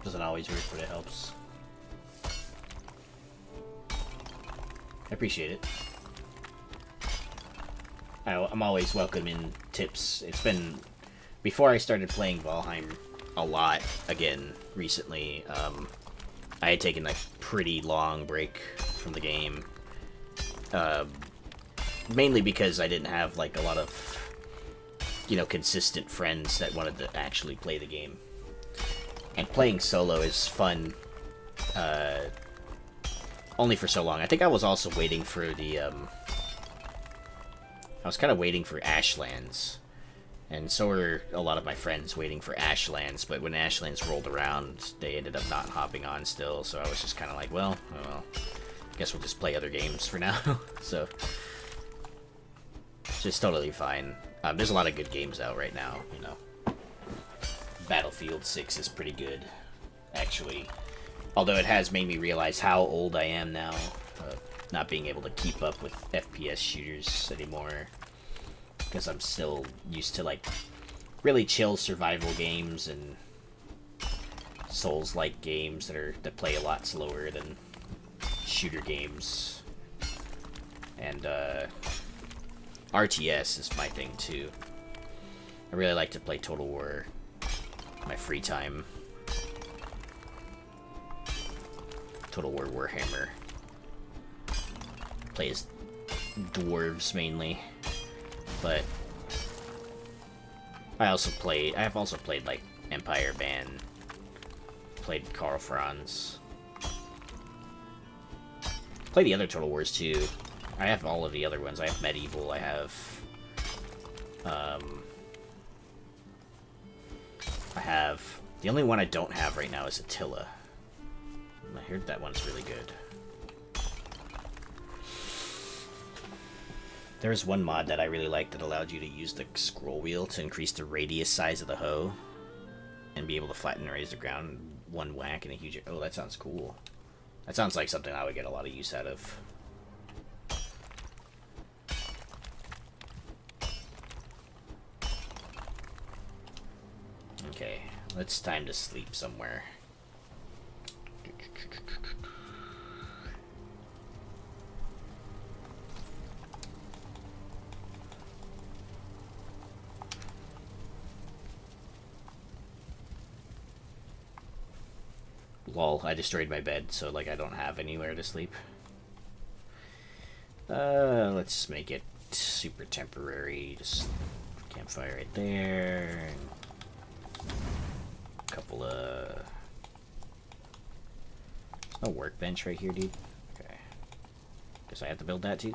Doesn't always work, but it helps. I appreciate it. I'm always welcoming tips. It's been before I started playing Valheim a lot again recently, I had taken a pretty long break from the game. Mainly because I didn't have like a lot of, consistent friends that wanted to actually play the game. And playing solo is fun, only for so long. I think I was also waiting for the, I was kind of waiting for Ashlands. And so were a lot of my friends waiting for Ashlands, but when Ashlands rolled around, they ended up not hopping on still, so I was just kind of like, well, I guess we'll just play other games for now. So, it's just totally fine. There's a lot of good games out right now, Battlefield 6 is pretty good, actually. Although it has made me realize how old I am now, not being able to keep up with FPS shooters anymore. Because I'm still used to, like, really chill survival games and Souls-like games that play a lot slower than shooter games. And, RTS is my thing, too. I really like to play Total War in my free time. Total War Warhammer. Play as dwarves, mainly. But I have also played like Empire Band, played Karl Franz, played the other Total Wars too. I have all of the other ones. I have Medieval, I have the only one I don't have right now is Attila. I heard that one's really good. There was one mod that I really liked that allowed you to use the scroll wheel to increase the radius size of the hoe and be able to flatten and raise the ground one whack in a huge... Oh, that sounds cool. That sounds like something I would get a lot of use out of. Okay, it's time to sleep somewhere. Lol, I destroyed my bed, so, like, I don't have anywhere to sleep. Let's make it super temporary. Just campfire right there. A couple of... There's no workbench right here, dude. Okay. Guess I have to build that, too.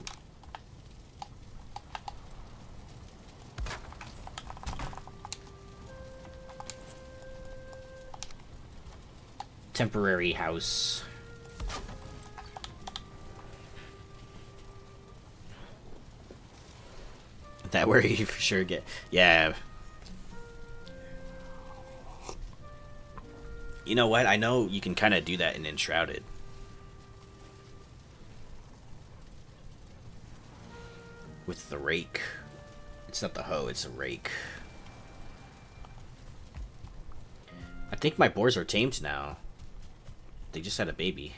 Temporary house. That where you for sure get... Yeah. You know what? I know you can kind of do that in Enshrouded. With the rake. It's not the hoe, it's a rake. I think my boars are tamed now. They just had a baby.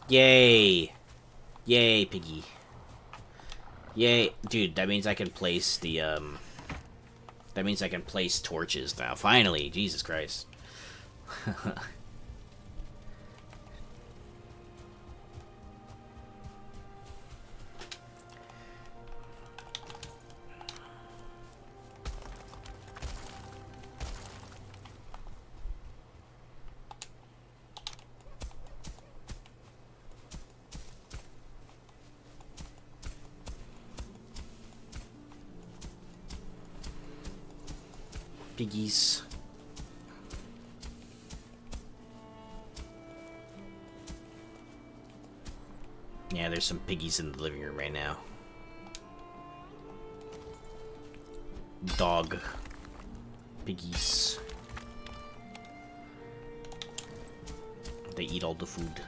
Yay! Yay, piggy. Yay. Dude, that means I can place the, That means I can place torches now. Finally! Jesus Christ. Piggies. Yeah, there's some piggies in the living room right now. Dog. Piggies. They eat all the food.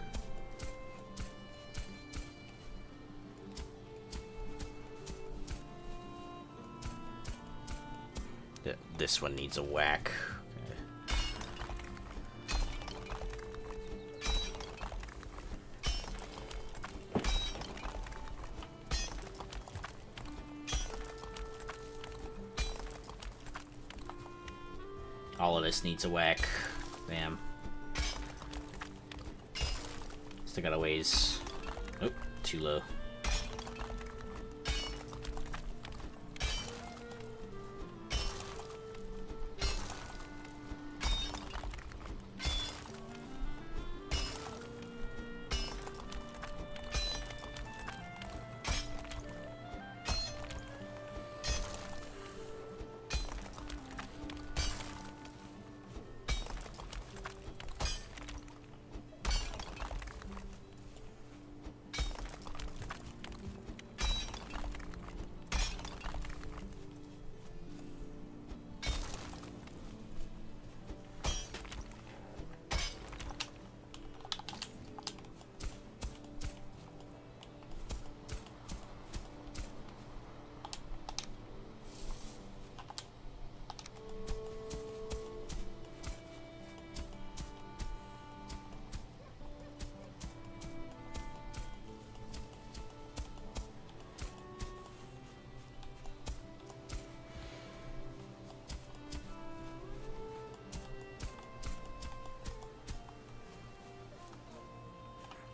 This one needs a whack. All of this needs a whack. Bam. Still got a ways. Oh, too low.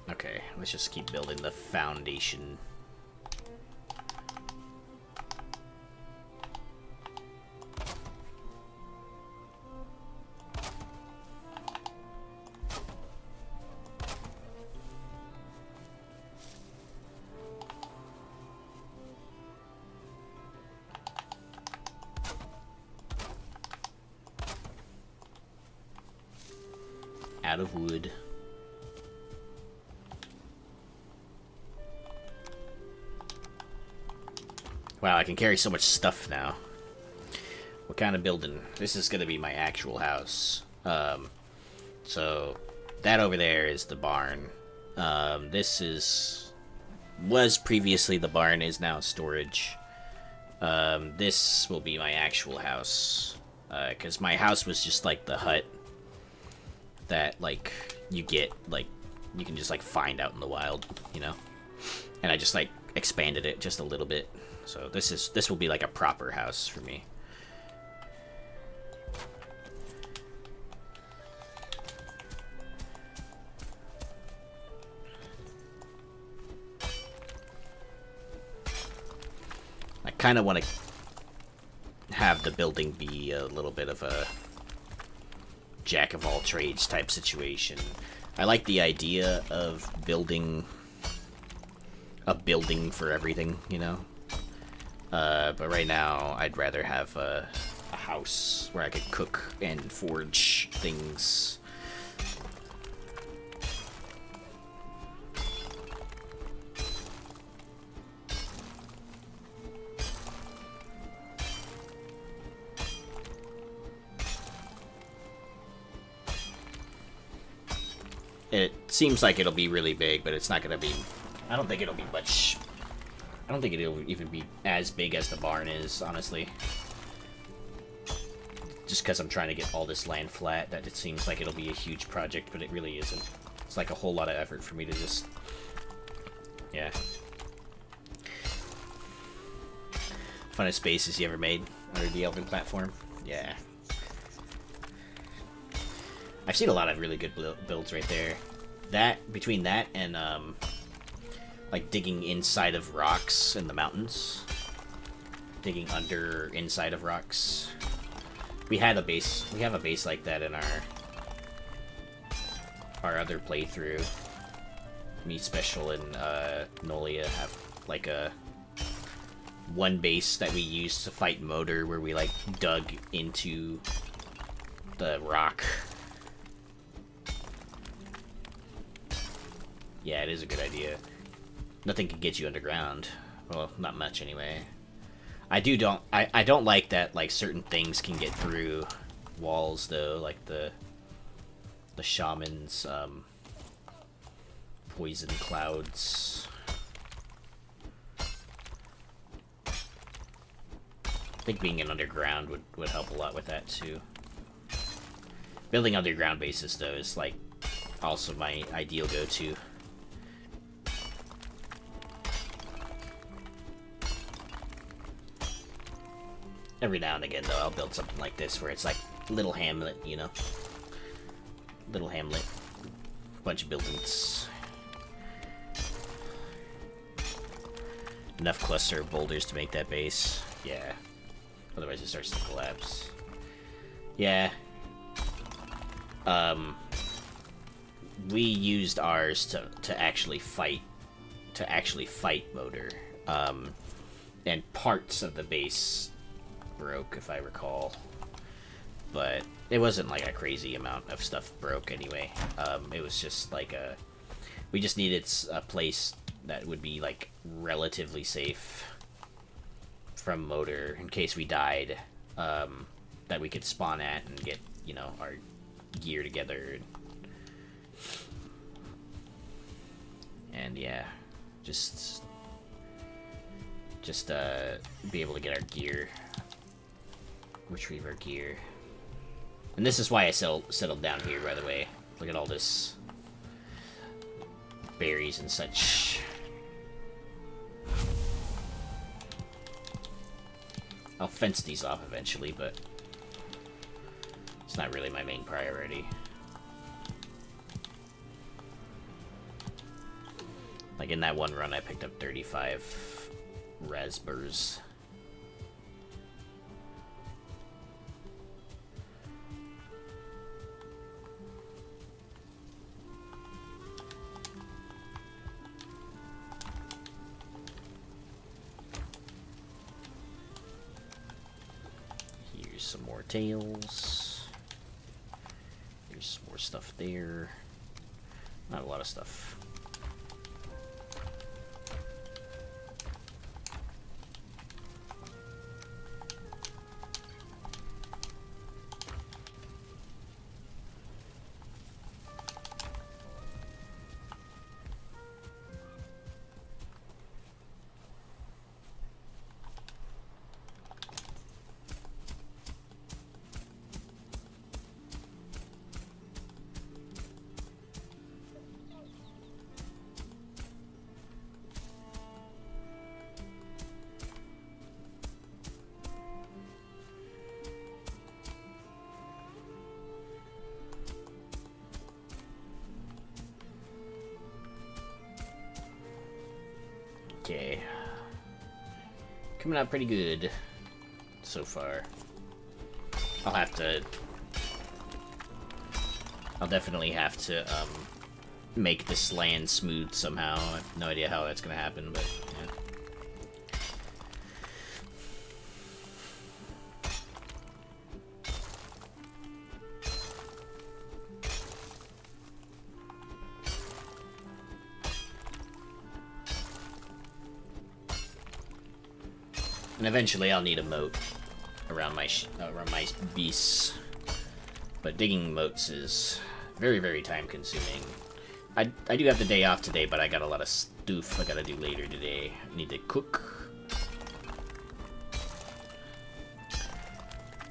Okay, let's just keep building the foundation. Out of wood. Wow, I can carry so much stuff now. What kind of building? This is gonna be my actual house. So that over there is the barn. Was previously the barn, is now storage. This will be my actual house. Cause my house was just like the hut that like you get, like you can just like find out in the wild, you know? And I just like expanded it just a little bit. So this will be like a proper house for me. I kind of want to have the building be a little bit of a jack of all trades type situation. I like the idea of building a building for everything, you know? But right now, I'd rather have a house where I could cook and forge things. It seems like it'll be really big, but it's not gonna be... I don't think it'll be much... I don't think it'll even be as big as the barn is, honestly. Just because I'm trying to get all this land flat, that it seems like it'll be a huge project, but it really isn't. It's like a whole lot of effort for me to just... Yeah. Funnest spaces you ever made under the Elven platform? Yeah. I've seen a lot of really good builds right there. That, between that and, like digging inside of rocks in the mountains. Digging inside of rocks. We have a base like that in our other playthrough. Me, Special, and Nolia have like one base that we used to fight Motor, where we like dug into the rock. Yeah, it is a good idea. Nothing can get you underground. Well, not much anyway. I don't like that like certain things can get through walls though, like the shaman's poison clouds. I think being an underground would help a lot with that too. Building underground bases though is like also my ideal go-to. Every now and again, though, I'll build something like this where it's like little Hamlet, you know. Little Hamlet. Bunch of buildings. Enough cluster of boulders to make that base. Yeah. Otherwise it starts to collapse. Yeah. We used ours to actually fight Motor. And parts of the base broke, if I recall. But it wasn't like a crazy amount of stuff broke anyway. It was just like we just needed a place that would be like relatively safe from Motor in case we died, that we could spawn at and get, you know, our gear together. And yeah, just be able to get our gear, retrieve our gear. And this is why I settled down here, by the way. Look at all this berries and such. I'll fence these off eventually, but it's not really my main priority. Like in that one run, I picked up 35 raspberries. Here's some more tails. There's some more stuff there. Not a lot of stuff. Okay. Coming out pretty good so far. I'll definitely have to make this land smooth somehow. I have no idea how that's gonna happen, but yeah. And eventually I'll need a moat around my beasts. But digging moats is very, very time consuming. I do have the day off today, but I got a lot of stuff I gotta do later today. I need to cook.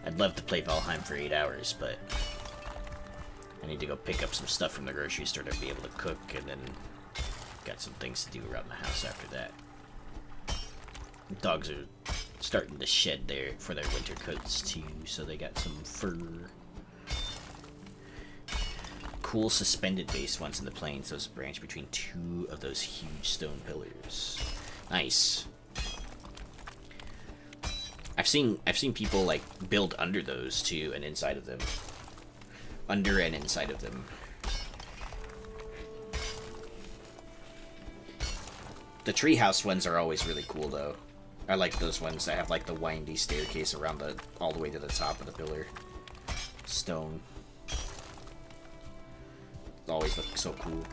I'd love to play Valheim for 8 hours, but I need to go pick up some stuff from the grocery store to be able to cook, and then got some things to do around the house after that. Dogs are starting to shed for their winter coats too, so they got some fur. Cool suspended base once in the plains. Those branch between two of those huge stone pillars. Nice. I've seen people like build under those too and inside of them. Under and inside of them. The treehouse ones are always really cool though. I like those ones that have like the windy staircase around all the way to the top of the pillar. Stone. Always look so cool.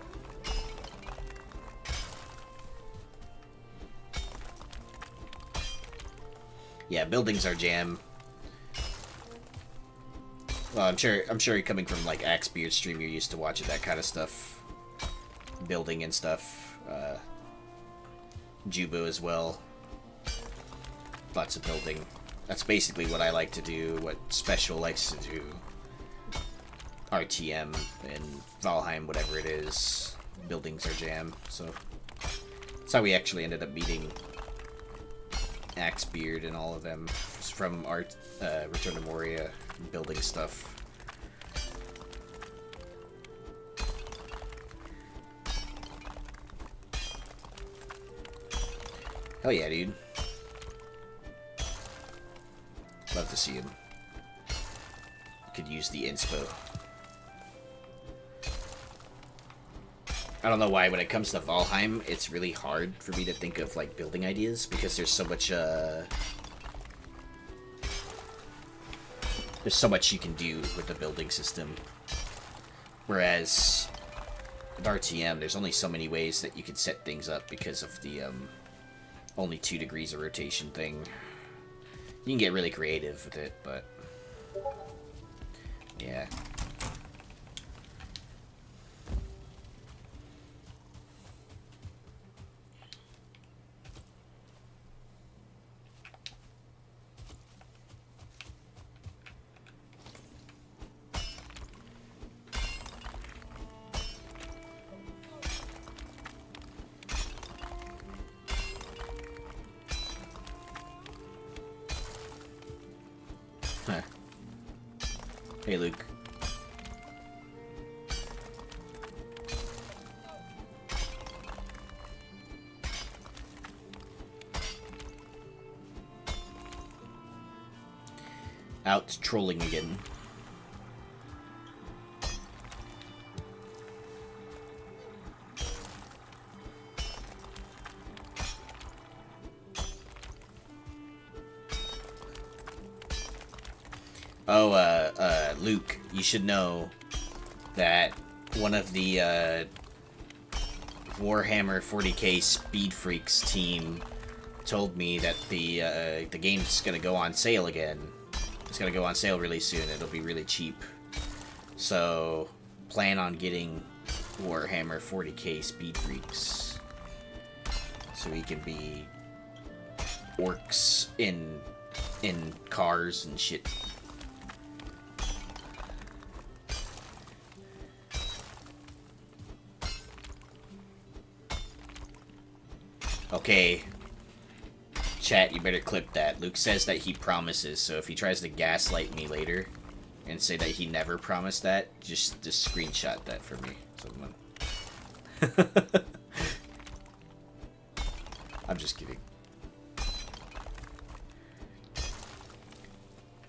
Yeah, buildings are jam. Well, I'm sure coming from like Axebeard stream, you're used to watching that kind of stuff. Building and stuff. Jubo as well. Lots of building. That's basically what I like to do, what Special likes to do. RTM and Valheim, whatever it is. Buildings are jam, so that's how we actually ended up meeting Axebeard and all of them from Return to Moria. building stuff. Hell yeah, dude. Love to see him. Could use the inspo. I don't know why when it comes to Valheim, it's really hard for me to think of like building ideas because there's so much you can do with the building system. Whereas with RTM, there's only so many ways that you can set things up because of the only 2 degrees of rotation thing. You can get really creative with it, but yeah. Hey, Luke. Out trolling again. Oh, Luke, you should know that one of the Warhammer 40k Speed Freaks team told me that the game's gonna go on sale again. It's gonna go on sale really soon. It'll be really cheap. So plan on getting Warhammer 40k Speed Freaks so we can be orcs in cars and shit. Okay, chat, you better clip that. Luke says that he promises, so if he tries to gaslight me later and say that he never promised that, just screenshot that for me, someone. I'm just kidding.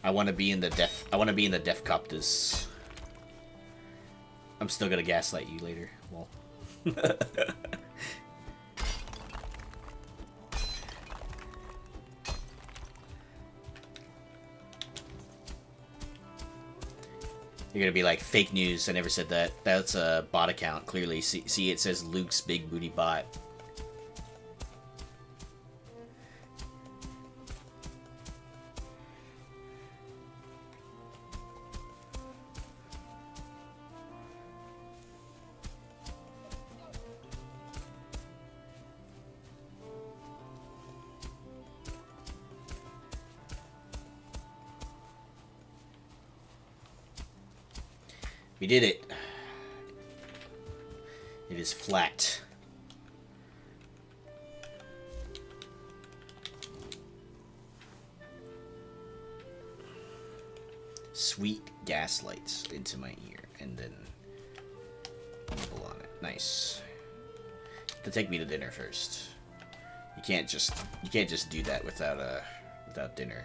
I want to be in the Def Coptus. I'm still gonna gaslight you later. Well. You're gonna be like, fake news, I never said that. That's a bot account, clearly. See, it says Luke's Big Booty Bot. We did it. It is flat. Sweet gaslights into my ear, and then nibble on it. Nice. To take me to dinner first. You can't just do that without dinner.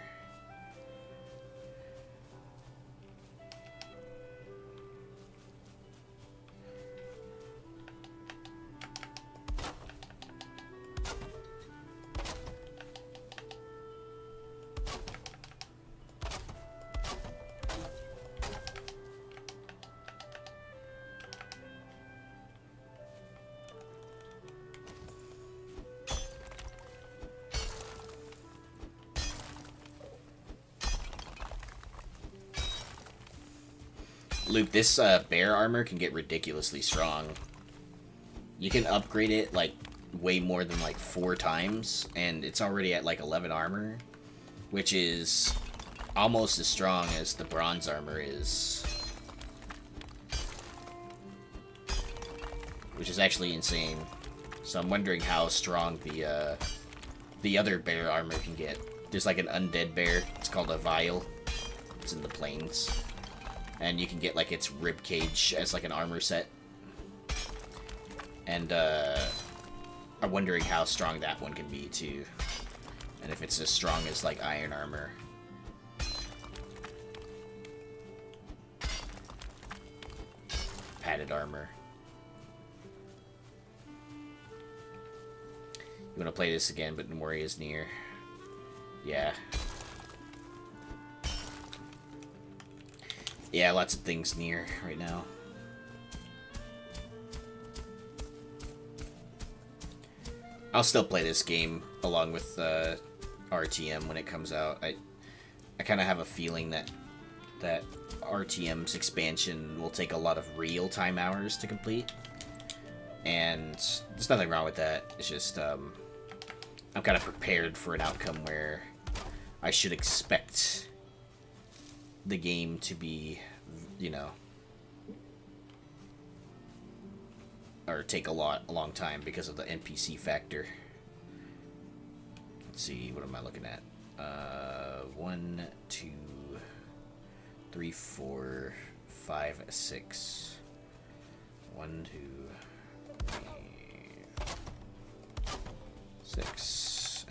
Luke, this bear armor can get ridiculously strong. You can upgrade it like way more than like 4 times, and it's already at like 11 armor, which is almost as strong as the bronze armor is. Which is actually insane. So I'm wondering how strong the other bear armor can get. There's like an undead bear. It's called a vial. it's in the plains. And you can get, like, its rib cage as, like, an armor set. And, I'm wondering how strong that one can be, too. And if it's as strong as, like, iron armor. Padded armor. You want to play this again, but Mori is near. Yeah. Yeah, lots of things near right now. I'll still play this game along with RTM when it comes out. I kind of have a feeling that RTM's expansion will take a lot of real-time hours to complete. And there's nothing wrong with that. It's just, I'm kind of prepared for an outcome where I should expect the game to be, you know, or take a long time because of the NPC factor. Let's see, what am I looking at? 1, 2, 3, 4, 5, 6. 1, 2, 3, 6,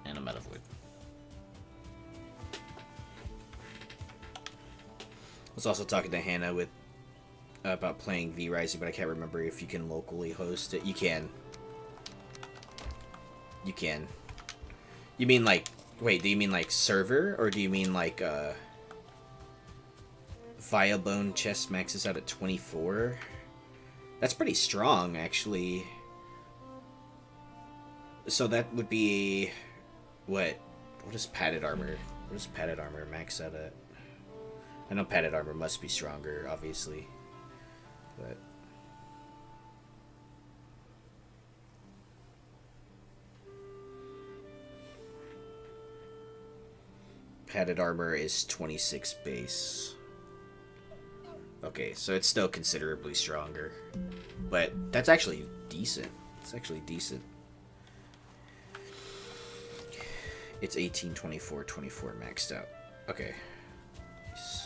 and I'm out of wood. I was also talking to Hannah about playing V-Rising, but I can't remember if you can locally host it. You can. You can. You mean like... Wait, do you mean like server? Or do you mean like Viabone chest maxes out at 24? That's pretty strong, actually. So that would be... What is padded armor? What does padded armor max out at? I know padded armor must be stronger, obviously. But... padded armor is 26 base. Okay, so it's still considerably stronger. But that's actually decent. It's actually decent. It's 18, 24, 24 maxed out. Okay. Nice.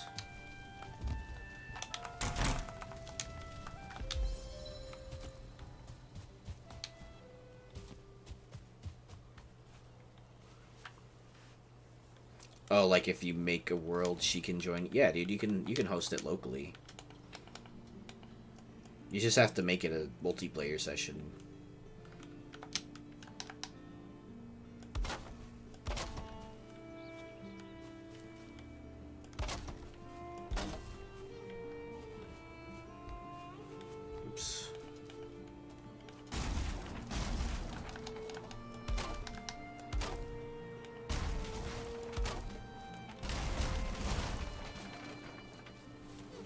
Oh, like if you make a world, she can join. Yeah, dude, you can host it locally. You just have to make it a multiplayer session. Oops.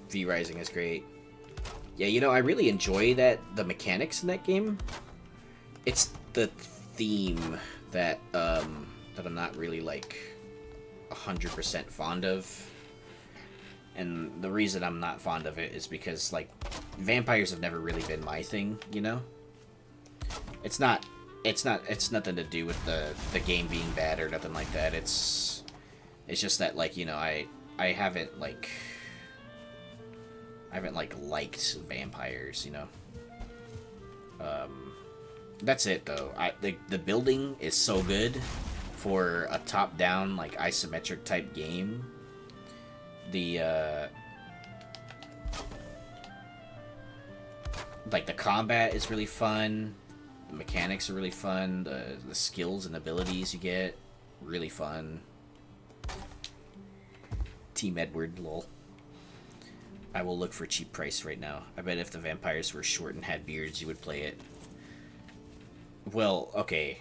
V-Rising is great. Yeah, you know, I really enjoy the mechanics in that game. It's the theme that I'm not really like 100% fond of. And the reason I'm not fond of it is because like vampires have never really been my thing, you know? It's nothing to do with the game being bad or nothing like that. It's just that, like, you know, I haven't liked vampires, you know. That's it though. The building is so good for a top-down, like, isometric type game. The like the combat is really fun. The mechanics are really fun. The skills and abilities you get, really fun. Team Edward, lol. I will look for cheap price right now. I bet if the vampires were short and had beards, you would play it. Well, okay.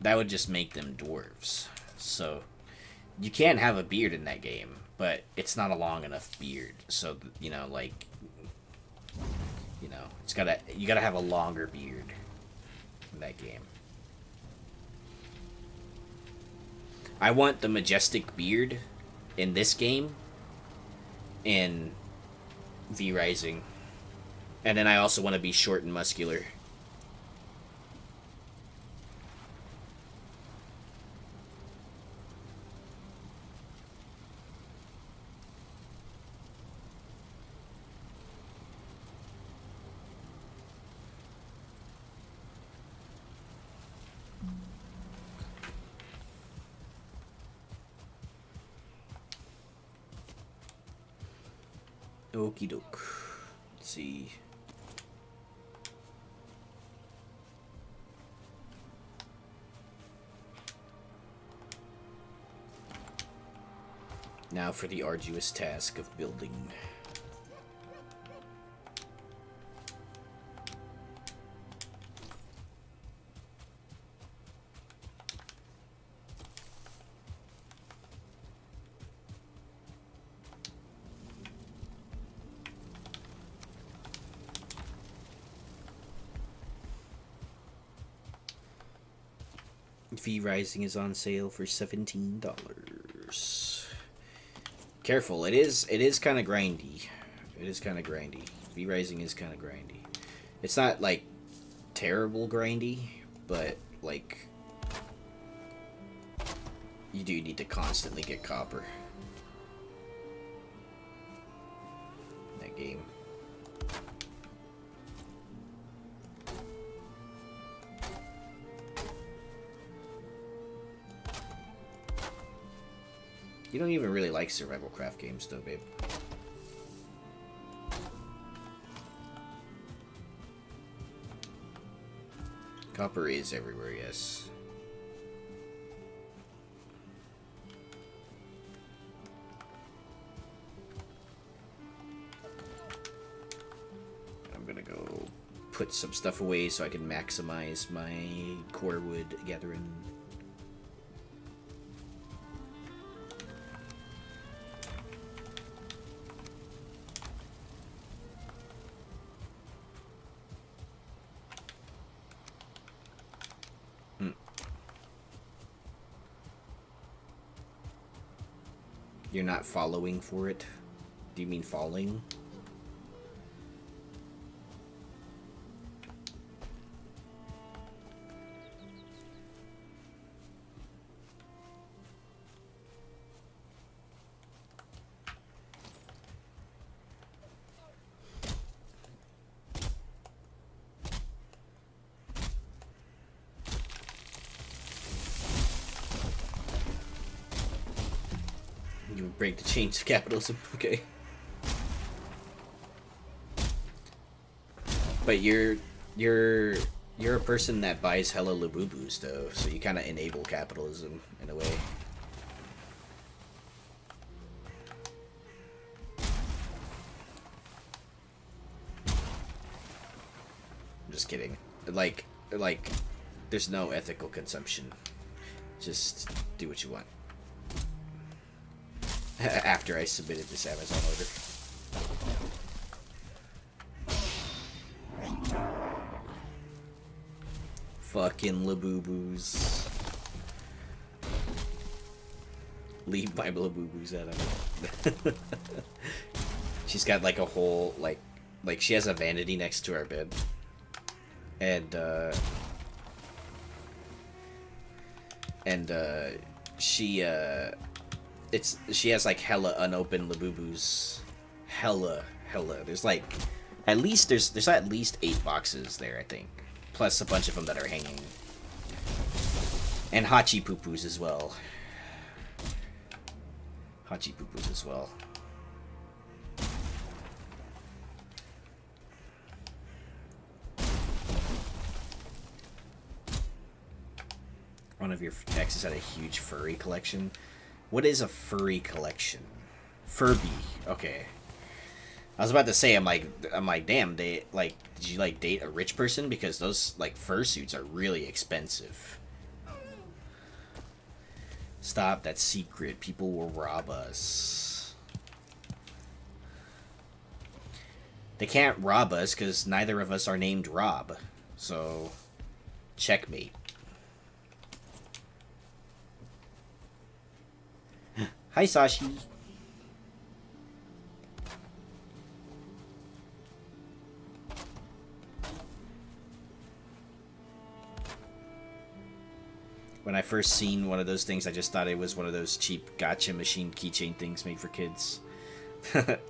That would just make them dwarves. So, you can have a beard in that game, but it's not a long enough beard. So, you know, like, you know, you gotta have a longer beard in that game. I want the majestic beard in this game in V-Rising. And then I also want to be short and muscular. Okie doke. Let's see. Now for the arduous task of building. V Rising is on sale for $17. Careful, it is kind of grindy. It is kind of grindy. V Rising is kind of grindy. It's not like terrible grindy, but like you do need to constantly get copper in that game. You don't even really like survival craft games, though, babe. Copper is everywhere, yes. I'm gonna go put some stuff away so I can maximize my core wood gathering. You're not following for it? Do you mean falling? Break the chains of capitalism. Okay. But you're a person that buys hella Labubus though, so you kind of enable capitalism in a way. I'm just kidding. Like there's no ethical consumption. Just do what you want. After I submitted this Amazon order. Fucking Labubus. Leave my Labubus out of it. She's got like a whole, like she has a vanity next to our bed. And she has like hella unopened Labubus. Hella. There's like there's at least 8 boxes there, I think. Plus a bunch of them that are hanging. And Hachi Poo-Poos as well. One of your exes had a huge furry collection. What is a furry collection? Furby. Okay. I was about to say, I'm like, damn, did you like date a rich person? Because those like fursuits are really expensive. Stop, that's secret. People will rob us. They can't rob us because neither of us are named Rob. So, checkmate. Hi, Sashi. When I first seen one of those things, I just thought it was one of those cheap gotcha machine keychain things made for kids. It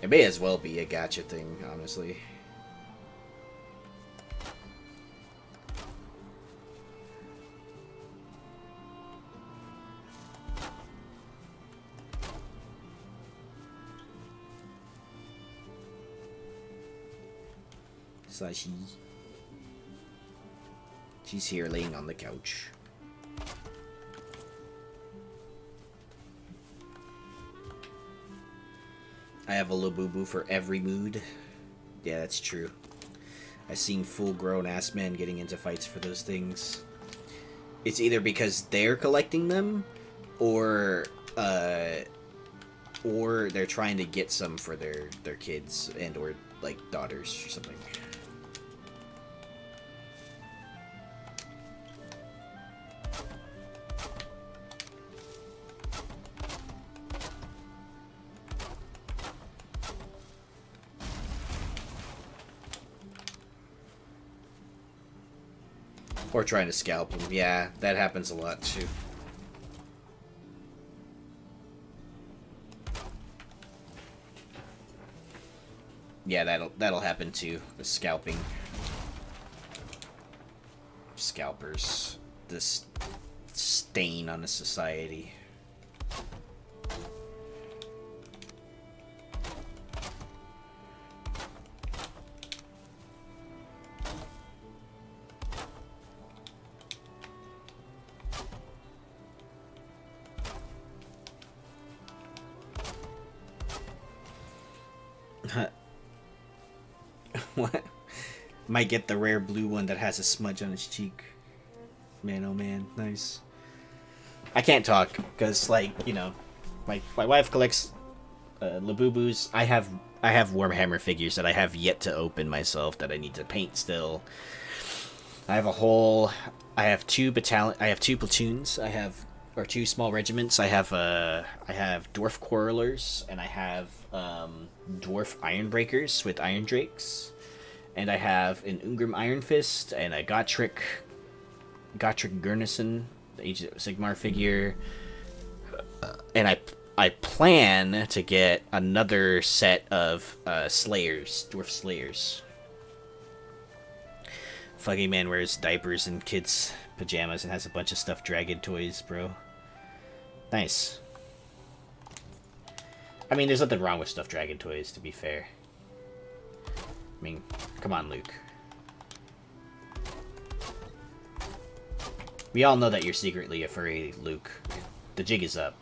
may as well be a gotcha thing, honestly. Sashi. She's here laying on the couch. I have a Labubu for every mood. Yeah, that's true. I've seen full-grown ass men getting into fights for those things. It's either because they're collecting them, or they're trying to get some for their kids and or like daughters or something. Or trying to scalp them. Yeah, that happens a lot too. Yeah, that'll happen too. The scalping. Scalpers. This stain on the society. What? Might get the rare blue one that has a smudge on its cheek. Man, oh man, nice. I can't talk because, like, you know, my wife collects Labubus. I have Warhammer figures that I have yet to open myself that I need to paint still. I have two platoons. Or two small regiments. I have dwarf quarrelers, and I have dwarf ironbreakers with iron drakes, and I have an Ungrim Iron Fist and a Gotrek Gurnison, the Age of Sigmar figure, and I plan to get another set of Slayers, dwarf Slayers. Fucking man wears diapers and kids' pajamas and has a bunch of stuffed dragon toys, bro. Nice. I mean, there's nothing wrong with stuffed dragon toys, to be fair. I mean, come on, Luke. We all know that you're secretly a furry, Luke. The jig is up.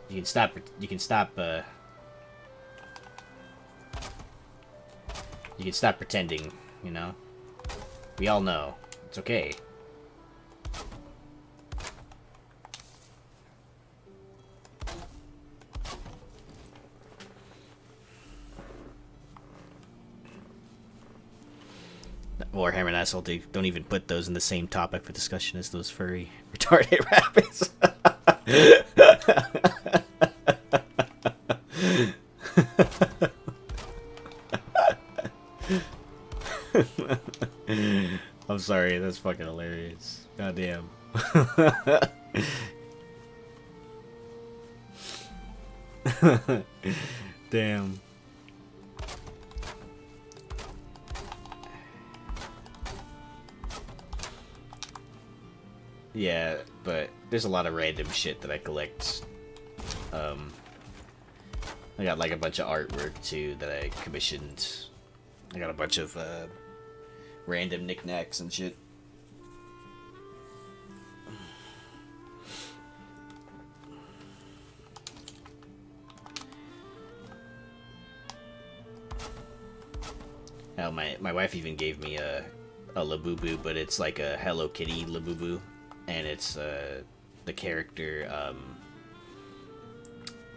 You can stop. You can stop pretending. You know. We all know. It's okay. Warhammer and asshole, don't even put those in the same topic for discussion as those furry retarded rabbits. I'm sorry, that's fucking hilarious. Goddamn. Damn. Yeah, but there's a lot of random shit that I collect. I got like a bunch of artwork too that I commissioned. I got a bunch of random knickknacks and shit. Oh, my wife even gave me a Labubu, but it's like a Hello Kitty Labubu. And it's the character,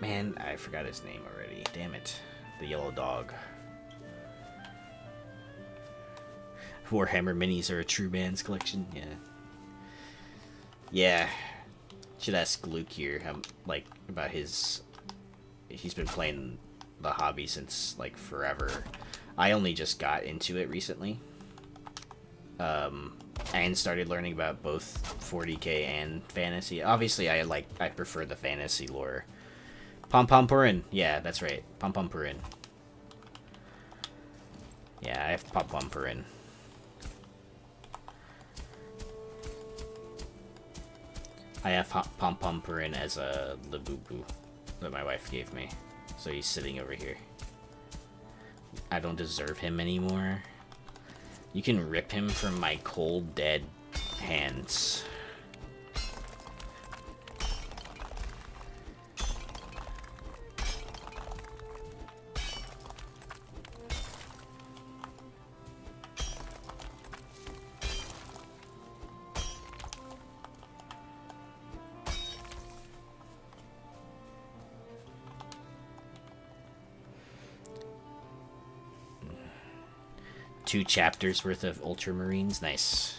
man, I forgot his name already. Damn it. The yellow dog. Warhammer minis are a true man's collection. Yeah. Yeah. Should ask Luke here, like, about his... He's been playing the hobby since, like, forever. I only just got into it recently. And started learning about both 40k and fantasy. Obviously, I prefer the fantasy lore. Pom Pom Purin. Yeah, that's right. Pom Pom Purin. Yeah, I have Pom Pom Purin. I have Pom Pom Purin as a Labubu that my wife gave me. So he's sitting over here. I don't deserve him anymore. You can rip him from my cold, dead hands. Two chapters worth of Ultramarines. Nice.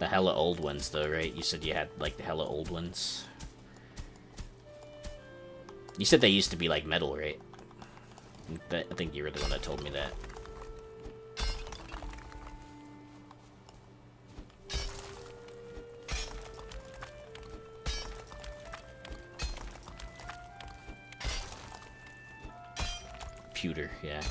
The hella old ones, though, right? You said you had, like, the hella old ones. You said they used to be, like, metal, right? I think you were the one that told me that. Pewter, yeah.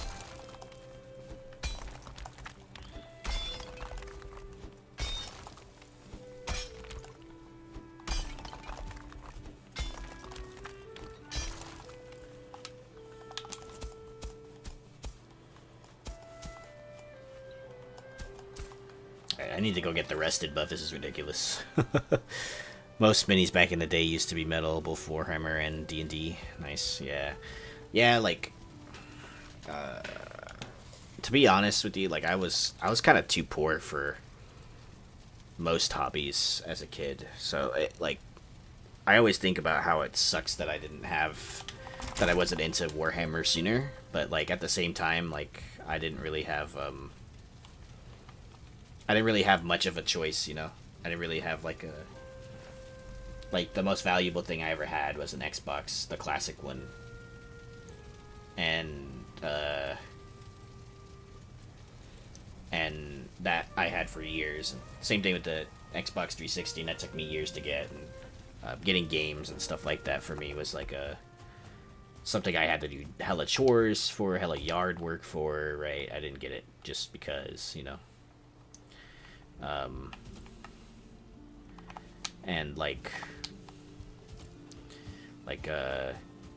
I need to go get the rested buff. This is ridiculous. Most minis back in the day used to be metal, both Warhammer and D&D. Nice, yeah. Yeah, like... to be honest with you, like I was kind of too poor for most hobbies as a kid. So I always think about how it sucks that I wasn't into Warhammer sooner. But like at the same time, like I didn't really have much of a choice, you know. I didn't really have like the most valuable thing I ever had was an Xbox, the classic one, and that I had for years. Same thing with the Xbox 360, and that took me years to get. And getting games and stuff like that for me was like something I had to do hella chores for, hella yard work for, right? I didn't get it just because, you know. And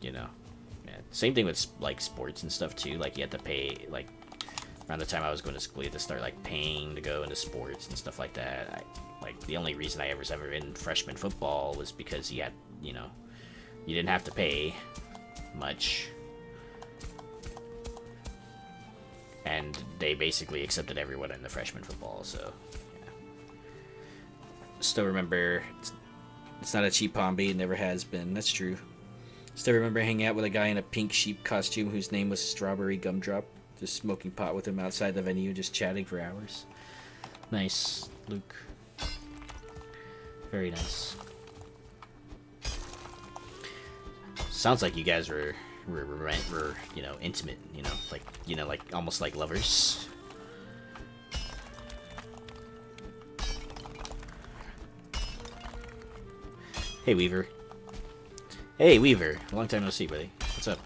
you know, yeah. Same thing with like sports and stuff too. Like you had to pay, like around the time I was going to school, you had to start like paying to go into sports and stuff like that. Like the only reason I was ever in freshman football was because you had, you know, you didn't have to pay much, and they basically accepted everyone in the freshman football. So yeah. Still remember, it's not a cheap hobby. It never has been. That's true. Still remember hanging out with a guy in a pink sheep costume whose name was Strawberry Gumdrop. Just smoking pot with him outside the venue, just chatting for hours. Nice, Luke. Very nice. Sounds like you guys were you know, intimate, you know, like almost like lovers. Hey, Weaver. Hey, Weaver. Long time no see, buddy. What's up?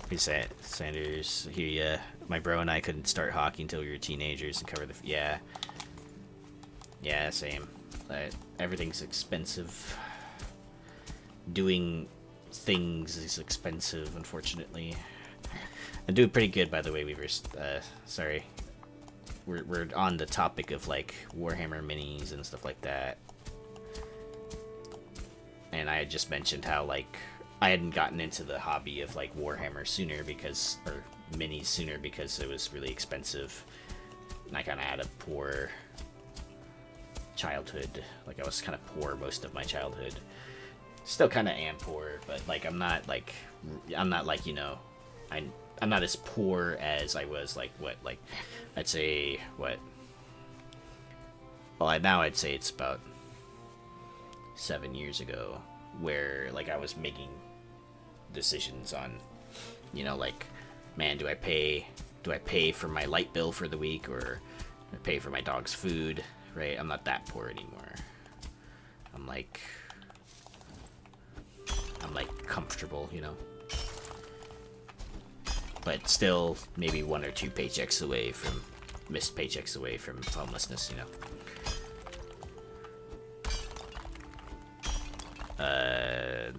Hey, Sanders, here, my bro and I couldn't start hockey until we were teenagers and cover the... Yeah, same. Everything's expensive. Doing things is expensive, unfortunately. I'm doing pretty good, by the way, Weaver. Sorry. We're on the topic of, like, Warhammer minis and stuff like that. And I had just mentioned how, like, I hadn't gotten into the hobby of, like, Warhammer sooner because... Or minis sooner because it was really expensive. And I kind of had a poor childhood. Like, I was kind of poor most of my childhood. Still kind of am poor, but, like, I'm not, like, you know... I'm not as poor as I was, like, what, like, I'd say, what? Well, now I'd say it's about 7 years ago, where, like, I was making decisions on, you know, like, man, do I pay for my light bill for the week, or do I pay for my dog's food, right? I'm not that poor anymore. I'm, like, I'm like comfortable, you know. But still, maybe 1 or 2 paychecks away from missed paychecks away from homelessness, you know.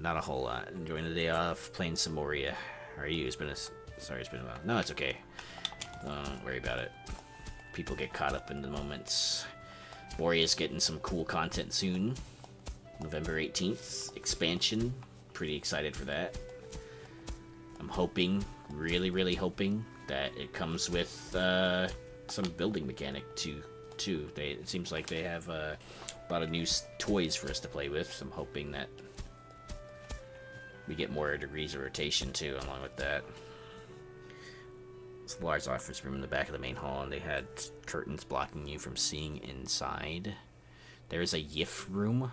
Not a whole lot. Enjoying the day off, playing some Moria. How are you? It's been a while. No, it's okay. Don't worry about it. People get caught up in the moments. Moria's getting some cool content soon. November 18th, expansion. Pretty excited for that. I'm hoping, really hoping, that it comes with some building mechanic too. It seems like they have a lot of new toys for us to play with, so I'm hoping that we get more degrees of rotation too along with that. It's a large office room in the back of the main hall, and they had curtains blocking you from seeing inside. There's a YIF room.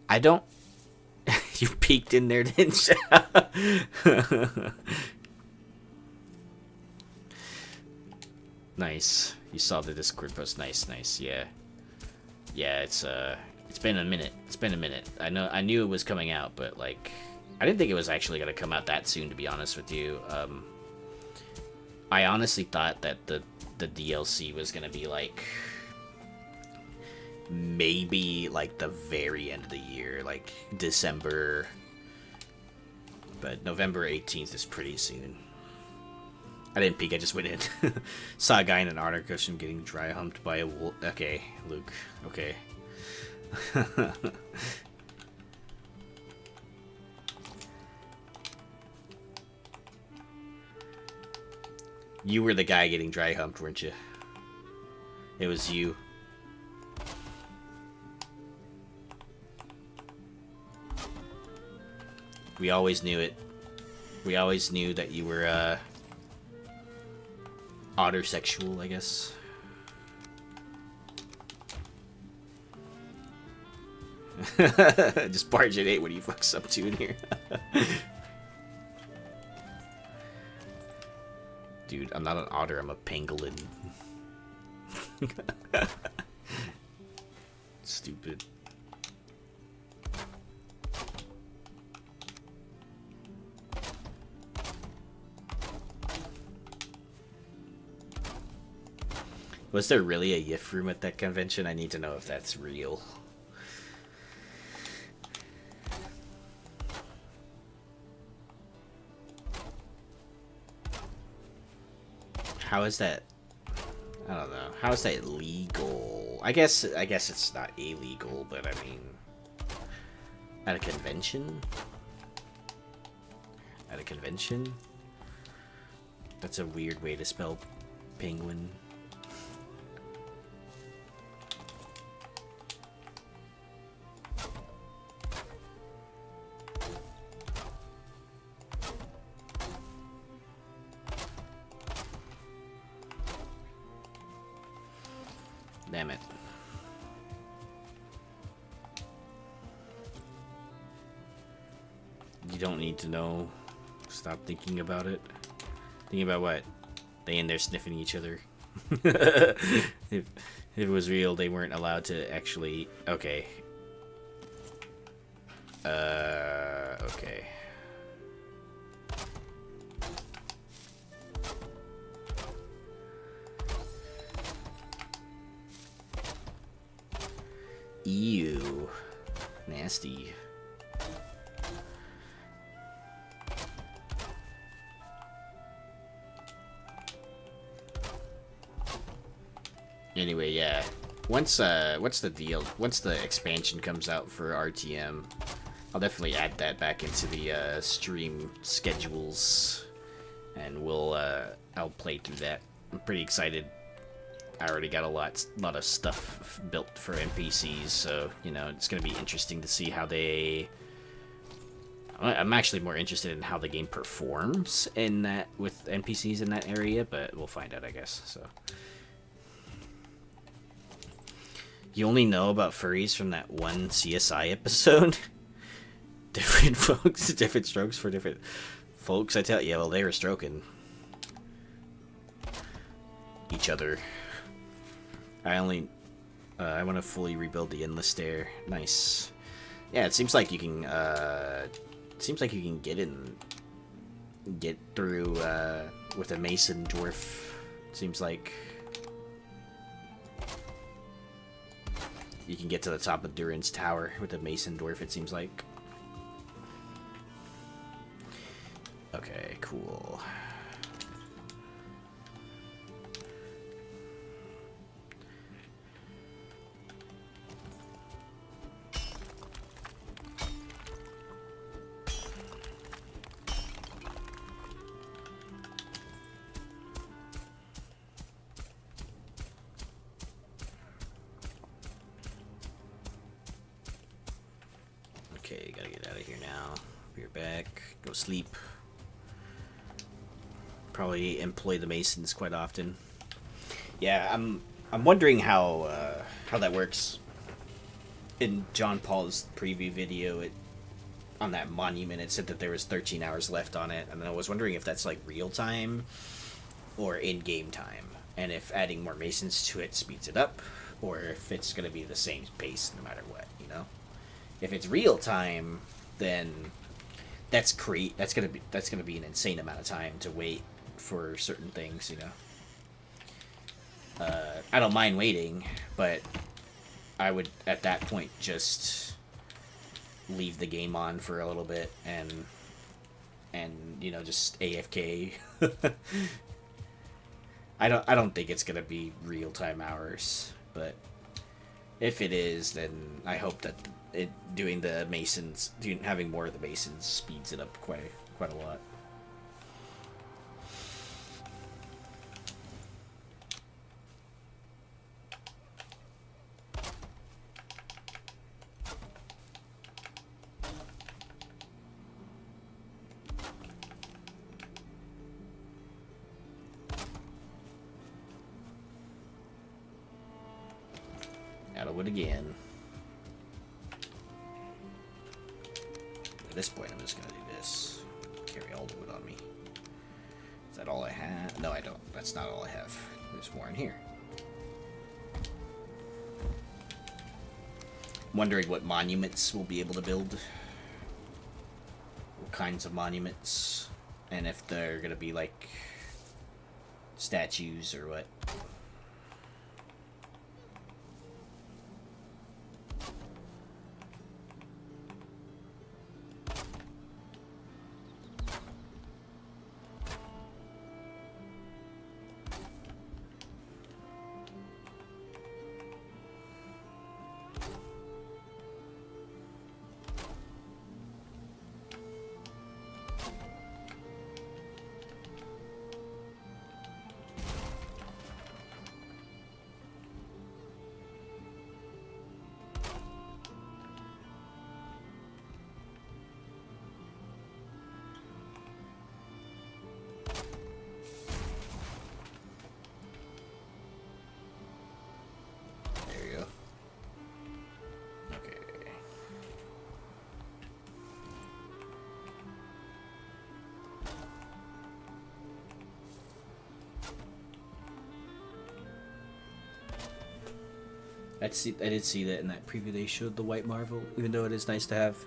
I don't... You peeked in there, didn't you? Nice. You saw the Discord post. Nice. Yeah. Yeah, it's been a minute. I knew it was coming out, but like I didn't think it was actually going to come out that soon, to be honest with you. I honestly thought that the DLC was going to be like maybe like the very end of the year, like December. But November 18th is pretty soon. I didn't peek, I just went in. Saw a guy in an honor cushion getting dry humped by a wolf. Okay, Luke. Okay. You were the guy getting dry humped, weren't you? It was you. We always knew it. We always knew that you were, otter-sexual, I guess. Just barge at 8. What do you fucks up to in here? Dude, I'm not an otter, I'm a pangolin. Stupid. Was there really a YIF room at that convention? I need to know if that's real. How is that? I don't know. How is that legal? I guess it's not illegal, but I mean, at a convention? At a convention? That's a weird way to spell penguin. Damn it. You don't need to know. Stop thinking about it. Thinking about what? They in there sniffing each other. If it was real, they weren't allowed to actually... Okay. Okay. Ew. Nasty. Anyway, yeah. Once the expansion comes out for RTM, I'll definitely add that back into the stream schedules, and I'll play through that. I'm pretty excited. I already got a lot of stuff built for NPCs, so you know it's gonna be interesting to see how they. I'm actually more interested in how the game performs in that with NPCs in that area, but we'll find out, I guess. So. You only know about furries from that one CSI episode? Different folks, different strokes for different folks. I tell you, well, they were stroking each other. I want to fully rebuild the endless stair. Nice. Yeah, it seems like you can seems like you can get through with a mason dwarf. Seems like you can get to the top of Durin's tower with a mason dwarf, it seems like. Okay, cool. Okay, gotta get out of here now. Be right back. Go sleep. Probably employ the masons quite often. Yeah, I'm wondering how that works. In John Paul's preview video, on that monument, it said that there was 13 hours left on it, and I was wondering if that's like real time or in-game time, and if adding more masons to it speeds it up, or if it's gonna be the same pace no matter what, you know. If it's real time, then that's gonna be an insane amount of time to wait for certain things, you know. I don't mind waiting, but I would at that point just leave the game on for a little bit and you know, just AFK. I don't think it's gonna be real time hours, but if it is, then I hope that having more of the masons speeds it up quite a lot. Out of wood again. At this point, I'm just gonna do this. Carry all the wood on me. Is that all I have? No, I don't. That's not all I have. There's more in here. I'm wondering what monuments we'll be able to build. What kinds of monuments. And if they're gonna be like statues or what. I did see that in that preview they showed the white marble, even though it is nice to have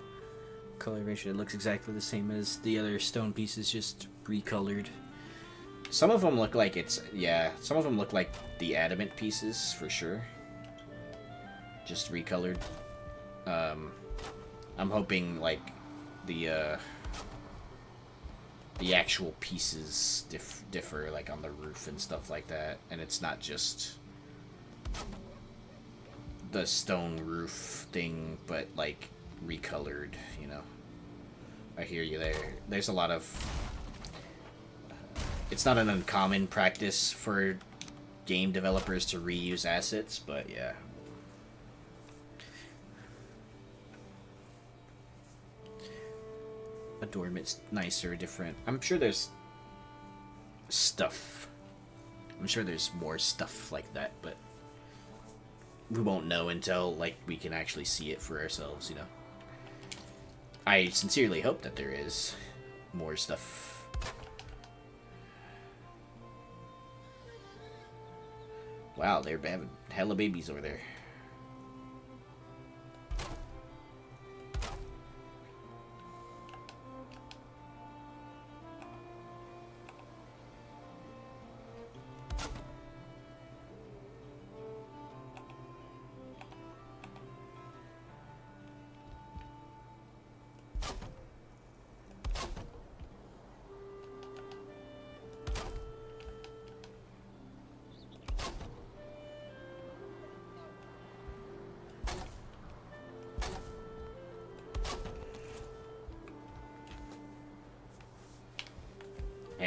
coloration. It looks exactly the same as the other stone pieces, just recolored. Some of them look like some of them look like the adamant pieces for sure. Just recolored. I'm hoping like the actual pieces differ like on the roof and stuff like that, and it's not just the stone roof thing, but like recolored, you know. I hear you there. There's a lot of it's not an uncommon practice for game developers to reuse assets, but yeah. Adornment's nicer, different. I'm sure there's stuff. I'm sure there's more stuff like that, but we won't know until like we can actually see it for ourselves, you know. I sincerely hope that there is more stuff. Wow, they're having hella babies over there.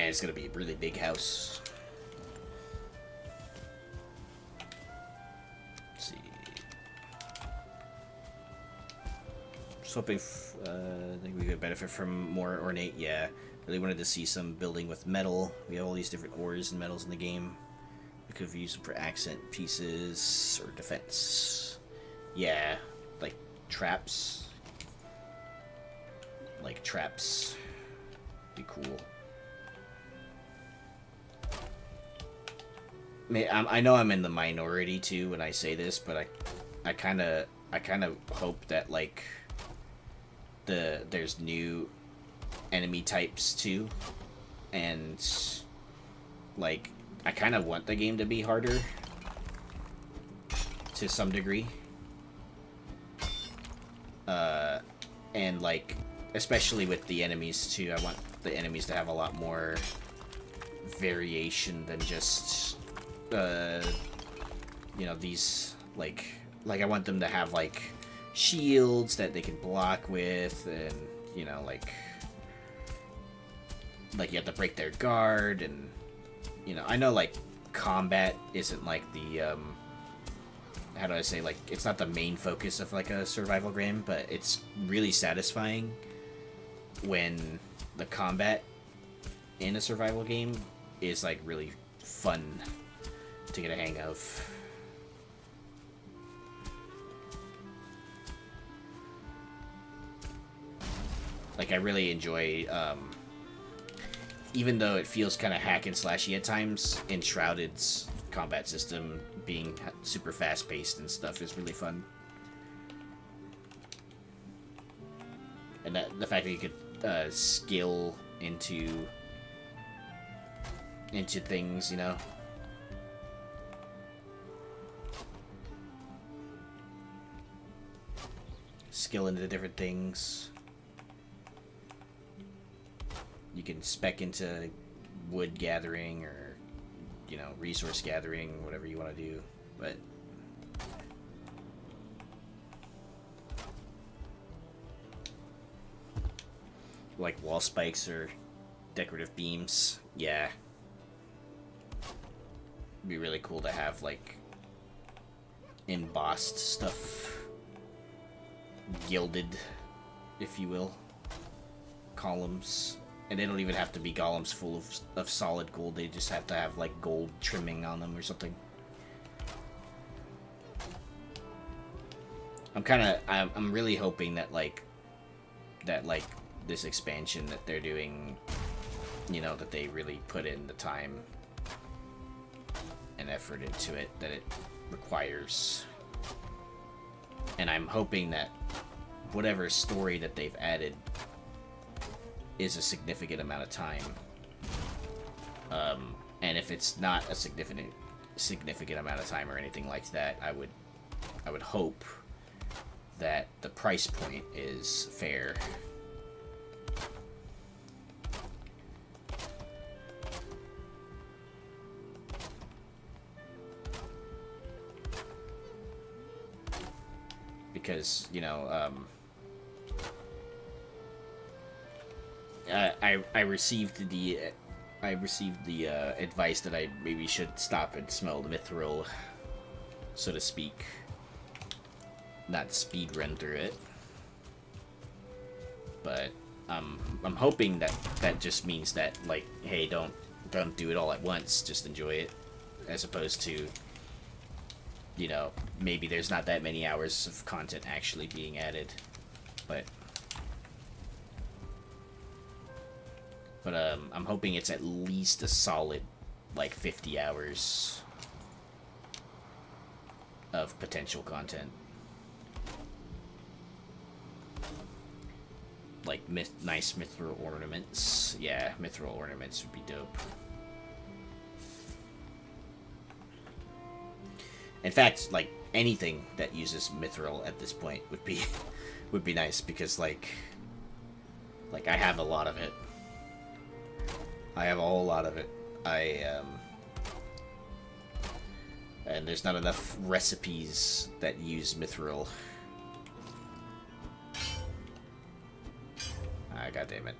And it's gonna be a really big house. Let's see. Just hoping I think we could benefit from more ornate. Yeah, really wanted to see some building with metal. We have all these different ores and metals in the game. We could have used them for accent pieces or defense. Yeah, like traps. Like traps. Be cool. I know I'm in the minority too when I say this, but I kind of hope that like there's new enemy types too, and like I kind of want the game to be harder to some degree, and like especially with the enemies too. I want the enemies to have a lot more variation than just you know, these like I want them to have like shields that they can block with, and you know, like you have to break their guard, and you know, I know like combat isn't like the how do I say, like it's not the main focus of like a survival game, but it's really satisfying when the combat in a survival game is like really fun to get a hang of. Like I really enjoy, even though it feels kind of hack and slashy at times, Enshrouded's combat system being super fast paced and stuff is really fun. And that the fact that you could skill into things, you know. Skill into different things. You can spec into wood gathering or, you know, resource gathering, whatever you want to do. But like wall spikes or decorative beams, yeah. It'd be really cool to have like embossed stuff. Gilded, if you will, columns, and they don't even have to be columns full of solid gold. They just have to have like gold trimming on them or something. I'm really hoping that like this expansion that they're doing, you know, that they really put in the time and effort into it that it requires. And I'm hoping that whatever story that they've added is a significant amount of time. And if it's not a significant amount of time or anything like that, I would hope that the price point is fair. Because, you know, I received the advice that I maybe should stop and smell the mithril, so to speak, not speed run through it. But I'm hoping that just means that, like, hey, don't do it all at once, just enjoy it, as opposed to, you know, maybe there's not that many hours of content actually being added, but I'm hoping it's at least a solid like 50 hours of potential content. Like nice mithril ornaments. Yeah, mithril ornaments would be dope. In fact, like anything that uses mithril at this point would be nice, because like I have a lot of it. I have a whole lot of it. And there's not enough recipes that use mithril. Ah, God damn it.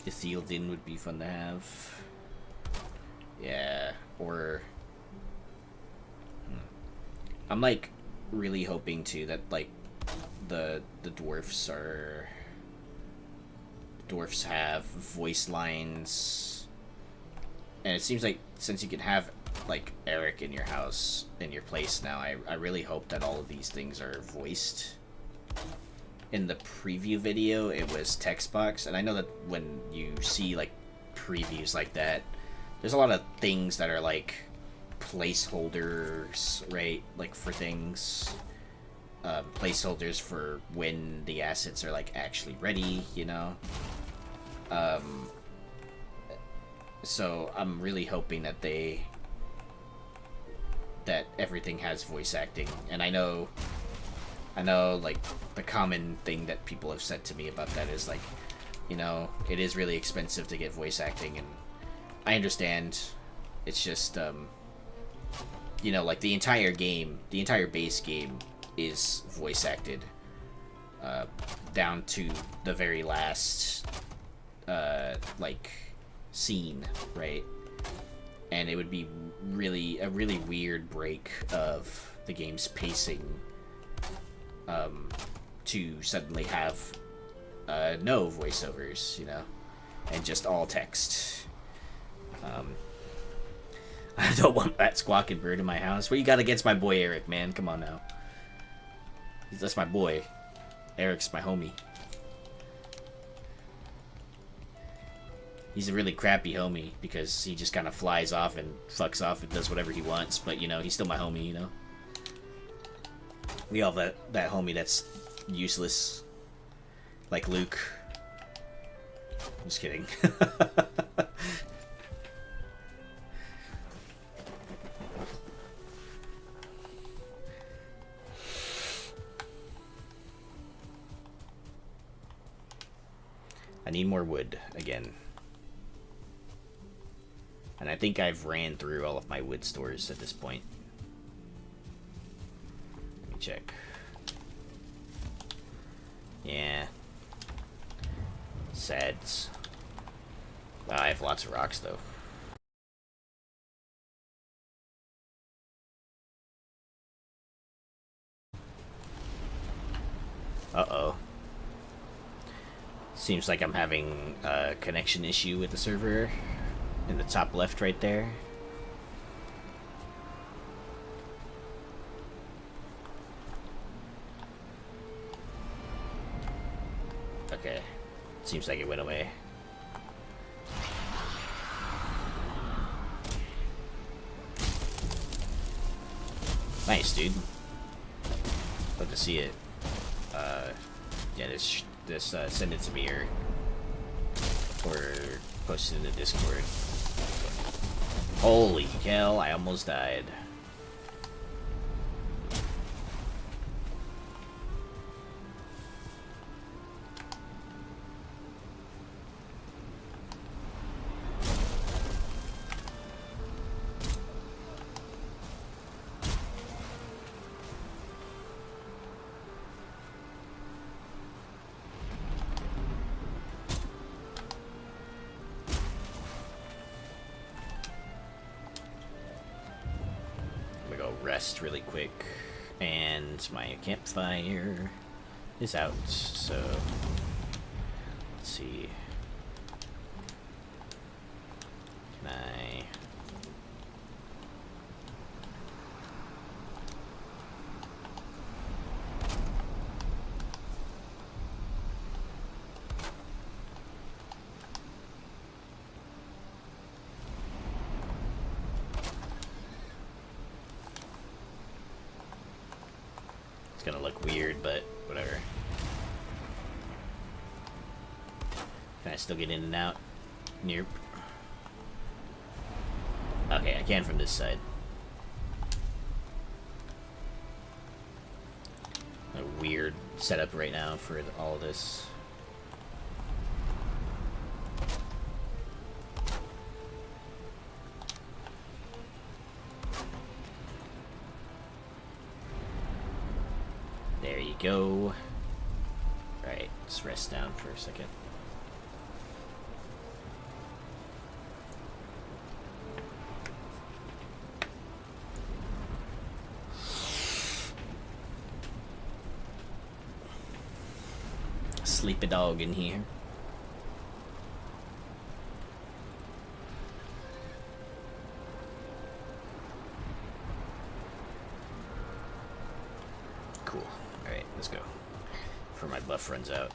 Ethildin would be fun to have. Yeah, or I'm like really hoping too that like the dwarfs have voice lines, and it seems like since you can have like Eric in your house, in your place now, I really hope that all of these things are voiced. In the preview video, it was text box, and I know that when you see like previews like that, there's a lot of things that are like placeholders, right? Like for things, placeholders for when the assets are like actually ready, you know. So I'm really hoping that that everything has voice acting, and I know like the common thing that people have said to me about that is like, you know, it is really expensive to get voice acting, and I understand. It's just you know, like the entire base game is voice acted, down to the very last like scene, right? And it would be a really weird break of the game's pacing to suddenly have no voiceovers, you know, and just all text. I don't want that squawking bird in my house. What you got against my boy Eric, man? Come on now. That's my boy. Eric's my homie. He's a really crappy homie because he just kind of flies off and fucks off and does whatever he wants, but you know, he's still my homie, you know? We all have that homie that's useless. Like Luke. Just kidding. I need more wood again. And I think I've ran through all of my wood stores at this point. Let me check. Yeah. Sads. Wow, I have lots of rocks though. Uh-oh. Seems like I'm having a connection issue with the server in the top left right there. Okay. Seems like it went away. Nice, dude. Love to see it. Yeah, send it to me or post it in the Discord. Holy hell, I almost died. Rest really quick, and my campfire is out, so let's see. Can I... gonna look weird, but whatever. Can I still get in and out? Nope. Okay, I can from this side. A weird setup right now for all of this. There you go. Right, let's rest down for a second. Sleepy dog in here. Cool. Alright, let's go. Before my buff runs out.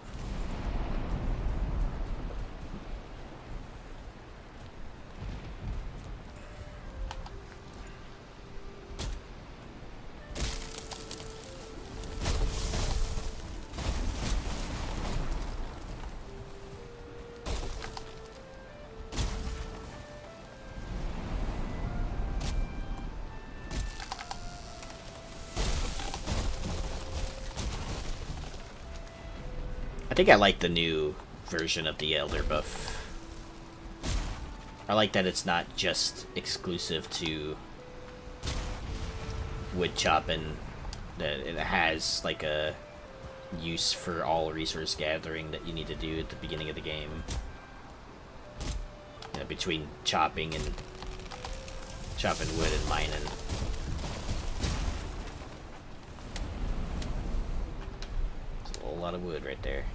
I think I like the new version of the Elder buff. I like that it's not just exclusive to wood chopping, that it has like a use for all resource gathering that you need to do at the beginning of the game. You know, between chopping wood and mining. There's a whole lot of wood right there.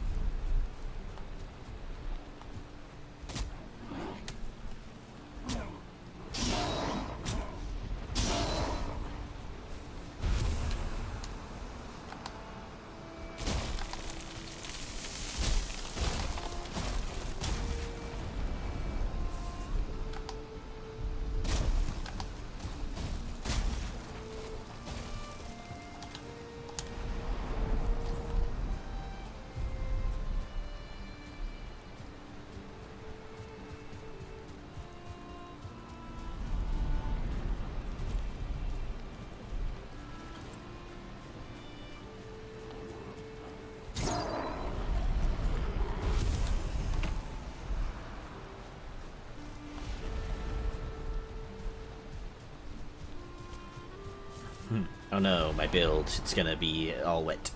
Oh no, my build, it's gonna be all wet.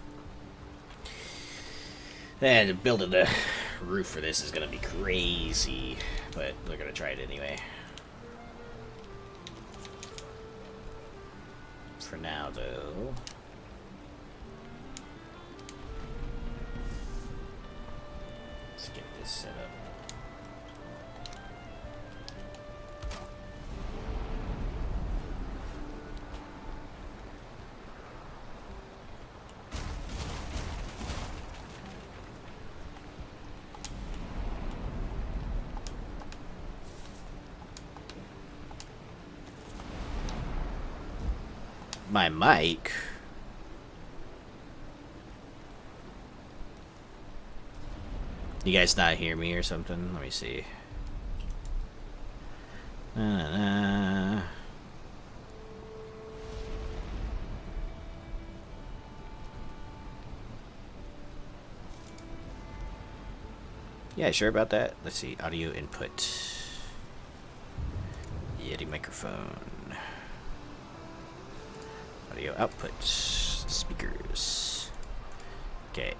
And building the roof for this is gonna be crazy, but we're gonna try it anyway. For now, though. Let's get this set up. My mic. You guys not hear me or something? Let me see. Yeah, sure about that. Let's see. Audio input. Yeti microphone. Audio output. Speakers. Okay.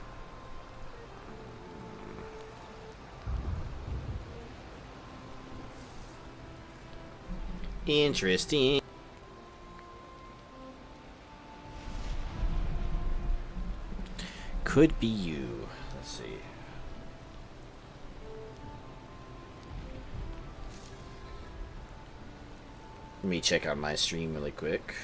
Interesting. Could be you. Let's see. Let me check on my stream really quick.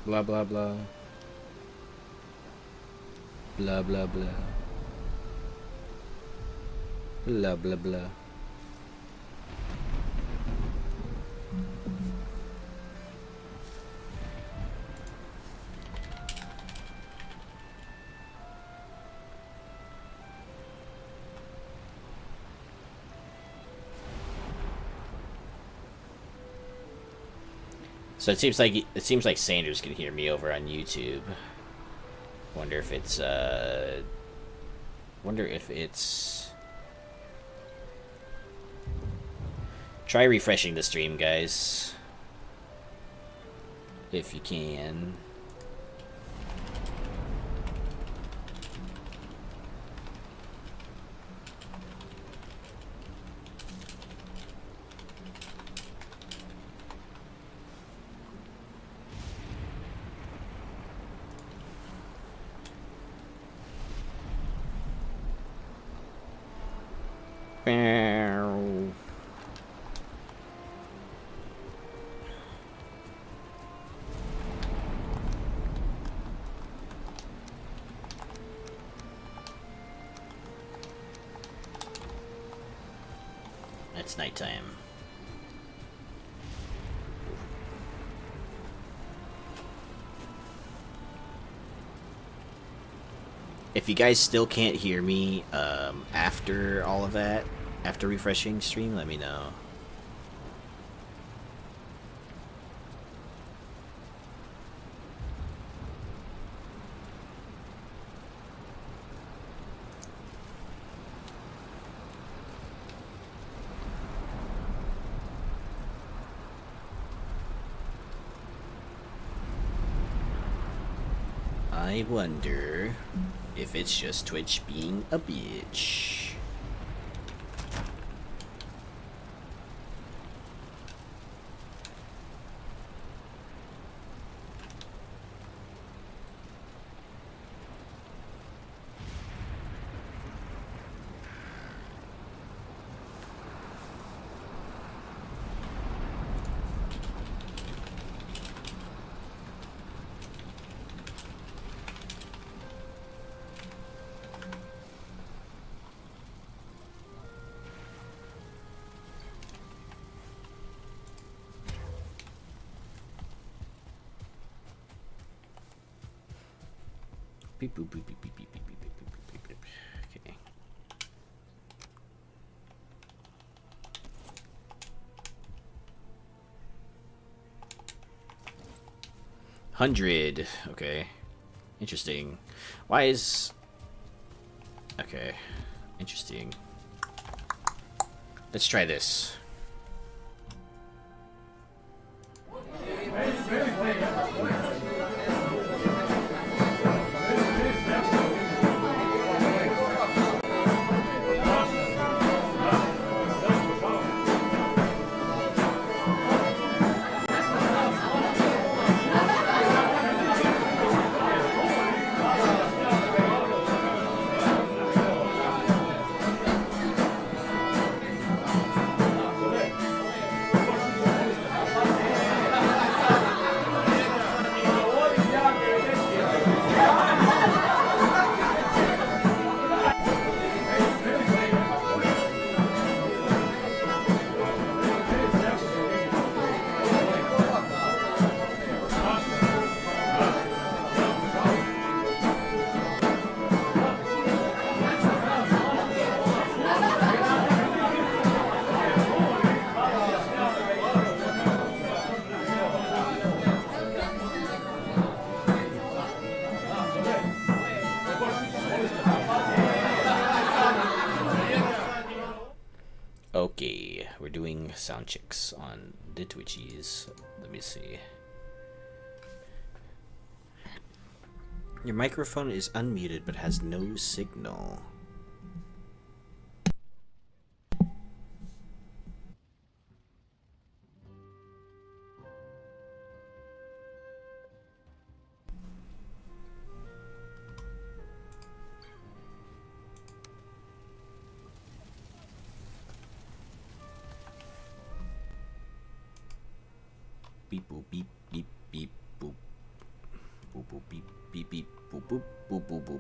Blah blah blah. Blah blah blah. Blah blah blah. So it seems like Sanders can hear me over on YouTube. Wonder if it's try refreshing the stream, guys, if you can. It's nighttime. If you guys still can't hear me after all of that, after refreshing stream, let me know. I wonder if it's just Twitch being a bitch. Beep boop beep beep beep beep beep beep beep beep beep beep. Okay. $100. Okay. Interesting. Why is... Okay. Interesting. Let's try this. Okay, we're doing sound checks on the Twitchies. Let me see. Your microphone is unmuted but has no signal. Beep boop beep beep beep boop. Boop boop beep beep beep boop boop boop boop boop.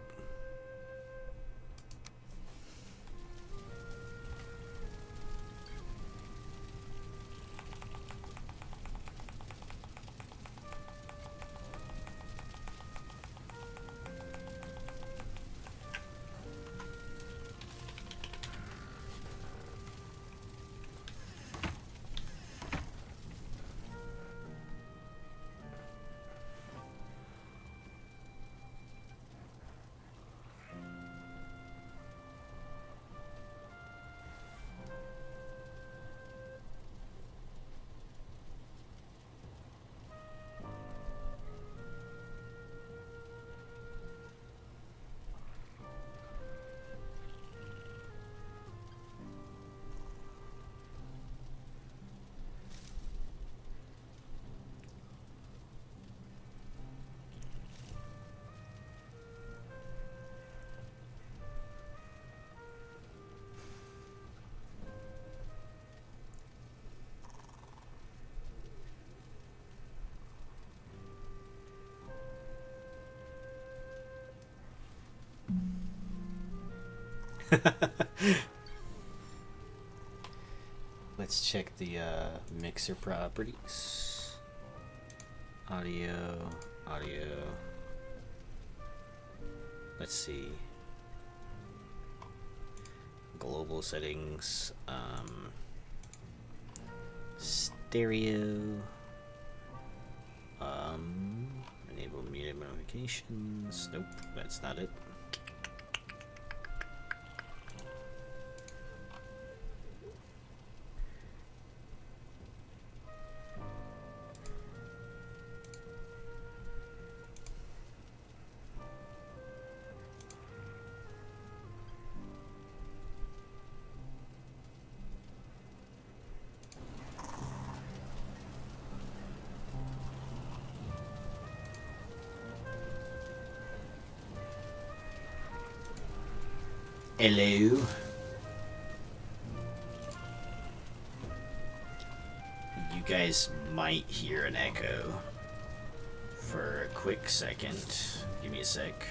Let's check the mixer properties. Audio. Let's see. Global settings. Stereo. Enable media notifications. Nope, that's not it. Hello. You guys might hear an echo for a quick second. Give me a sec.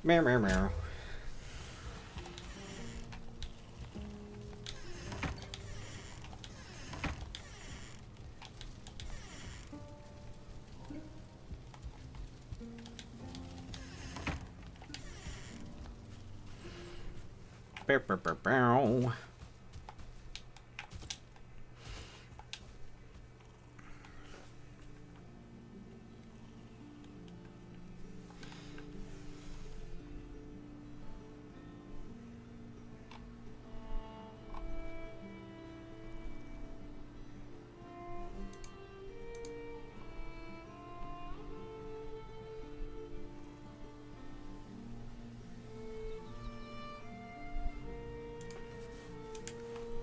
Meow, meow, meow. Bow, bow, bow, bow.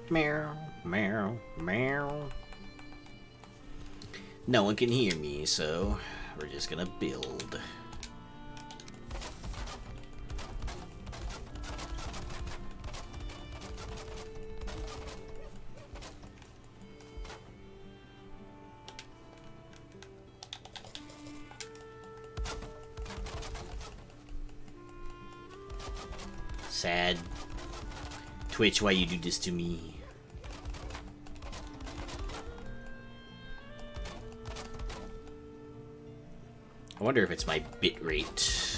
Meow, meow, meow. No one can hear me, so we're just gonna build. Sad. Twitch, why you do this to me? I wonder if it's my bitrate.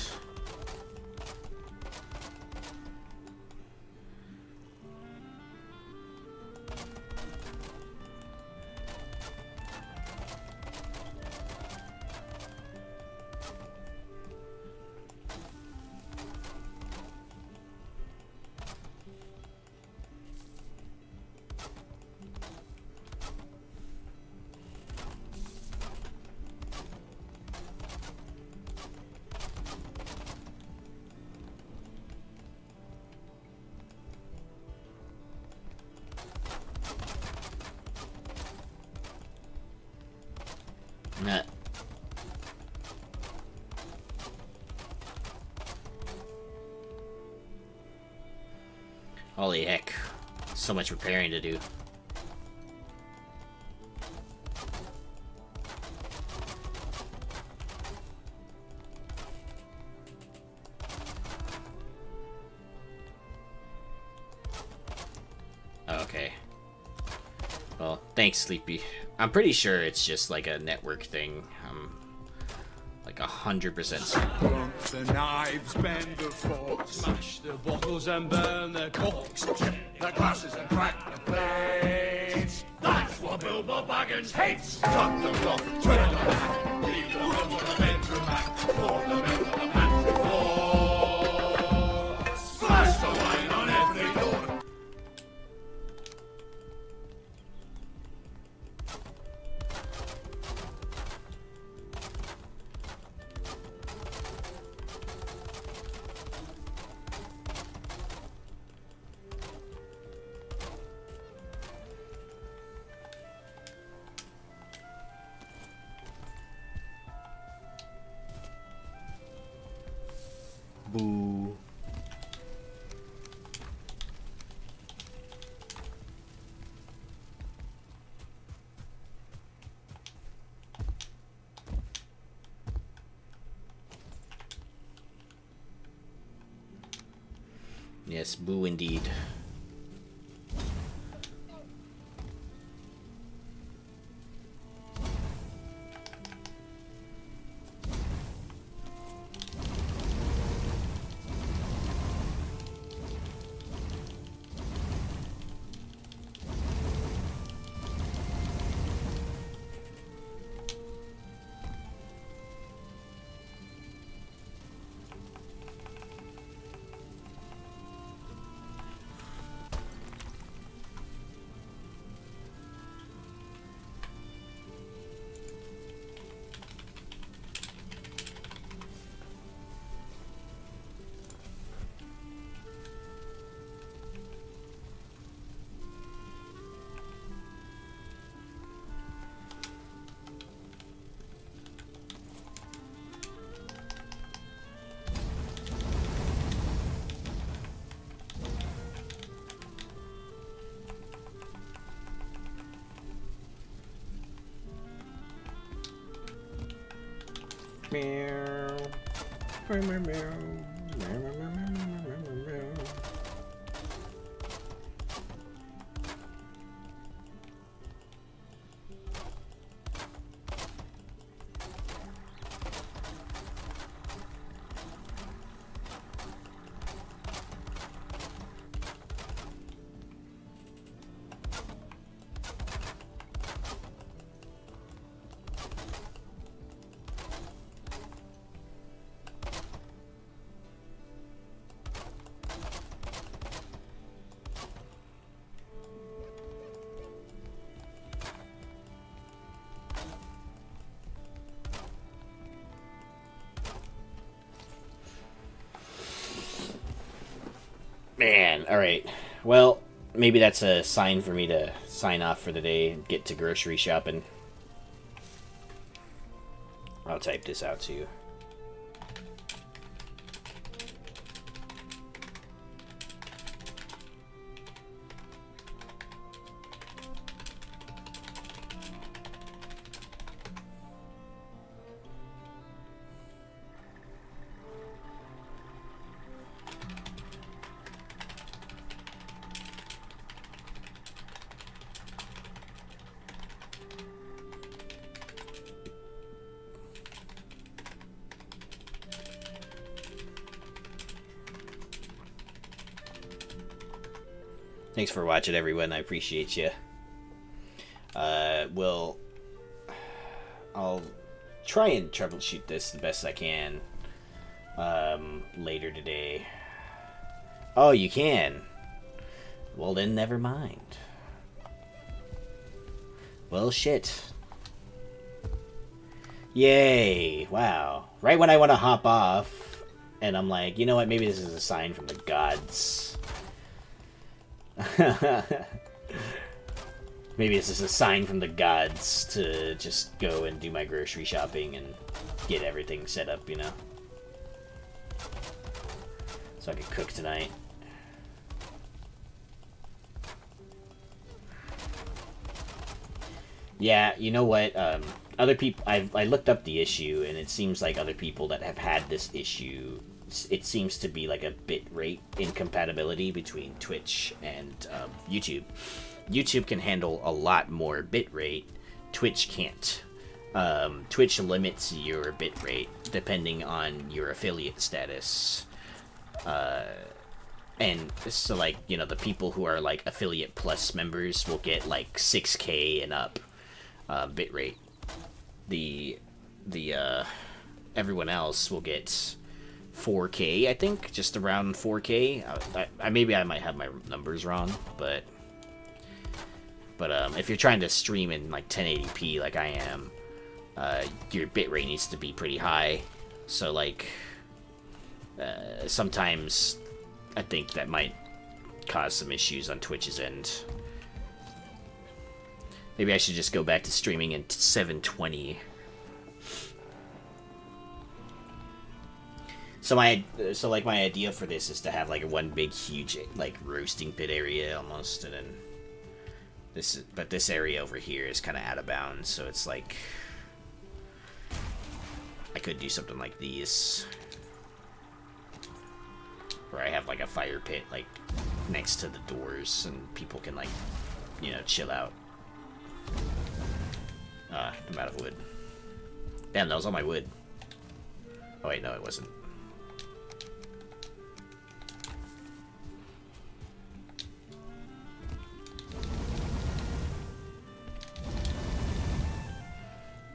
Nah. Holy heck. So much repairing to do. Okay. Well, thanks, Sleepy. I'm pretty sure it's just like a network thing. Like 100% certain. Blunt the knives, bend the forks, smash the bottles and burn the corks, chip the glasses and crack the plates. That's what Bilbo Baggins hates. Cut the cloth, turn the hat, leave the room on the bedroom mat, pour the milk on the pantry floor, splash the wine on every door. Boo. Yes, boo indeed. Man, alright. Well, maybe that's a sign for me to sign off for the day and get to grocery shopping. I'll type this out to you. Thanks for watching, everyone. I appreciate you. I'll try and troubleshoot this the best I can later today. Oh, you can? Well, then never mind. Well, shit. Yay. Wow. Right when I want to hop off, and I'm like, you know what, maybe this is a sign from the gods. Maybe this is a sign from the gods to just go and do my grocery shopping and get everything set up, you know? So I could cook tonight. Yeah, you know what? Other people, I looked up the issue, and it seems like other people that have had this issue, it seems to be like a bitrate incompatibility between Twitch and YouTube. YouTube can handle a lot more bitrate. Twitch can't. Twitch limits your bitrate depending on your affiliate status. And so, like, you know, the people who are like affiliate plus members will get like 6K and up bitrate. The everyone else will get 4K, I think, just around 4K. Maybe I might have my numbers wrong, but if you're trying to stream in like 1080p like I am, your bitrate needs to be pretty high. So like sometimes I think that might cause some issues on Twitch's end. Maybe I should just go back to streaming in 720. like my idea for this is to have like one big huge like roasting pit area almost, and then this area over here is kind of out of bounds, so it's like I could do something like these, where I have like a fire pit like next to the doors, and people can like, you know, chill out. I'm out of wood. Damn, that was all my wood. Oh wait, no, it wasn't.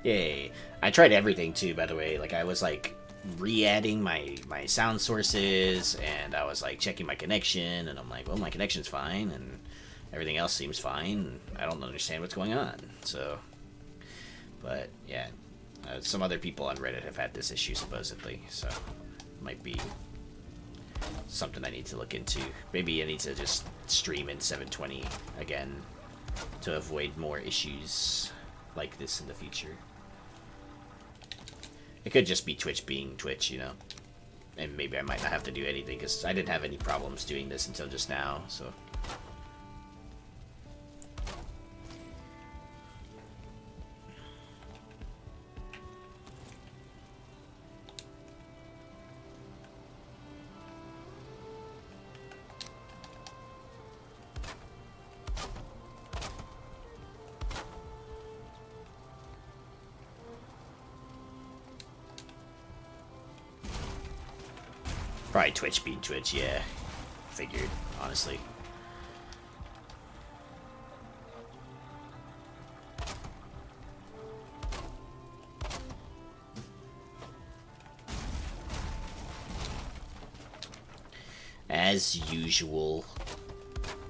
Yay. I tried everything too, by the way. Like, I was like re-adding my sound sources, and I was like checking my connection, and I'm like, well, my connection's fine, and everything else seems fine. I don't understand what's going on. So, but yeah, some other people on Reddit have had this issue supposedly, so it might be something I need to look into. Maybe I need to just stream in 720 again to avoid more issues like this in the future. It could just be Twitch being Twitch, you know, and maybe I might not have to do anything, because I didn't have any problems doing this until just now, so. Probably Twitch being Twitch, yeah. Figured, honestly. As usual,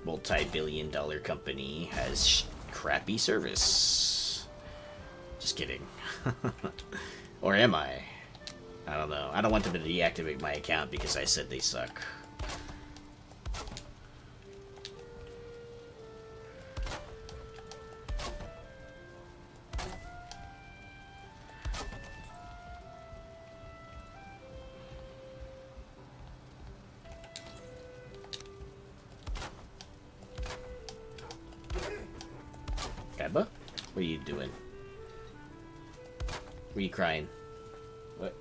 multi-billion-dollar company has crappy service. Just kidding. Or am I? I don't know. I don't want them to deactivate my account because I said they suck. Gabba? What are you doing? What are you crying? What?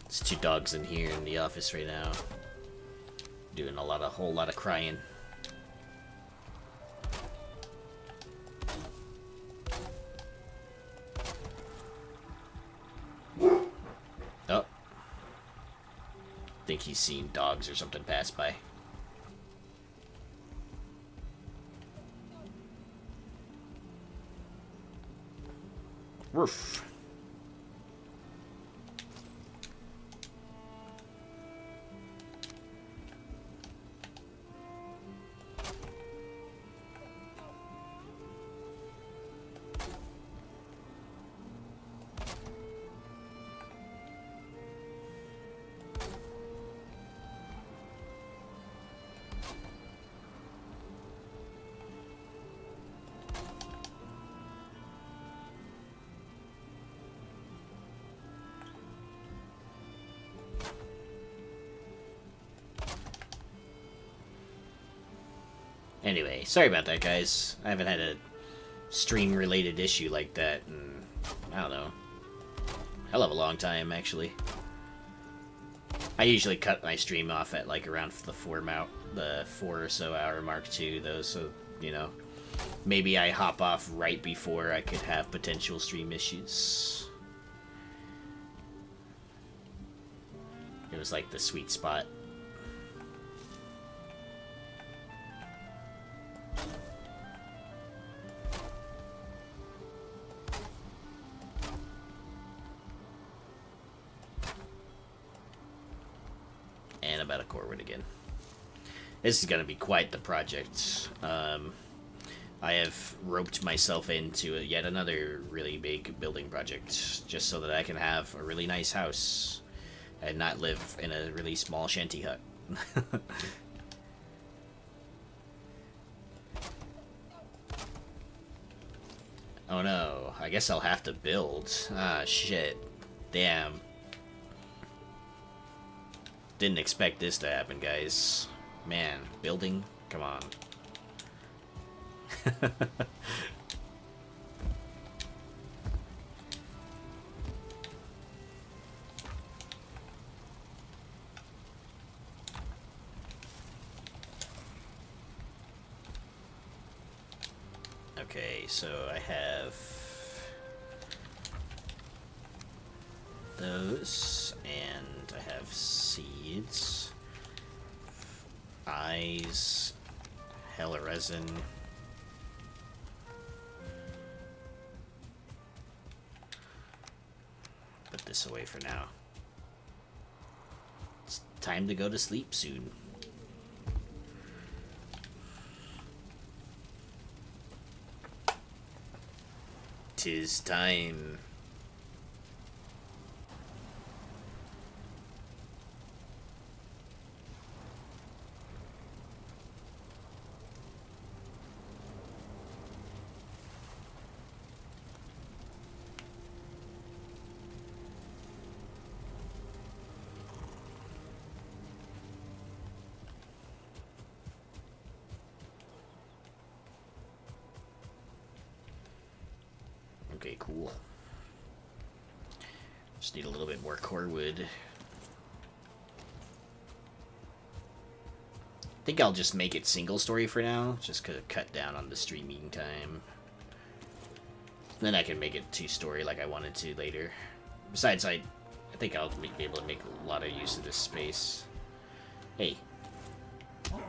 There's two dogs in here in the office right now, doing a whole lot of crying. Oh, think he's seen dogs or something pass by. Woof. Anyway, sorry about that, guys. I haven't had a stream-related issue like that in, I don't know, hell of a long time, actually. I usually cut my stream off at, like, around the 4 or so hour mark, too, though, so, you know, maybe I hop off right before I could have potential stream issues. It was, like, the sweet spot. And about a Corwin again. This is going to be quite the project. I have roped myself into yet another really big building project, just so that I can have a really nice house and not live in a really small shanty hut. Oh no, I guess I'll have to build. Ah, shit. Damn. Didn't expect this to happen, guys. Man, building? Come on. Okay, so I have those, and I have seeds, eyes, hella resin. Put this away for now. It's time to go to sleep soon. Tis time. Okay, cool. Just need a little bit more core wood. I think I'll just make it single story for now, just to cut down on the streaming time. Then I can make it 2-story like I wanted to later. Besides, I think I'll be able to make a lot of use of this space. Hey. Alright.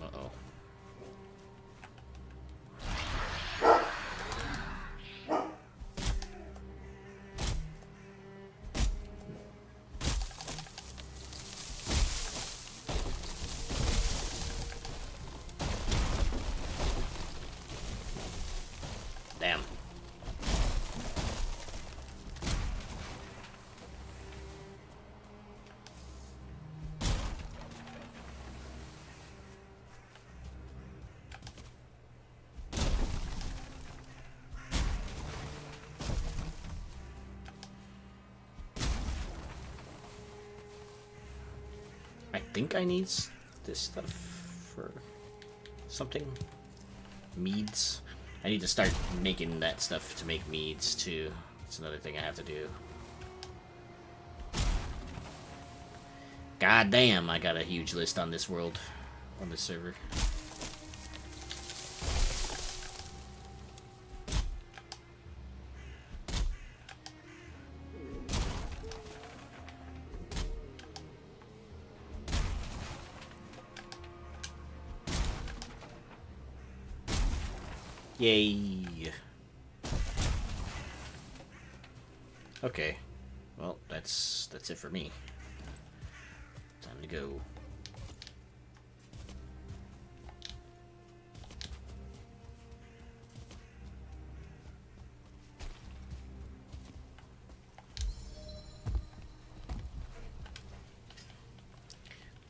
Uh-oh. Damn. I think I need this stuff for something. Meads. I need to start making that stuff to make meads too. That's another thing I have to do. God damn, I got a huge list on this world, on this server. Yay. Okay. Well, that's it for me. Time to go.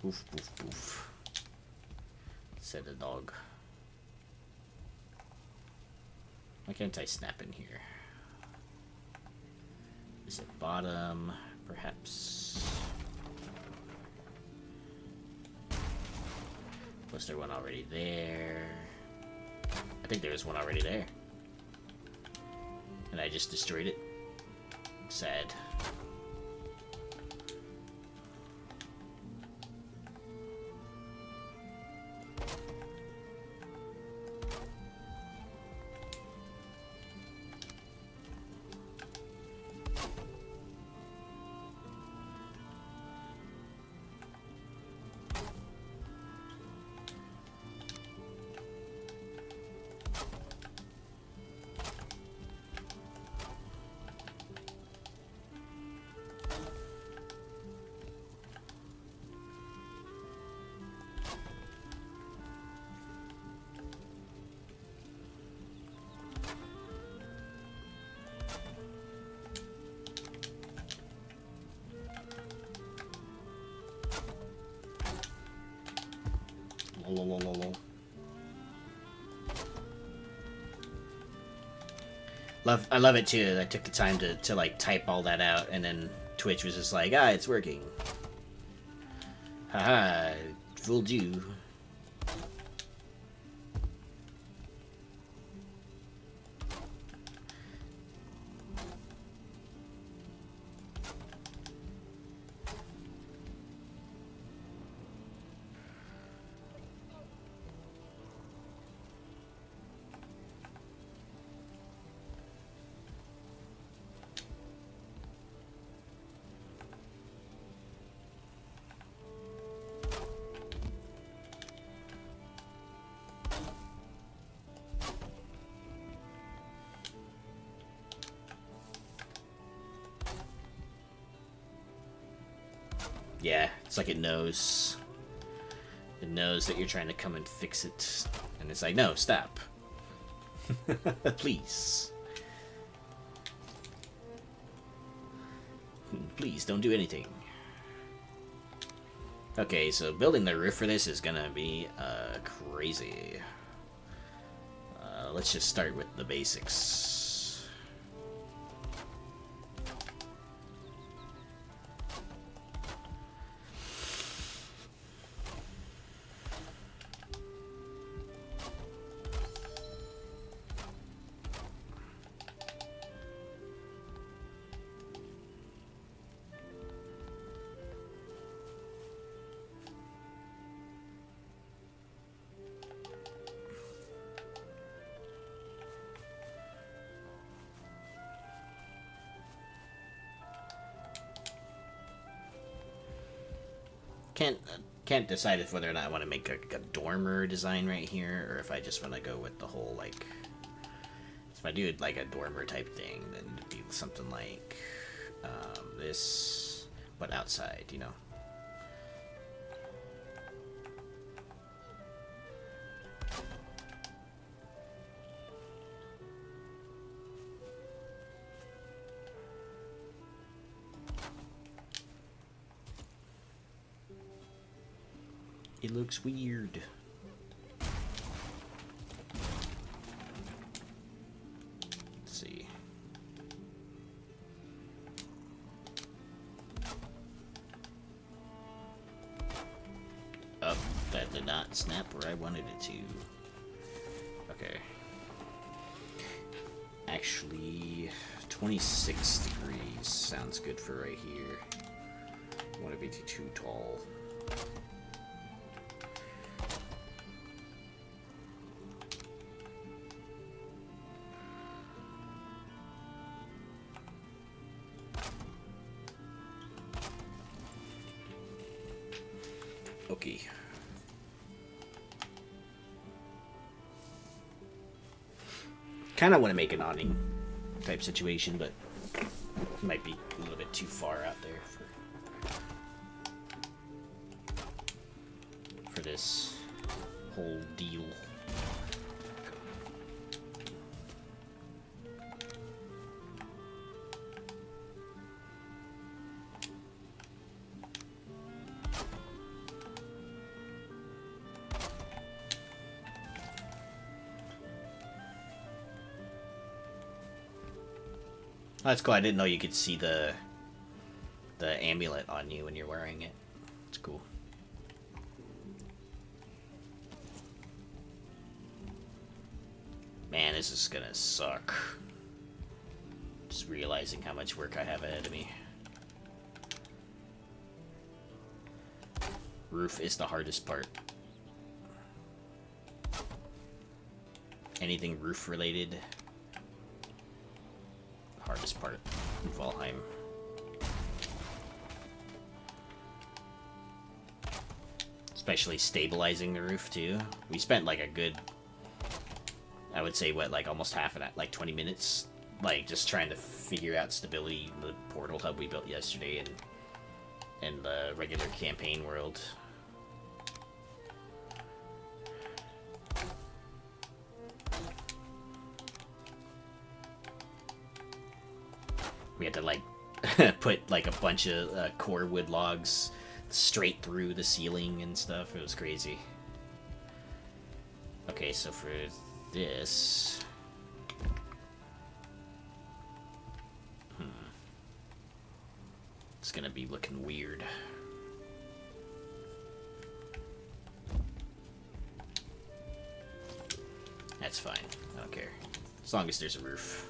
Boof, boof, boof. Said a dog. Why can't I snap in here? Is it bottom? Perhaps. Was there one already there? I think there was one already there. And I just destroyed it. Sad. I love it too. I took the time to like type all that out, and then Twitch was just like, ah, it's working. Haha, fooled you. Yeah, it's like it knows. It knows that you're trying to come and fix it. And it's like, no, stop. Please. Please, don't do anything. Okay, so building the roof for this is gonna be crazy. Let's just start with the basics. Can't decide if whether or not I want to make a dormer design right here, or if I just want to go with the whole, like, if I do like a dormer type thing, then it'd be something like this, but outside, you know. It looks weird. Let's see. Oh, that did not snap where I wanted it to. Okay. Actually, 26 degrees sounds good for right here. I want to be too tall. Okay. Kind of want to make an awning type situation, but it might be a little bit too far out there for this whole deal. Oh, that's cool. I didn't know you could see the amulet on you when you're wearing it. It's cool. Man, this is gonna suck. Just realizing how much work I have ahead of me. Roof is the hardest part. Anything roof related. Hardest part in Valheim. Especially stabilizing the roof too. We spent like a good, I would say, what, like almost half of that, like 20 minutes, like just trying to figure out stability in the portal hub we built yesterday and the regular campaign world. We had to like put like a bunch of core wood logs straight through the ceiling and stuff. It was crazy. Okay, so for this, It's gonna be looking weird. That's fine. I don't care. As long as there's a roof.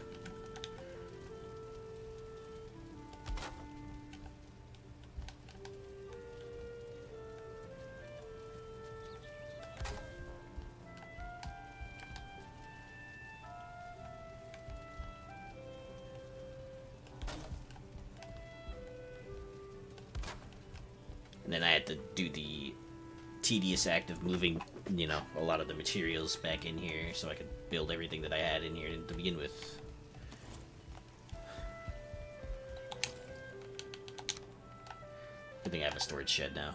And then I had to do the tedious act of moving, you know, a lot of the materials back in here so I could build everything that I had in here to begin with. I think I have a storage shed now.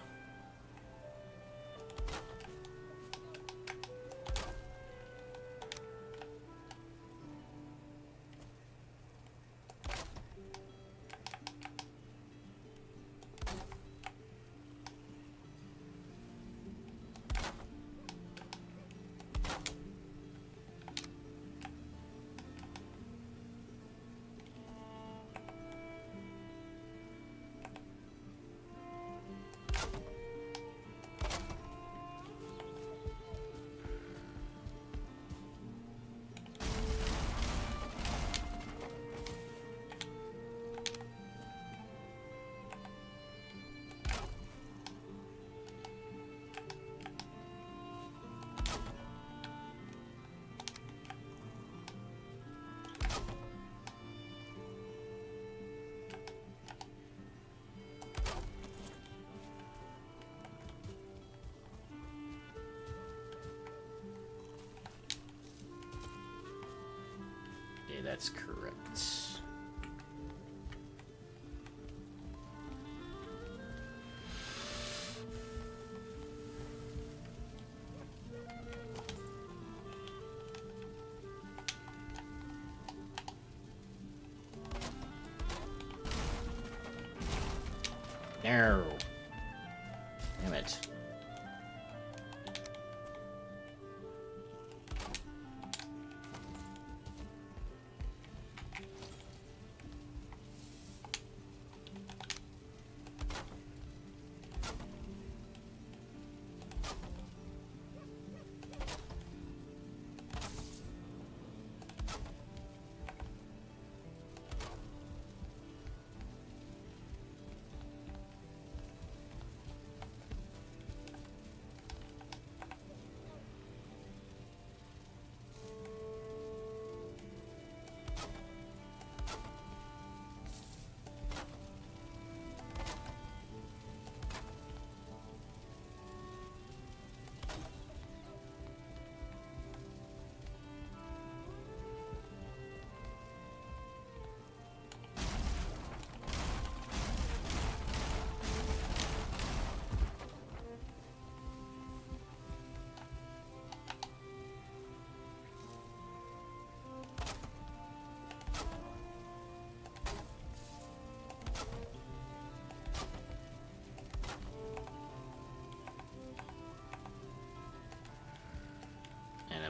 That's correct. No. Damn it.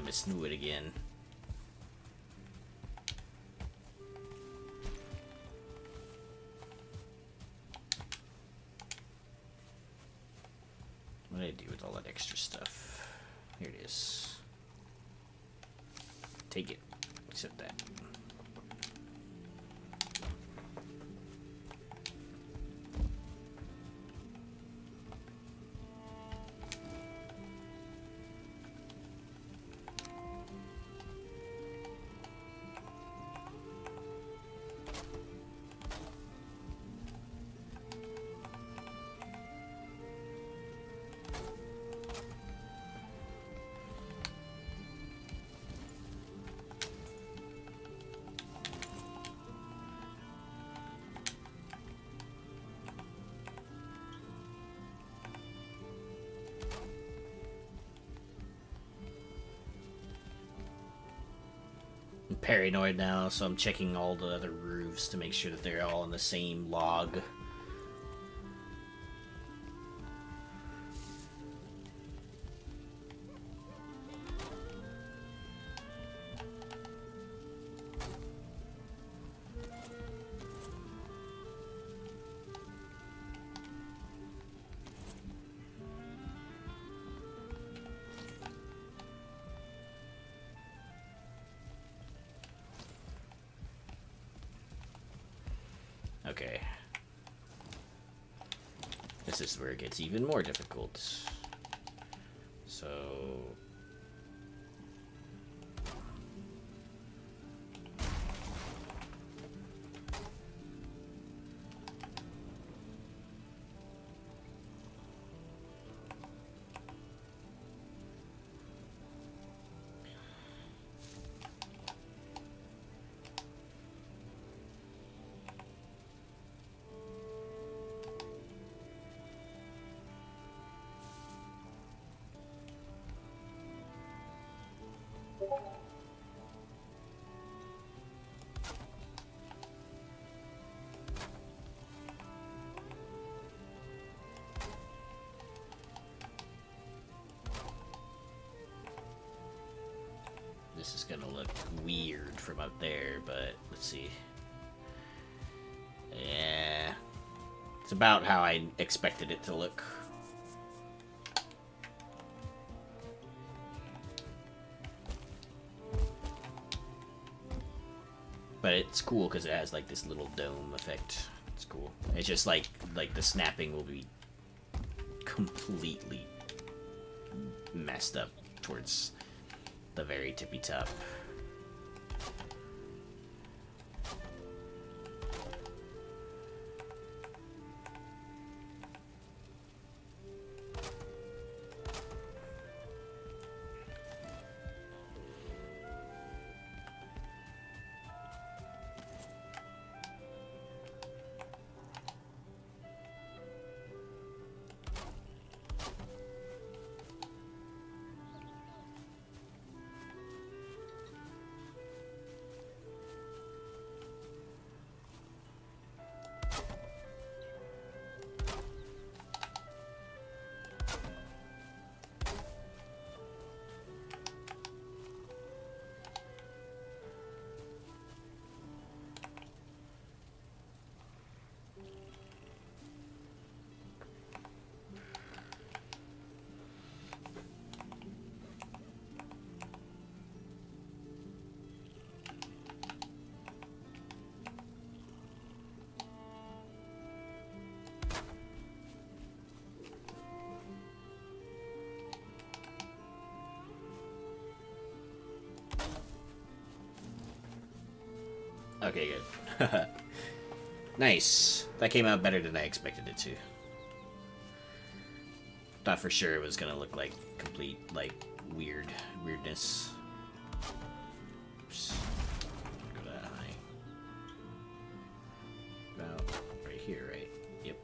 I misknew it again. What did I do with all that extra stuff? Here it is. Take it. Accept that. Paranoid now, so I'm checking all the other roofs to make sure that they're all in the same log. Okay. This is where it gets even more difficult. So... This is gonna look weird from up there, but let's see. Yeah. It's about how I expected it to look. But it's cool because it has like this little dome effect. It's cool. It's just like the snapping will be completely messed up towards the very tippy top. Okay, good. Nice. That came out better than I expected it to. Thought for sure it was gonna look like complete, like, weirdness. Oops. Go that high. About right here, right? Yep.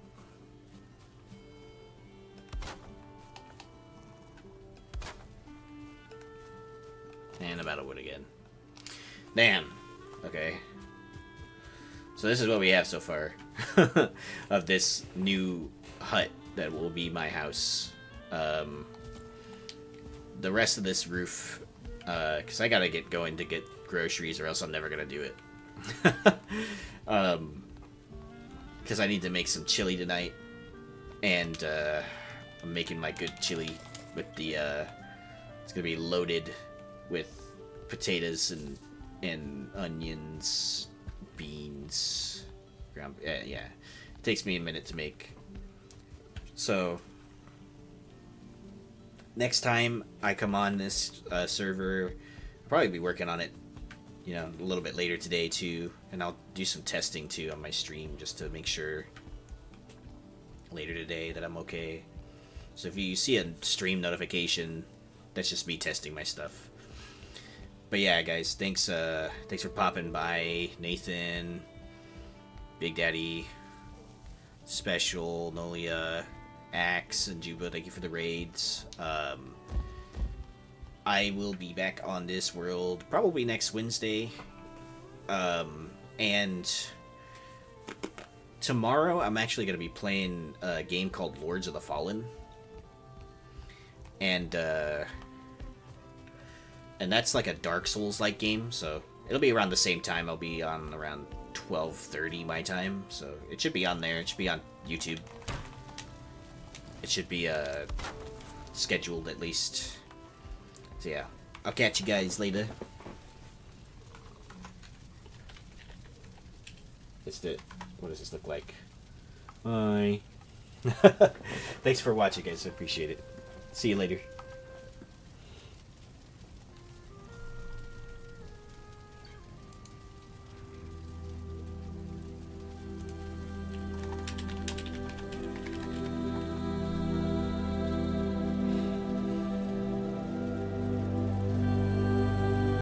And about a wood again. Damn. Okay. So this is what we have so far of this new hut that will be my house. The rest of this roof, because I gotta get going to get groceries or else I'm never gonna do it. Because I need to make some chili tonight, and I'm making my good chili with the, it's gonna be loaded with potatoes and onions, beans, ground, yeah. It takes me a minute to make. So next time I come on this server, I'll probably be working on it, you know, a little bit later today too, and I'll do some testing too on my stream just to make sure later today that I'm okay. So if you see a stream notification, that's just me testing my stuff. But yeah, guys, thanks for popping by. Nathan, Big Daddy, Special, Nolia, Axe, and Juba, thank you for the raids. I will be back on this world probably next Wednesday. And tomorrow I'm actually going to be playing a game called Lords of the Fallen. And that's like a Dark Souls-like game, so it'll be around the same time. I'll be on around 12:30 my time, so it should be on there. It should be on YouTube. It should be scheduled at least. So yeah, I'll catch you guys later. what does this look like? Bye. Thanks for watching, guys. I appreciate it. See you later.